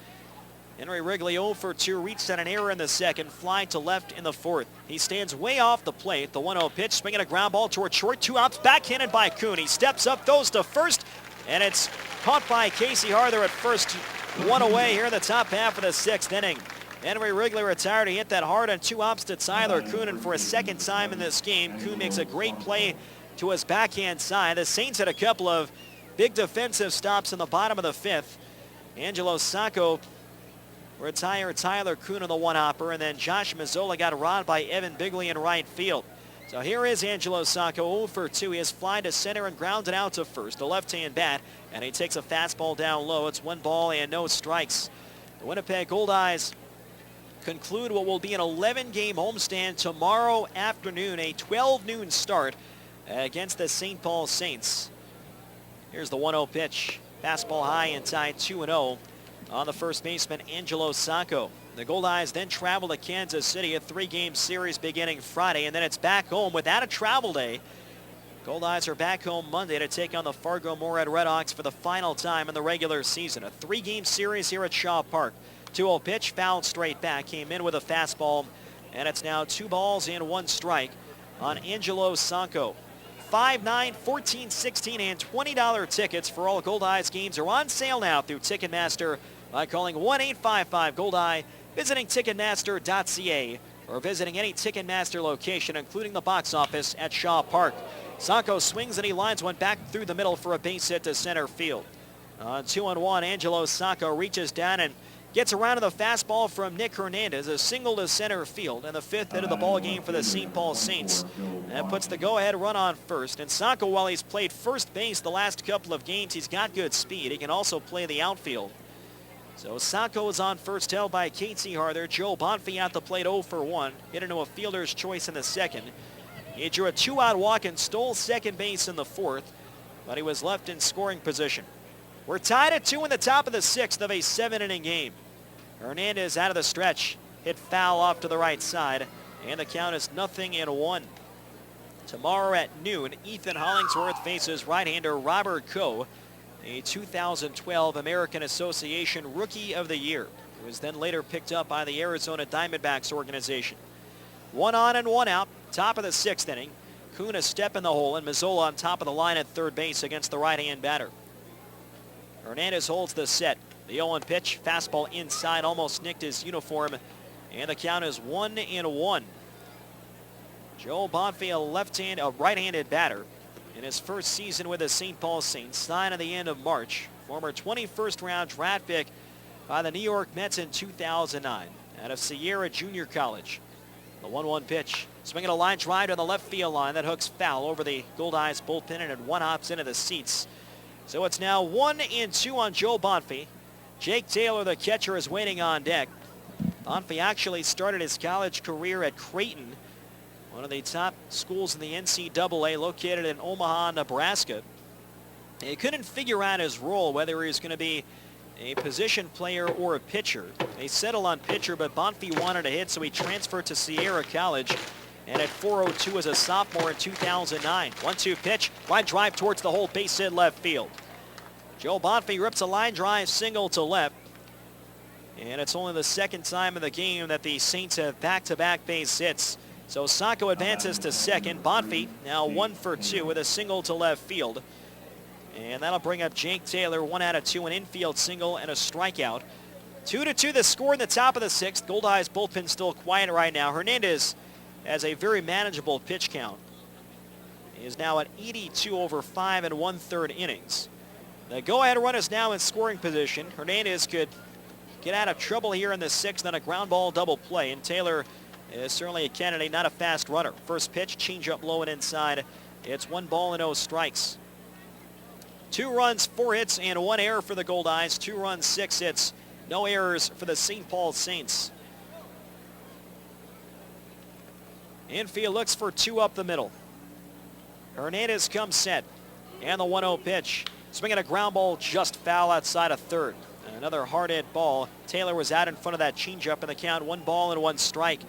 [SPEAKER 3] Henry Wrigley 0 for 2, reached at an error in the second, fly to left in the fourth. He stands way off the plate. The 1-0 pitch, swinging a ground ball toward short, 2 outs, backhanded by Kuhn. He steps up, throws to first, and it's caught by Casey Harther at first. 1 away here in the top half of the 6th inning. Henry Wrigley retired. He hit that hard on 2 outs to Tyler Kuhn, and for a second time in this game, Kuhn makes a great play to his backhand side. The Saints had a couple of big defensive stops in the bottom of the 5th. Angelo Sacco retired Tyler Kuhn on the one-hopper, and then Josh Mazzola got robbed by Evan Bigley in right field. So here is Angelo Sacco, 0 for 2. He has fly to center and grounded out to first, the left-hand bat, and he takes a fastball down low. It's 1 ball and no strikes. The Winnipeg Goldeyes conclude what will be an 11-game homestand tomorrow afternoon, a 12 noon start against the St. Paul Saints. Here's the 1-0 pitch. Fastball high and tied 2-0. On the first baseman, Angelo Sacco. The Goldeyes then travel to Kansas City, a 3-game series beginning Friday, and then it's back home without a travel day. Goldeyes are back home Monday to take on the Fargo-Moorhead Redhawks for the final time in the regular season. A 3-game series here at Shaw Park. 2-0 pitch, fouled straight back, came in with a fastball, and it's now 2 balls and 1 strike on Angelo Sacco. 5, 9, 14, 16, and $20 tickets for all Goldeyes games are on sale now through Ticketmaster by calling 1-855-GOLDEYE, visiting Ticketmaster.ca, or visiting any Ticketmaster location, including the box office at Shaw Park. Sacco swings and he lines one back through the middle for a base hit to center field. On 2-1, Angelo Sacco reaches down and gets around to the fastball from Nick Hernandez, a single to center field, and the 5th hit of the ball game for the St. Paul Saints. That puts the go-ahead run on first. And Sacco, while he's played first base the last couple of games, he's got good speed. He can also play the outfield. So Sacco is on first, held by Casey Harther. Joe Bonfi at the plate, 0 for 1. Hit into a fielder's choice in the second. He drew a 2-out walk and stole second base in the 4th. but he was left in scoring position. We're tied at 2 in the top of the 6th of a 7-inning game. Hernandez out of the stretch, hit foul off to the right side, and the count is 0-1. Tomorrow at noon, Ethan Hollingsworth faces right-hander Robert Coe, a 2012 American Association Rookie of the Year, who was then later picked up by the Arizona Diamondbacks organization. 1 on and 1 out, top of the 6th inning. Kuhn a step in the hole, and Mazzola on top of the line at third base against the right-hand batter. Hernandez holds the set. The 0-1 pitch, fastball inside, almost nicked his uniform, and the count is 1-1. Joe Bonfie, a right-handed batter, in his first season with the St. Paul Saints, signed at the end of March. Former 21st round draft pick by the New York Mets in 2009 out of Sierra Junior College. The 1-1 pitch, swinging a line drive to the left field line that hooks foul over the Goldeyes bullpen, and it one hops into the seats. So it's now 1-2 on Joe Bonfie. Jake Taylor, the catcher, is waiting on deck. Bonfie actually started his college career at Creighton, one of the top schools in the NCAA, located in Omaha, Nebraska. He couldn't figure out his role, whether he was going to be a position player or a pitcher. They settled on pitcher, but Bonfie wanted to hit, so he transferred to Sierra College, and at 402 as a sophomore in 2009. 1-2 pitch, line drive towards the hole, base hit left field. Joe Bonfie rips a line drive single to left, and it's only the second time in the game that the Saints have back-to-back base hits. So Sacco advances to second. Bonfie now 1 for 2 with a single to left field. And that'll bring up Jake Taylor, 1 out of 2, an infield single and a strikeout. 2-2 the score in the top of the 6th. Goldeyes bullpen still quiet right now. Hernandez has a very manageable pitch count. He is now at 82 over 5 1/3 innings. The go-ahead run is now in scoring position. Hernandez could get out of trouble here in the 6th on a ground ball double play, and Taylor is certainly a candidate, not a fast runner. First pitch, changeup low and inside. It's 1 ball and 0 strikes. 2 runs, 4 hits, and 1 error for the Goldeyes. 2 runs, 6 hits, no errors for the St. Paul Saints. Infield looks for 2 up the middle. Hernandez comes set, and the 1-0 pitch. Swinging a ground ball just foul outside of third. Another hard hit ball. Taylor was out in front of that changeup in the count. 1 ball and 1 strike.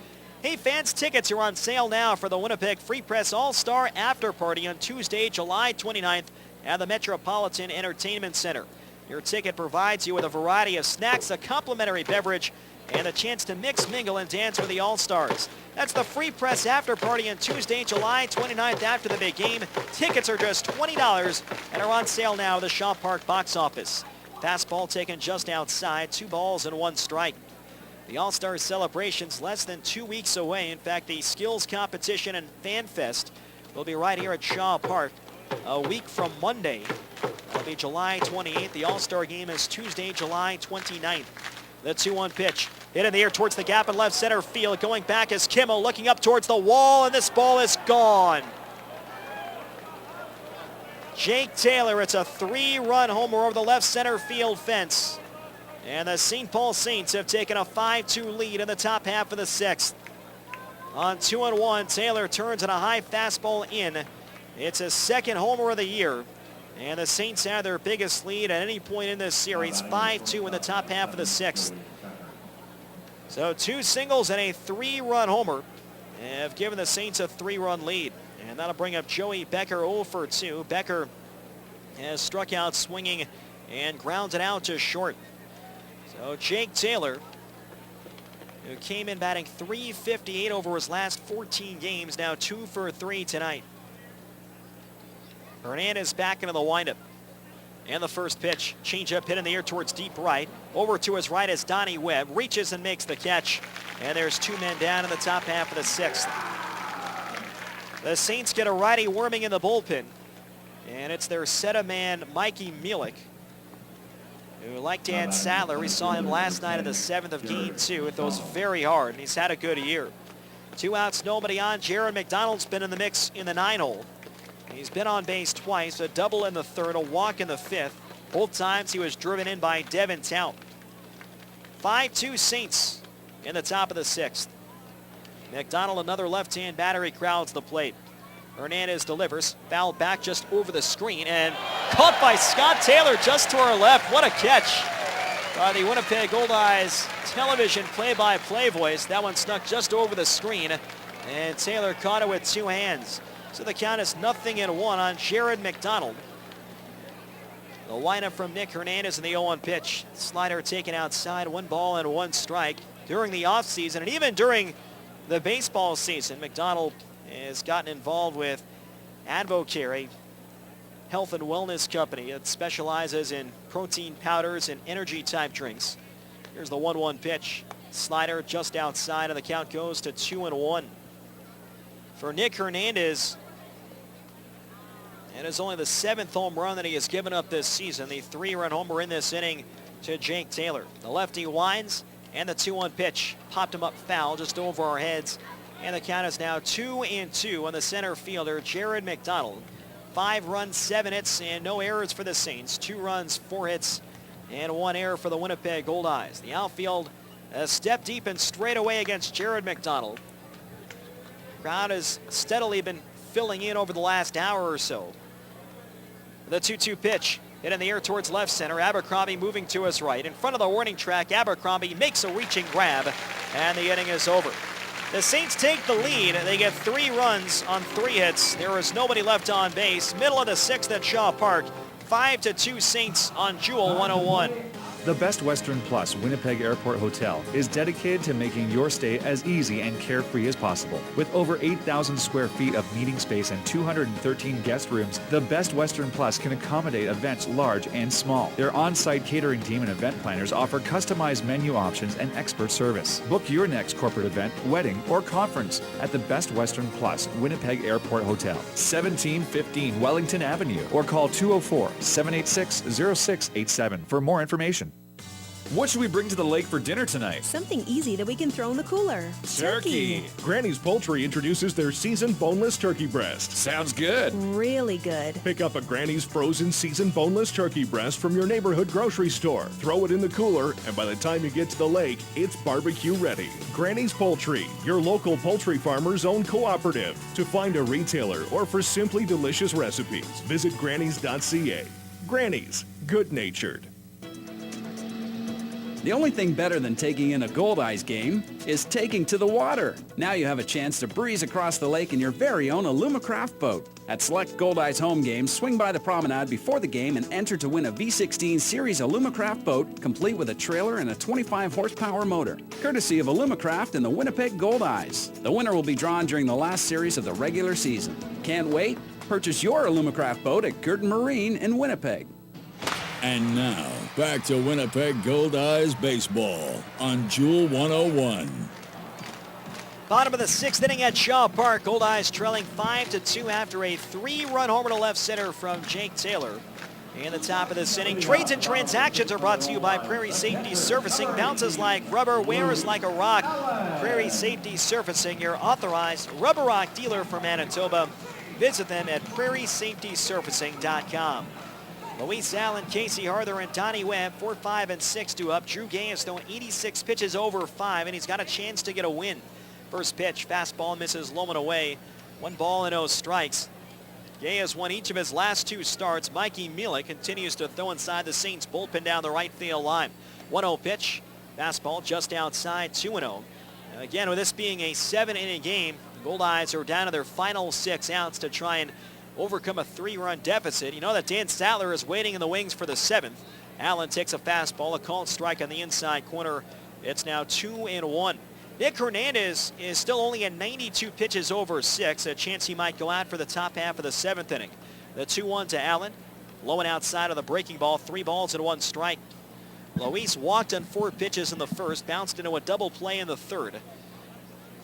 [SPEAKER 3] Hey fans, tickets are on sale now for the Winnipeg Free Press All-Star After Party on Tuesday, July 29th at the Metropolitan Entertainment Center. Your ticket provides you with a variety of snacks, a complimentary beverage, and a chance to mix, mingle, and dance with the All-Stars. That's the Free Press After Party on Tuesday, July 29th after the big game. Tickets are just $20 and are on sale now at the Shaw Park box office. Fastball taken just outside, 2 balls and 1 strike. The All-Star celebrations less than 2 weeks away. In fact, the skills competition and fan fest will be right here at Shaw Park a week from Monday. That'll be July 28th. The All-Star game is Tuesday, July 29th. The 2-1 pitch hit in the air towards the gap in left center field. Going back is Kimmel, looking up towards the wall, and this ball is gone. Jake Taylor, it's a 3-run homer over the left center field fence. And the St. Paul Saints have taken a 5-2 lead in the top half of the 6th. On 2-1, Taylor turns on a high fastball in. It's his 2nd homer of the year. And the Saints have their biggest lead at any point in this series, 5-2 in the top half of the 6th. So 2 singles and a 3-run homer have given the Saints a 3-run lead. And that'll bring up Joey Becker 0 for 2. Becker has struck out swinging and grounded out to short. So Jake Taylor, who came in batting .358 over his last 14 games, now 2 for 3 tonight. Hernandez back into the windup. And the first pitch, changeup hit in the air towards deep right. Over to his right is Donnie Webb, reaches and makes the catch. And there's 2 men down in the top half of the 6th. The Saints get a righty warming in the bullpen. And it's their set-a-man, Mikey Mielek, who, like Dan Sattler, we saw him last night in the 7th of Game 2. It throws very hard, and he's had a good year. 2 outs, nobody on. Jaron McDonald's been in the mix in the 9-hole. He's been on base twice, a double in the 3rd, a walk in the 5th. Both times he was driven in by Devin Tout. 5-2 Saints in the top of the 6th. McDonald, another left-hand batter, he crowds the plate. Hernandez delivers. Foul back just over the screen and caught by Scott Taylor just to our left. What a catch by the Winnipeg Goldeyes television play-by-play voice. That one snuck just over the screen, and Taylor caught it with two hands. So the count is 0-1 on Jared McDonald. The lineup from Nick Hernandez in the 0-1 pitch. Slider taken outside, 1 ball and 1 strike. During the offseason and even during the baseball season, McDonald has gotten involved with Advocare, health and wellness company that specializes in protein powders and energy type drinks. Here's the 1-1 pitch. Slider just outside, and the count goes to 2-1. For Nick Hernandez, it is only the 7th home run that he has given up this season. The 3-run homer in this inning to Jake Taylor. The lefty winds, and the 2-1 pitch popped him up foul just over our heads. And the count is now 2-2 on the center fielder, Jared McDonald. 5 runs, 7 hits, and no errors for the Saints. 2 runs, 4 hits, and 1 error for the Winnipeg Goldeyes. The outfield a step deep and straight away against Jared McDonald. Crowd has steadily been filling in over the last hour or so. The 2-2 pitch hit in the air towards left center. Abercrombie moving to his right. In front of the warning track, Abercrombie makes a reaching grab, and the inning is over. The Saints take the lead. They get 3 runs on 3 hits. There is nobody left on base. Middle of the 6th at Shaw Park. 5-2 Saints on Jewel 101.
[SPEAKER 6] The Best Western Plus Winnipeg Airport Hotel is dedicated to making your stay as easy and carefree as possible. With over 8,000 square feet of meeting space and 213 guest rooms, the Best Western Plus can accommodate events large and small. Their on-site catering team and event planners offer customized menu options and expert service. Book your next corporate event, wedding, or conference at the Best Western Plus Winnipeg Airport Hotel, 1715 Wellington Avenue, or call 204-786-0687 for more information.
[SPEAKER 15] What should we bring to the lake for dinner tonight?
[SPEAKER 8] Something easy that we can throw in the cooler.
[SPEAKER 15] Turkey.
[SPEAKER 23] Granny's Poultry introduces their seasoned boneless turkey breast.
[SPEAKER 15] Sounds good.
[SPEAKER 8] Really good.
[SPEAKER 23] Pick up a Granny's frozen seasoned boneless turkey breast from your neighborhood grocery store. Throw it in the cooler, and by the time you get to the lake, it's barbecue ready. Granny's Poultry, your local poultry farmer's own cooperative. To find a retailer or for simply delicious recipes, visit grannys.ca. Granny's, good-natured.
[SPEAKER 24] The only thing better than taking in a Goldeyes game is taking to the water. Now you have a chance to breeze across the lake in your very own Alumacraft boat. At select Goldeyes home games, swing by the promenade before the game and enter to win a V16 Series Alumacraft boat complete with a trailer and a 25 horsepower motor, courtesy of Alumacraft and the Winnipeg Goldeyes. The winner will be drawn during the last series of the regular season. Can't wait? Purchase your Alumacraft boat at Curtin Marine in Winnipeg.
[SPEAKER 11] And now, back to Winnipeg Goldeyes baseball on Jewel 101.
[SPEAKER 3] Bottom of the 6th inning at Shaw Park. Goldeyes trailing 5-2 after a 3-run homer to left center from Jake Taylor. In the top of this inning, trades and transactions are brought to you by Prairie Safety Surfacing. Bounces like rubber, wears like a rock. Prairie Safety Surfacing, your authorized rubber rock dealer for Manitoba. Visit them at prairieSafetySurfacing.com. Luis Allen, Casey Harther, and Donnie Webb, 4, 5, and 6 to up. Drew Gay has thrown 86 pitches over 5, and he's got a chance to get a win. First pitch, fastball misses low and away. 1 ball and 0 strikes. Gay has won each of his last 2 starts. Mikey Mielek continues to throw inside the Saints bullpen down the right field line. 1-0 pitch, fastball just outside, 2-0. Again, with this being a 7-inning game, the Goldeyes are down to their final 6 outs to try and overcome a 3-run deficit. You know that Dan Statler is waiting in the wings for the 7th. Allen takes a fastball, a called strike on the inside corner. It's now 2-1. Nick Hernandez is still only at 92 pitches over 6, a chance he might go out for the top half of the 7th inning. The 2-1 to Allen, low and outside of the breaking ball, 3 balls and 1 strike. Luis walked on 4 pitches in the first, bounced into a double play in the 3rd.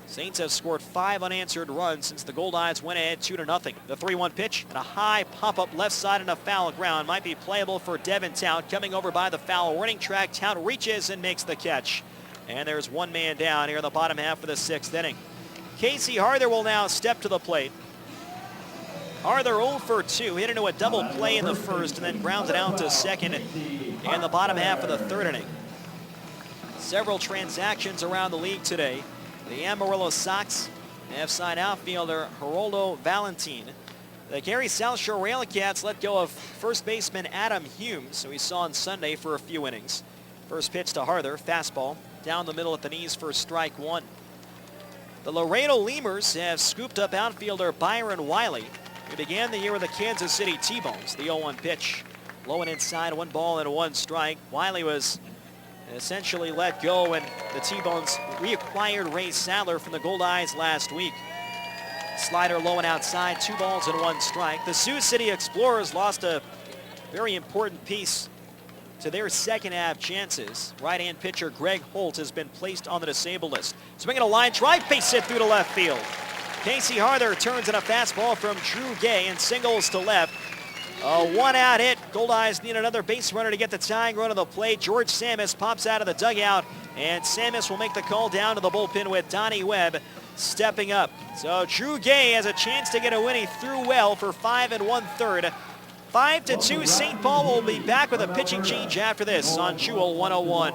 [SPEAKER 3] Saints have scored 5 unanswered runs since the Goldeyes went ahead 2-0. The 3-1 pitch and a high pop-up left side and a foul ground might be playable for Devin Tout. Coming over by the foul warning track, Tout reaches and makes the catch. And there's 1 man down here in the bottom half of the 6th inning. Casey Harther will now step to the plate. Harther 0 for 2, hit into a double play in the first and then grounds it out to second in the bottom half of the 3rd inning. Several transactions around the league today. The Amarillo Sox Left side outfielder Geraldo Valentin. The Gary South Shore Railcats let go of first baseman Adam Humes, who we saw on Sunday for a few innings. First pitch to Harther, fastball, down the middle at the knees for strike one. The Laredo Lemurs have scooped up outfielder Byron Wiley, who began the year with the Kansas City T-Bones. The 0-1 pitch, low and inside, 1 ball and 1 strike. Wiley was essentially let go, and the T-Bones reacquired Ray Sadler from the Goldeyes last week. Slider low and outside, 2 balls and 1 strike. The Sioux City Explorers lost a very important piece to their second half chances. Right-hand pitcher Greg Holt has been placed on the disabled list. Swinging a line drive, base hit through to left field. Casey Harther turns in a fastball from Drew Gay and singles to left. A 1-out hit. Goldeyes need another base runner to get the tying run on the plate. George Samus pops out of the dugout, and Samus will make the call down to the bullpen with Donnie Webb stepping up. So Drew Gay has a chance to get a win. He threw well for 5 1/3. 5-2, St. Paul will be back with a pitching change after this on Jewel 101.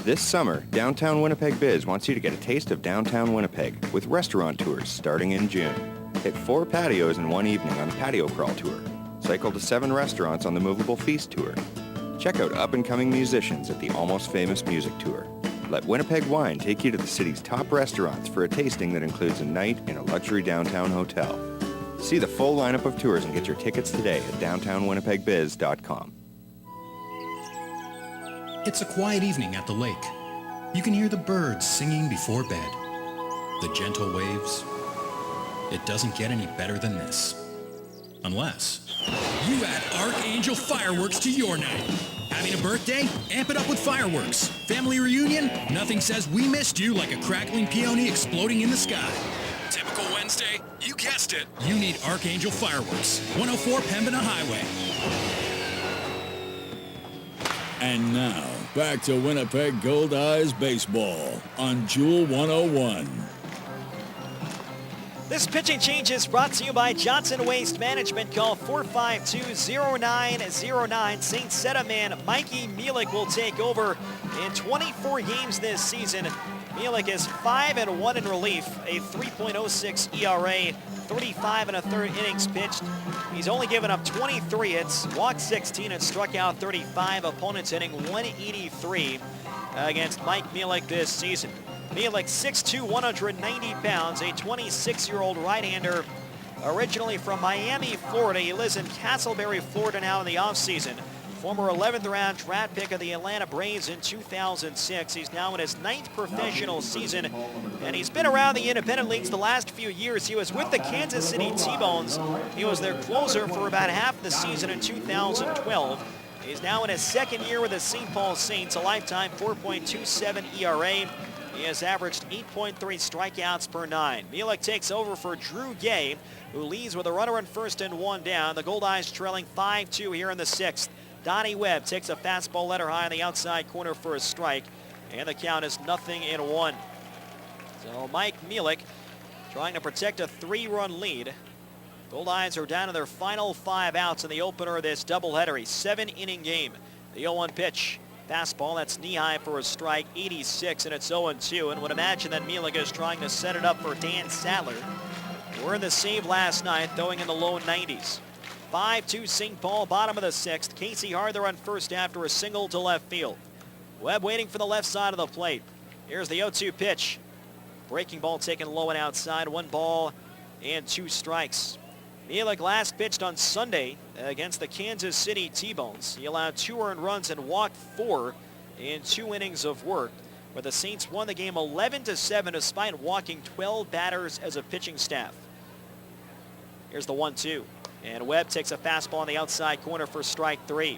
[SPEAKER 2] This summer, Downtown Winnipeg Biz wants you to get a taste of downtown Winnipeg with restaurant tours starting in June. Hit 4 patios in one evening on the Patio Crawl Tour. Cycle to 7 restaurants on the Movable Feast Tour. Check out up-and-coming musicians at the Almost Famous Music Tour. Let Winnipeg Wine take you to the city's top restaurants for a tasting that includes a night in a luxury downtown hotel. See the full lineup of tours and get your tickets today at downtownwinnipegbiz.com.
[SPEAKER 9] It's a quiet evening at the lake. You can hear the birds singing before bed. The gentle waves. It doesn't get any better than this. Unless you add Archangel Fireworks to your night. Having a birthday? Amp it up with fireworks. Family reunion? Nothing says we missed you like a crackling peony exploding in the sky. Typical Wednesday? You guessed it. You need Archangel Fireworks. 104 Pembina Highway.
[SPEAKER 11] And now, back to Winnipeg Goldeyes baseball on Jewel 101.
[SPEAKER 3] This pitching change is brought to you by Johnson Waste Management. Call 452-0909. St. Seta man Mikey Mielek will take over in 24 games this season. Mielek is 5-1 in relief, a 3.06 ERA, 35 1/3 innings pitched. He's only given up 23 hits, walked 16 and struck out 35. Opponents hitting 183 against Mike Mielek this season. Mielek, 6'2", 190 pounds, a 26-year-old right-hander, originally from Miami, Florida. He lives in Castleberry, Florida now in the offseason. Former 11th round draft pick of the Atlanta Braves in 2006. He's now in his 9th professional season, and he's been around the independent leagues the last few years. He was with the Kansas City T-Bones. He was their closer for about half the season in 2012. He's now in his 2nd year with the St. Paul Saints, a lifetime 4.27 ERA. He has averaged 8.3 strikeouts per 9. Mielek takes over for Drew Gay, who leads with a runner on first and 1 down. The Goldeyes trailing 5-2 here in the 6th. Donnie Webb takes a fastball letter high on the outside corner for a strike, and the count is 0-1. So Mike Mielek trying to protect a 3-run lead. Goldeyes are down to their final 5 outs in the opener of this doubleheader, a 7-inning game. The 0-1 pitch. Fastball, that's knee-high for a strike, 86, and it's 0-2. And would imagine that Mielek is trying to set it up for Dan Sadler. We're in the save last night, throwing in the low 90s. 5-2 St. Paul, bottom of the 6th. Casey Harther on first after a single to left field. Webb waiting for the left side of the plate. Here's the 0-2 pitch. Breaking ball taken low and outside, 1 ball and 2 strikes. Mielek last pitched on Sunday against the Kansas City T-Bones. He allowed 2 earned runs and walked 4 in 2 innings of work, where the Saints won the game 11-7 despite walking 12 batters as a pitching staff. Here's the 1-2, and Webb takes a fastball on the outside corner for strike 3.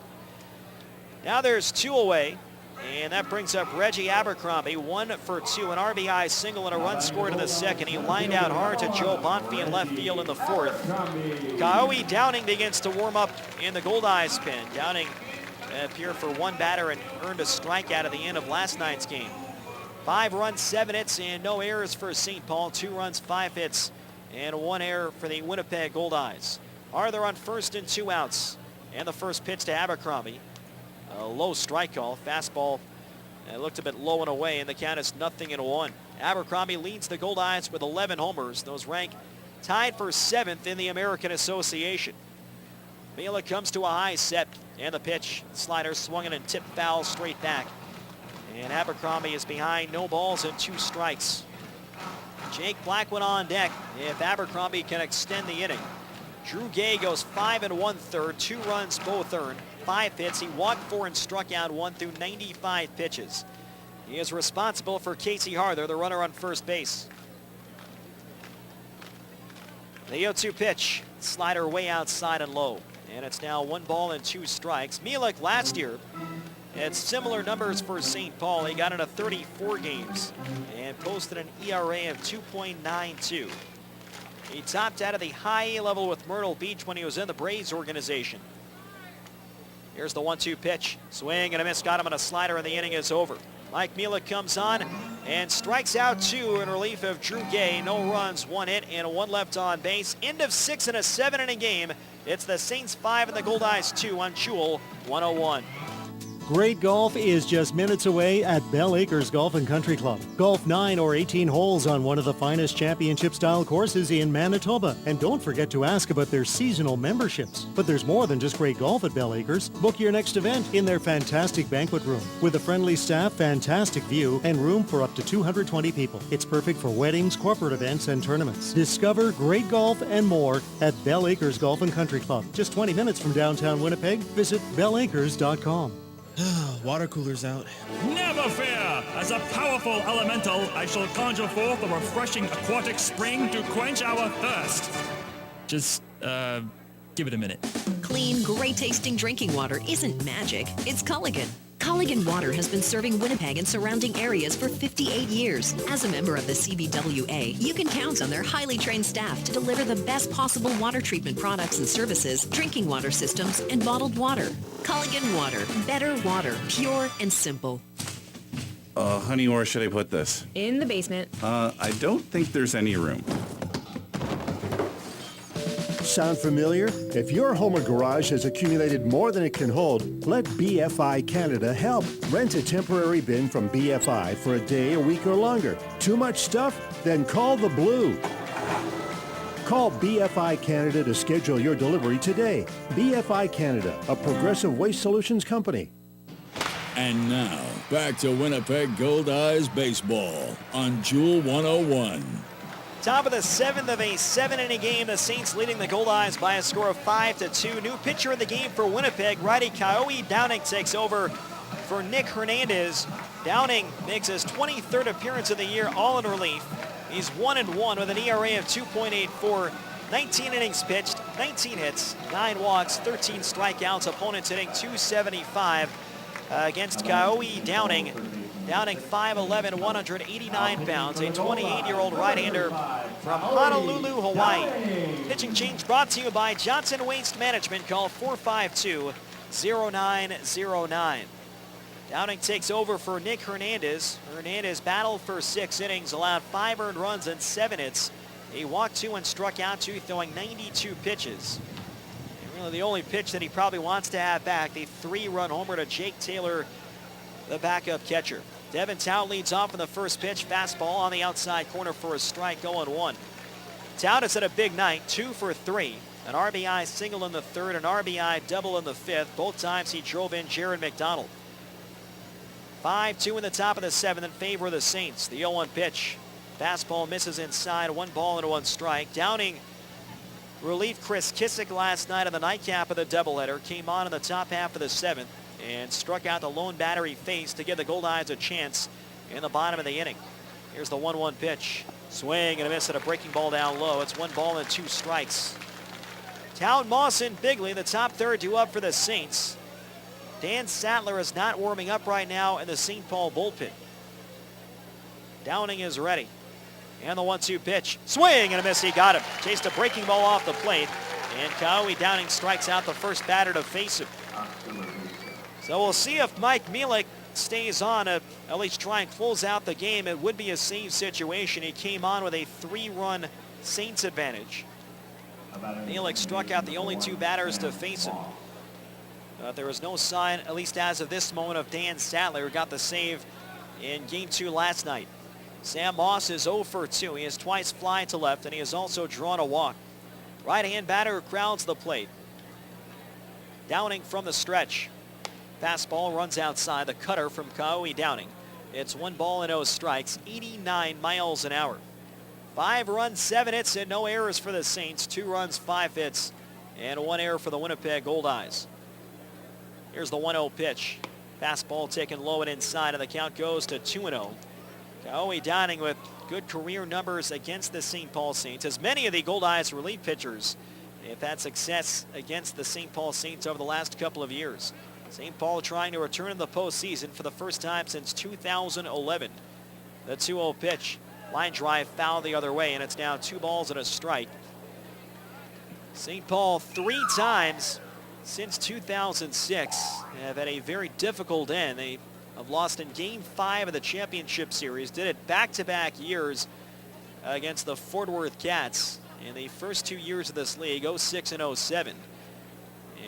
[SPEAKER 3] Now there's 2 away, and that brings up Reggie Abercrombie, 1 for 2, an RBI single and a run scored in the 2nd. He lined out hard to Joe Bonfi in left field in the 4th. Kaoi Downing begins to warm up in the Goldeyes pen. Downing appeared for 1 batter and earned a strikeout at the end of last night's game. 5 runs, 7 hits, and no errors for St. Paul. 2 runs, 5 hits, and 1 error for the Winnipeg Goldeyes. Arthur on first and 2 outs, and the first pitch to Abercrombie. A low strike call. Fastball looked a bit low and away, and the count is 0-1. Abercrombie leads the Goldeyes with 11 homers. Those rank tied for 7th in the American Association. Mila comes to a high set, and the pitch. Slider swung and tipped foul straight back. And Abercrombie is behind, no balls and 2 strikes. Jake Blackwood on deck if Abercrombie can extend the inning. Drew Gay goes 5 1/3, 2 runs both earned, 5 hits. He walked 4 and struck out 1 through 95 pitches. He is responsible for Casey Harther, the runner on first base. The 0-2 pitch, slider way outside and low. And it's now 1 ball and 2 strikes. Mielek last year had similar numbers for St. Paul. He got into 34 games and posted an ERA of 2.92. He topped out of the high A level with Myrtle Beach when he was in the Braves organization. Here's the 1-2 pitch. Swing and a miss. Got him on a slider, and the inning is over. Mike Mielek comes on and strikes out 2 in relief of Drew Gay. No runs, 1 hit, and 1 left on base. End of 6 in a 7-inning game. It's the Saints 5 and the Goldeyes 2 on Jewel 101.
[SPEAKER 10] Great golf is just minutes away at Bell Acres Golf and Country Club. Golf 9 or 18 holes on one of the finest championship-style courses in Manitoba. And don't forget to ask about their seasonal memberships. But there's more than just great golf at Bell Acres. Book your next event in their fantastic banquet room. With a friendly staff, fantastic view, and room for up to 220 people. It's perfect for weddings, corporate events, and tournaments. Discover great golf and more at Bell Acres Golf and Country Club. Just 20 minutes from downtown Winnipeg. Visit bellacres.com.
[SPEAKER 12] Water cooler's out.
[SPEAKER 13] Never fear! As a powerful elemental, I shall conjure forth a refreshing aquatic spring to quench our thirst. Just, give it a minute.
[SPEAKER 1] Clean, great-tasting drinking water isn't magic. It's Culligan. Culligan Water has been serving Winnipeg and surrounding areas for 58 years. As a member of the CBWA, you can count on their highly trained staff to deliver the best possible water treatment products and services, drinking water systems, and bottled water. Culligan Water. Better water. Pure and simple.
[SPEAKER 14] Honey, where should I put this?
[SPEAKER 25] In the basement.
[SPEAKER 14] I don't think there's any room.
[SPEAKER 22] Sound familiar? If your home or garage has accumulated more than it can hold, let BFI Canada help. Rent a temporary bin from BFI for a day, a week, or longer. Too much stuff? Then call the Blue. Call BFI Canada to schedule your delivery today. BFI Canada, a Progressive Waste Solutions company.
[SPEAKER 11] And now, back to Winnipeg Goldeyes baseball on Jewel 101.
[SPEAKER 3] Top of the 7th of a 7-inning game. The Saints leading the Goldeyes by a score of 5-2. New pitcher in the game for Winnipeg. Righty Kyoe Downing takes over for Nick Hernandez. Downing makes his 23rd appearance of the year, all in relief. He's 1-1 with an ERA of 2.84. 19 innings pitched, 19 hits, 9 walks, 13 strikeouts. Opponents hitting .275 against Kyoe Downing. Downing 5'11", 189 pounds, a 28-year-old right-hander from Honolulu, Hawaii. Pitching change brought to you by Johnson Waste Management. Call 452-0909. Downing takes over for Nick Hernandez. Hernandez battled for 6 innings, allowed 5 earned runs and 7 hits. He walked 2 and struck out 2, throwing 92 pitches. And really the only pitch that he probably wants to have back, the 3-run homer to Jake Taylor, the backup catcher. Devin Tout leads off in the first pitch. Fastball on the outside corner for a strike, 0-1. Tout has had a big night, 2 for 3. An RBI single in the 3rd, an RBI double in the 5th. Both times he drove in Jared McDonald. 5-2 in the top of the 7th in favor of the Saints. The 0-1 pitch. Fastball misses inside, 1 ball and 1 strike. Downing relieved Chris Kissick last night on the nightcap of the doubleheader. Came on in the top half of the 7th and struck out the lone batter he faced to give the Goldeyes a chance in the bottom of the inning. Here's the 1-1 pitch. Swing and a miss at a breaking ball down low. It's 1 ball and 2 strikes. Town, Moss, and Bigley, the top third, due up for the Saints. Dan Sattler is not warming up right now in the St. Paul bullpen. Downing is ready. And the 1-2 pitch. Swing and a miss. He got him. Chased a breaking ball off the plate. And Kyoe Downing strikes out the first batter to face him. So we'll see if Mike Mielek stays on to at least try and close out the game. It would be a save situation. He came on with a 3-run Saints advantage. Mielek struck out the only 2 batters to face him. There was no sign, at least as of this moment, of Dan Sattler, who got the save in Game 2 last night. Sam Moss is 0 for 2. He has twice fly to left, and he has also drawn a walk. Right-hand batter crowds the plate. Downing from the stretch. Fastball runs outside. The cutter from Kaoi Downing. It's 1 ball and 0 strikes, 89 miles an hour. 5 runs, 7 hits, and no errors for the Saints. 2 runs, 5 hits, and 1 error for the Winnipeg Goldeyes. Here's the 1-0 pitch. Fastball taken low and inside, and the count goes to 2-0. Kaoi Downing with good career numbers against the St. Paul Saints, as many of the Goldeyes relief pitchers have had success against the St. Paul Saints over the last couple of years. St. Paul trying to return in the postseason for the first time since 2011. The 2-0 pitch. Line drive foul the other way, and it's now 2 balls and a strike. St. Paul 3 times since 2006 have had a very difficult end. They have lost in Game 5 of the championship series. Did it back-to-back years against the Fort Worth Cats in the first 2 years of this league, 06 and 07.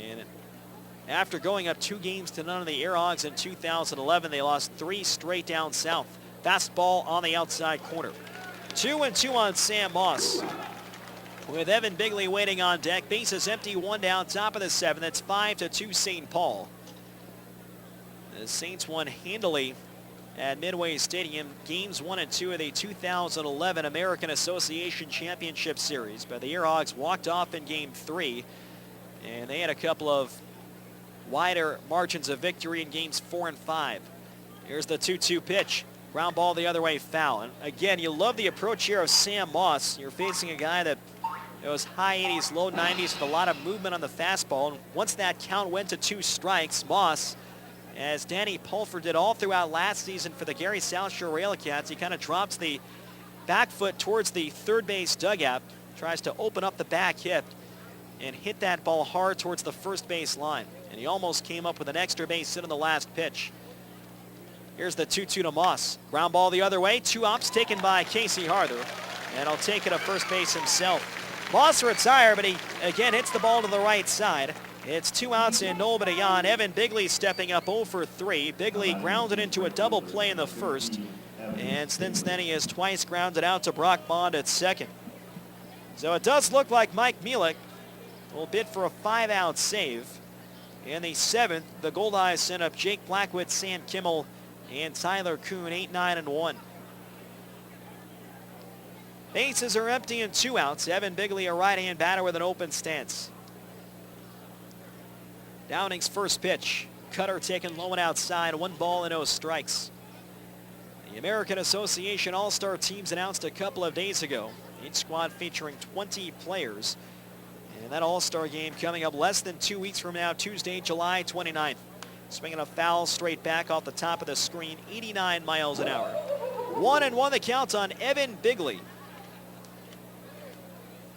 [SPEAKER 3] And after going up 2 games to none of the Airhogs in 2011, they lost 3 straight down south. Fastball on the outside corner. 2-2 on Sam Moss. With Evan Bigley waiting on deck. Bases empty, 1 down, top of the 7th. It's 5-2 St. Paul. The Saints won handily at Midway Stadium. Games 1 and 2 of the 2011 American Association Championship Series. But the Airhogs walked off in Game 3. And they had a couple of wider margins of victory in games 4 and 5. Here's the 2-2 pitch. Ground ball the other way, foul. And again, you love the approach here of Sam Moss. You're facing a guy that was high 80s, low 90s with a lot of movement on the fastball. And once that count went to 2 strikes, Moss, as Danny Pulford did all throughout last season for the Gary South Shore Railcats, he kind of drops the back foot towards the third base dugout, tries to open up the back hip and hit that ball hard towards the first base line. And he almost came up with an extra base hit on the last pitch. Here's the 2-2 to Moss. Ground ball the other way. 2 ups taken by Casey Harther. And he'll take it to first base himself. Moss retired, but he again hits the ball to the right side. It's 2 outs and nobody on. Evan Bigley stepping up 0 for 3. Bigley grounded into a double play in the first. And since then he has twice grounded out to Brock Bond at second. So it does look like Mike Mielek will bid for a 5-out save. In the 7th, the Goldeyes sent up Jake Blackwood, Sam Kimmel, and Tyler Kuhn, 8, 9, and 1. Bases are empty and 2 outs. Evan Bigley, a right-hand batter with an open stance. Downing's first pitch. Cutter taken low and outside. 1 ball and 0 strikes. The American Association All-Star teams announced a couple of days ago. Each squad featuring 20 players. And that All-Star game coming up less than 2 weeks from now, Tuesday, July 29th. Swinging a foul straight back off the top of the screen, 89 miles an hour. 1-1 the count on Evan Bigley.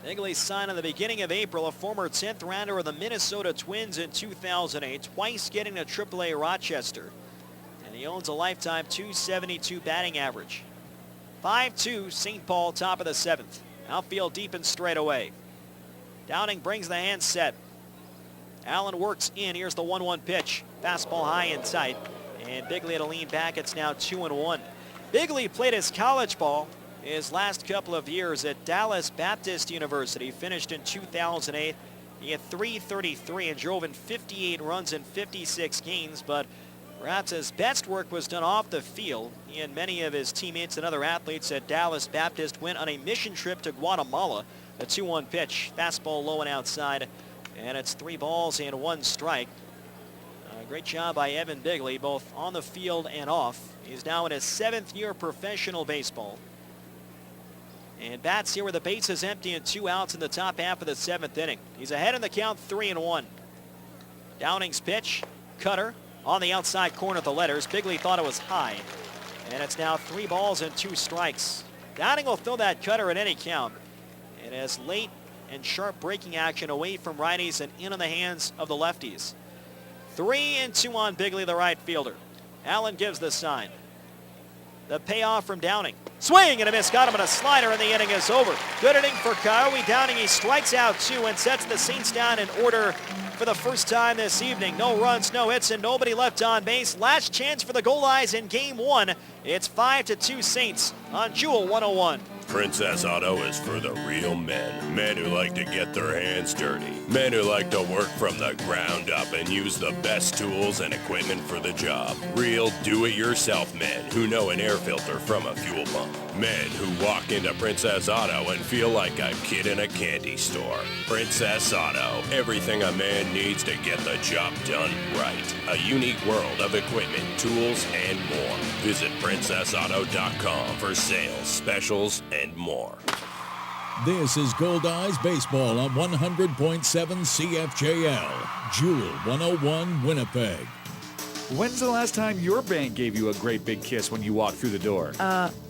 [SPEAKER 3] Bigley signed in the beginning of April, a former 10th rounder of the Minnesota Twins in 2008, twice getting to AAA Rochester. And he owns a lifetime .272 batting average. 5-2 St. Paul, top of the 7th. Outfield deep and straight away. Downing brings the hand set. Allen works in. Here's the 1-1 pitch. Fastball high and tight. And Bigley to lean back. It's now 2-1. Bigley played his college ball his last couple of years at Dallas Baptist University. Finished in 2008. He had .333 and drove in 58 runs in 56 games. But perhaps his best work was done off the field. He and many of his teammates and other athletes at Dallas Baptist went on a mission trip to Guatemala. The 2-1 pitch. Fastball low and outside. And it's 3 balls and 1 strike. Great job by Evan Bigley, both on the field and off. He's now in his 7th year of professional baseball. And bats here with the bases empty and 2 outs in the top half of the 7th inning. He's ahead in the count, 3-1. Downing's pitch, cutter, on the outside corner of the letters. Bigley thought it was high. And it's now 3 balls and 2 strikes. Downing will throw that cutter at any count. It has late and sharp breaking action away from righties and in on the hands of the lefties. 3-2 on Bigley, the right fielder. Allen gives the sign. The payoff from Downing. Swing and a miss. Got him on a slider, and the inning is over. Good inning for Kaoi Downing. He strikes out 2 and sets the Saints down in order for the first time this evening. No runs, no hits, and nobody left on base. Last chance for the Goldeyes in Game 1. It's 5-2 Saints on Jewel 101.
[SPEAKER 5] Princess Auto is for the real men. Men who like to get their hands dirty. Men who like to work from the ground up and use the best tools and equipment for the job. Real do-it-yourself men who know an air filter from a fuel pump. Men who walk into Princess Auto and feel like a kid in a candy store. Princess Auto. Everything a man needs to get the job done right. A unique world of equipment, tools, and more. Visit PrincessAuto.com for sales, specials, and more.
[SPEAKER 11] This is Goldeyes Baseball on 100.7 CFJL. Jewel 101, Winnipeg.
[SPEAKER 6] When's the last time your bank gave you a great big kiss when you walked through the door?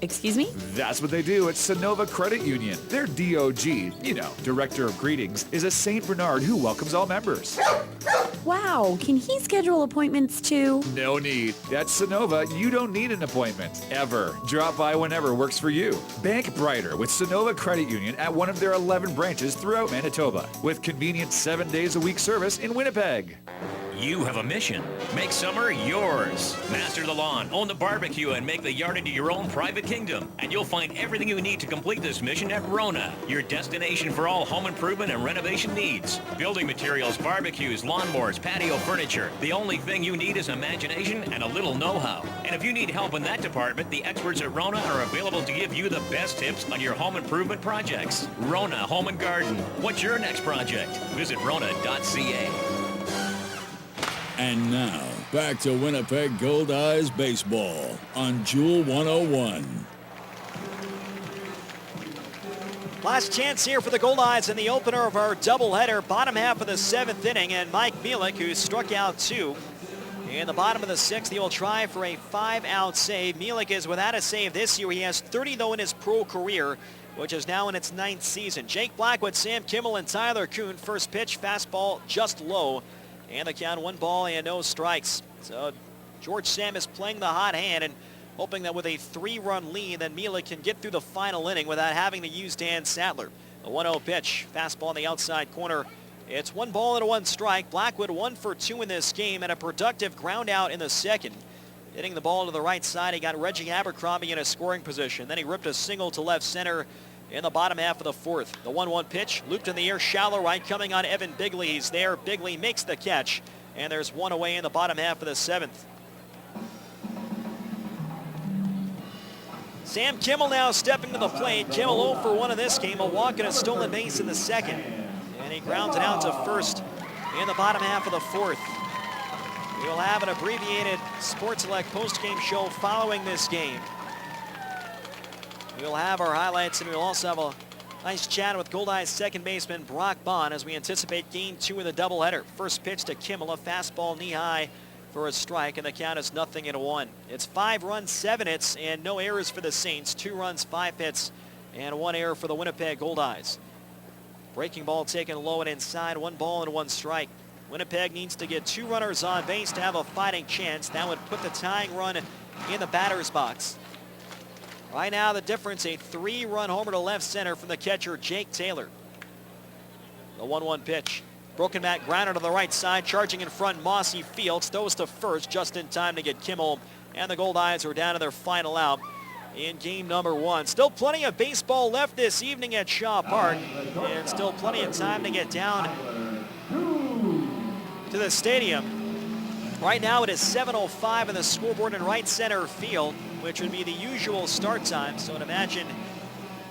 [SPEAKER 7] Excuse me?
[SPEAKER 6] That's what they do at Sonova Credit Union. Their DOG, Director of Greetings, is a St. Bernard who welcomes all members.
[SPEAKER 7] Wow, can he schedule appointments too?
[SPEAKER 6] No need. At Sonova, you don't need an appointment, ever. Drop by whenever works for you. Bank brighter with Sonova Credit Union at one of their 11 branches throughout Manitoba, with convenient 7 days a week service in Winnipeg.
[SPEAKER 16] You have a mission. Make summer yours. Master the lawn, own the barbecue, and make the yard into your own private kingdom. And you'll find everything you need to complete this mission at Rona, your destination for all home improvement and renovation needs. Building materials, barbecues, lawnmowers, patio furniture. The only thing you need is imagination and a little know-how. And if you need help in that department, the experts at Rona are available to give you the best tips on your home improvement projects. Rona Home and Garden. What's your next project? Visit Rona.ca.
[SPEAKER 11] And now, back to Winnipeg Goldeyes Baseball on Jewel 101.
[SPEAKER 3] Last chance here for the Goldeyes in the opener of our doubleheader, bottom half of the 7th inning, and Mike Mielek, who struck out 2. In the bottom of the 6th, he will try for a 5-out save. Mielek is without a save this year. He has 30, though, in his pro career, which is now in its 9th season. Jake Blackwood, Sam Kimmel, and Tyler Kuhn. First pitch, fastball just low. And the count 1 ball and no strikes. So George Sam is playing the hot hand and hoping that with a 3-run lead, then Mielek can get through the final inning without having to use Dan Sattler. A 1-0 pitch, fastball on the outside corner. It's 1 ball and 1 strike. Blackwood 1 for 2 in this game and a productive ground out in the 2nd. Hitting the ball to the right side, he got Reggie Abercrombie in a scoring position. Then he ripped a single to left center in the bottom half of the 4th. The 1-1 pitch, looped in the air, shallow right, coming on Evan Bigley. He's there. Bigley makes the catch, and there's 1 away in the bottom half of the 7th. Sam Kimmel now stepping to the plate. Kimmel 0 for 1 in this game, a walk and a stolen base in the 2nd. And he grounds it out to first in the bottom half of the 4th. We'll have an abbreviated Sports Select post-game show following this game. We'll have our highlights, and we'll also have a nice chat with Goldeyes second baseman Brock Bond as we anticipate Game 2 of the doubleheader. First pitch to Kimmel, a fastball knee-high for a strike, and the count is 0-1. It's 5 runs, 7 hits, and no errors for the Saints. 2 runs, 5 hits, and 1 error for the Winnipeg Goldeyes. Breaking ball taken low and inside, 1 ball and 1 strike. Winnipeg needs to get 2 runners on base to have a fighting chance. That would put the tying run in the batter's box. Right now, the difference, a 3-run homer to left center from the catcher, Jake Taylor. The 1-1 pitch. Broken bat grounder to the right side, charging in front, Mossy Fields. Throws to first just in time to get Kimmel. And the Goldeyes are down to their final out in game number 1. Still plenty of baseball left this evening at Shaw Park. And still plenty of time to get down to the stadium. Right now it is 7:05 in the scoreboard in right center field, which would be the usual start time. So I'd imagine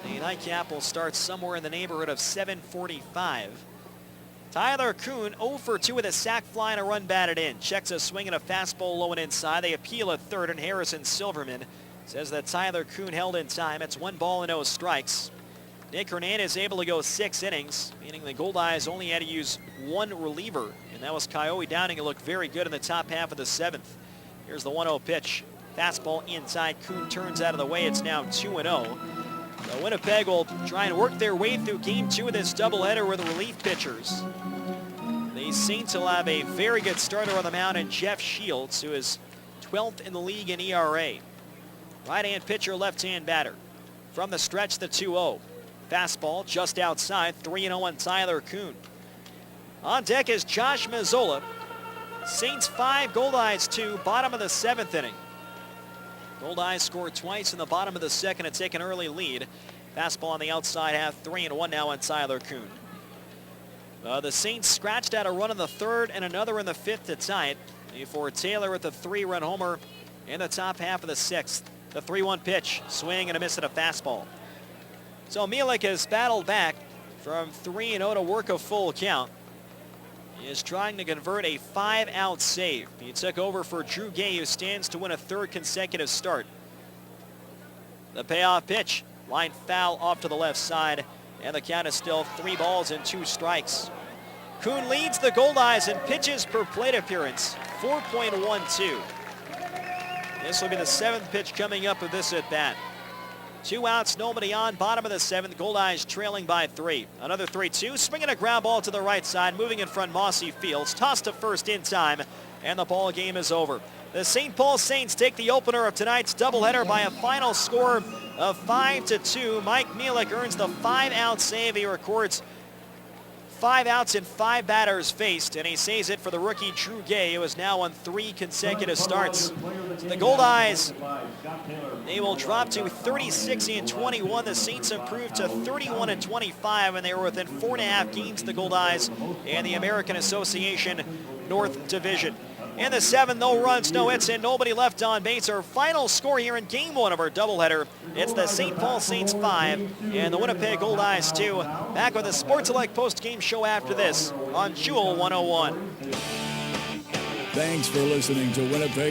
[SPEAKER 3] the nightcap will start somewhere in the neighborhood of 7:45. Tyler Kuhn 0 for 2 with a sac fly and a run batted in. Checks a swing and a fastball low and inside. They appeal at third, and Harrison Silverman says that Tyler Kuhn held in time. It's 1 ball and no strikes. Nick Hernandez able to go 6 innings, meaning the Goldeyes only had to use 1 reliever, and that was Kyoe Downing, who looked very good in the top half of the 7th. Here's the 1-0 pitch. Fastball inside. Kuhn turns out of the way. It's now 2-0. So Winnipeg will try and work their way through game 2 of this doubleheader with relief pitchers. The Saints will have a very good starter on the mound in Jeff Shields, who is 12th in the league in ERA. Right-hand pitcher, left-hand batter. From the stretch, the 2-0. Fastball just outside, 3-0 on Tyler Kuhn. On deck is Josh Mazzola. Saints 5, Goldeyes 2, bottom of the 7th inning. Goldeyes scored twice in the bottom of the 2nd to take an early lead. Fastball on the outside half, 3-1 now on Tyler Kuhn. The Saints scratched out a run in the 3rd and another in the 5th to tie it before Taylor with a 3-run homer in the top half of the 6th. The 3-1 pitch, swing and a miss at a fastball. So Mielek has battled back from 3-0 to work a full count. He is trying to convert a 5-out save. He took over for Drew Gay, who stands to win a 3rd consecutive start. The payoff pitch, line foul off to the left side, and the count is still 3 balls and 2 strikes. Kuhn leads the Goldeyes in pitches per plate appearance, 4.12. This will be the 7th pitch coming up of this at bat. 2 outs, nobody on, bottom of the 7th, Goldeyes trailing by 3. Another 3-2, swinging a ground ball to the right side, moving in front Mossy Fields, tossed to first in time, and the ball game is over. The St. Paul Saints take the opener of tonight's doubleheader by a final score of 5-2. Mike Mielek earns the 5-out save. He records 5 outs and 5 batters faced, and he saves it for the rookie Drew Gay, who is now on 3 consecutive starts. The Goldeyes, they will drop to 36-21. The Saints improved to 31-25, and they were within 4.5 games, the Goldeyes and the American Association North Division. In the 7th, no runs, no hits, and nobody left on base. Our final score here in Game 1 of our doubleheader. It's the St. Paul Saints 5 and the Winnipeg Goldeyes 2. Back with a Sports Select post-game show after this on Jewel 101.
[SPEAKER 11] Thanks for listening to Winnipeg.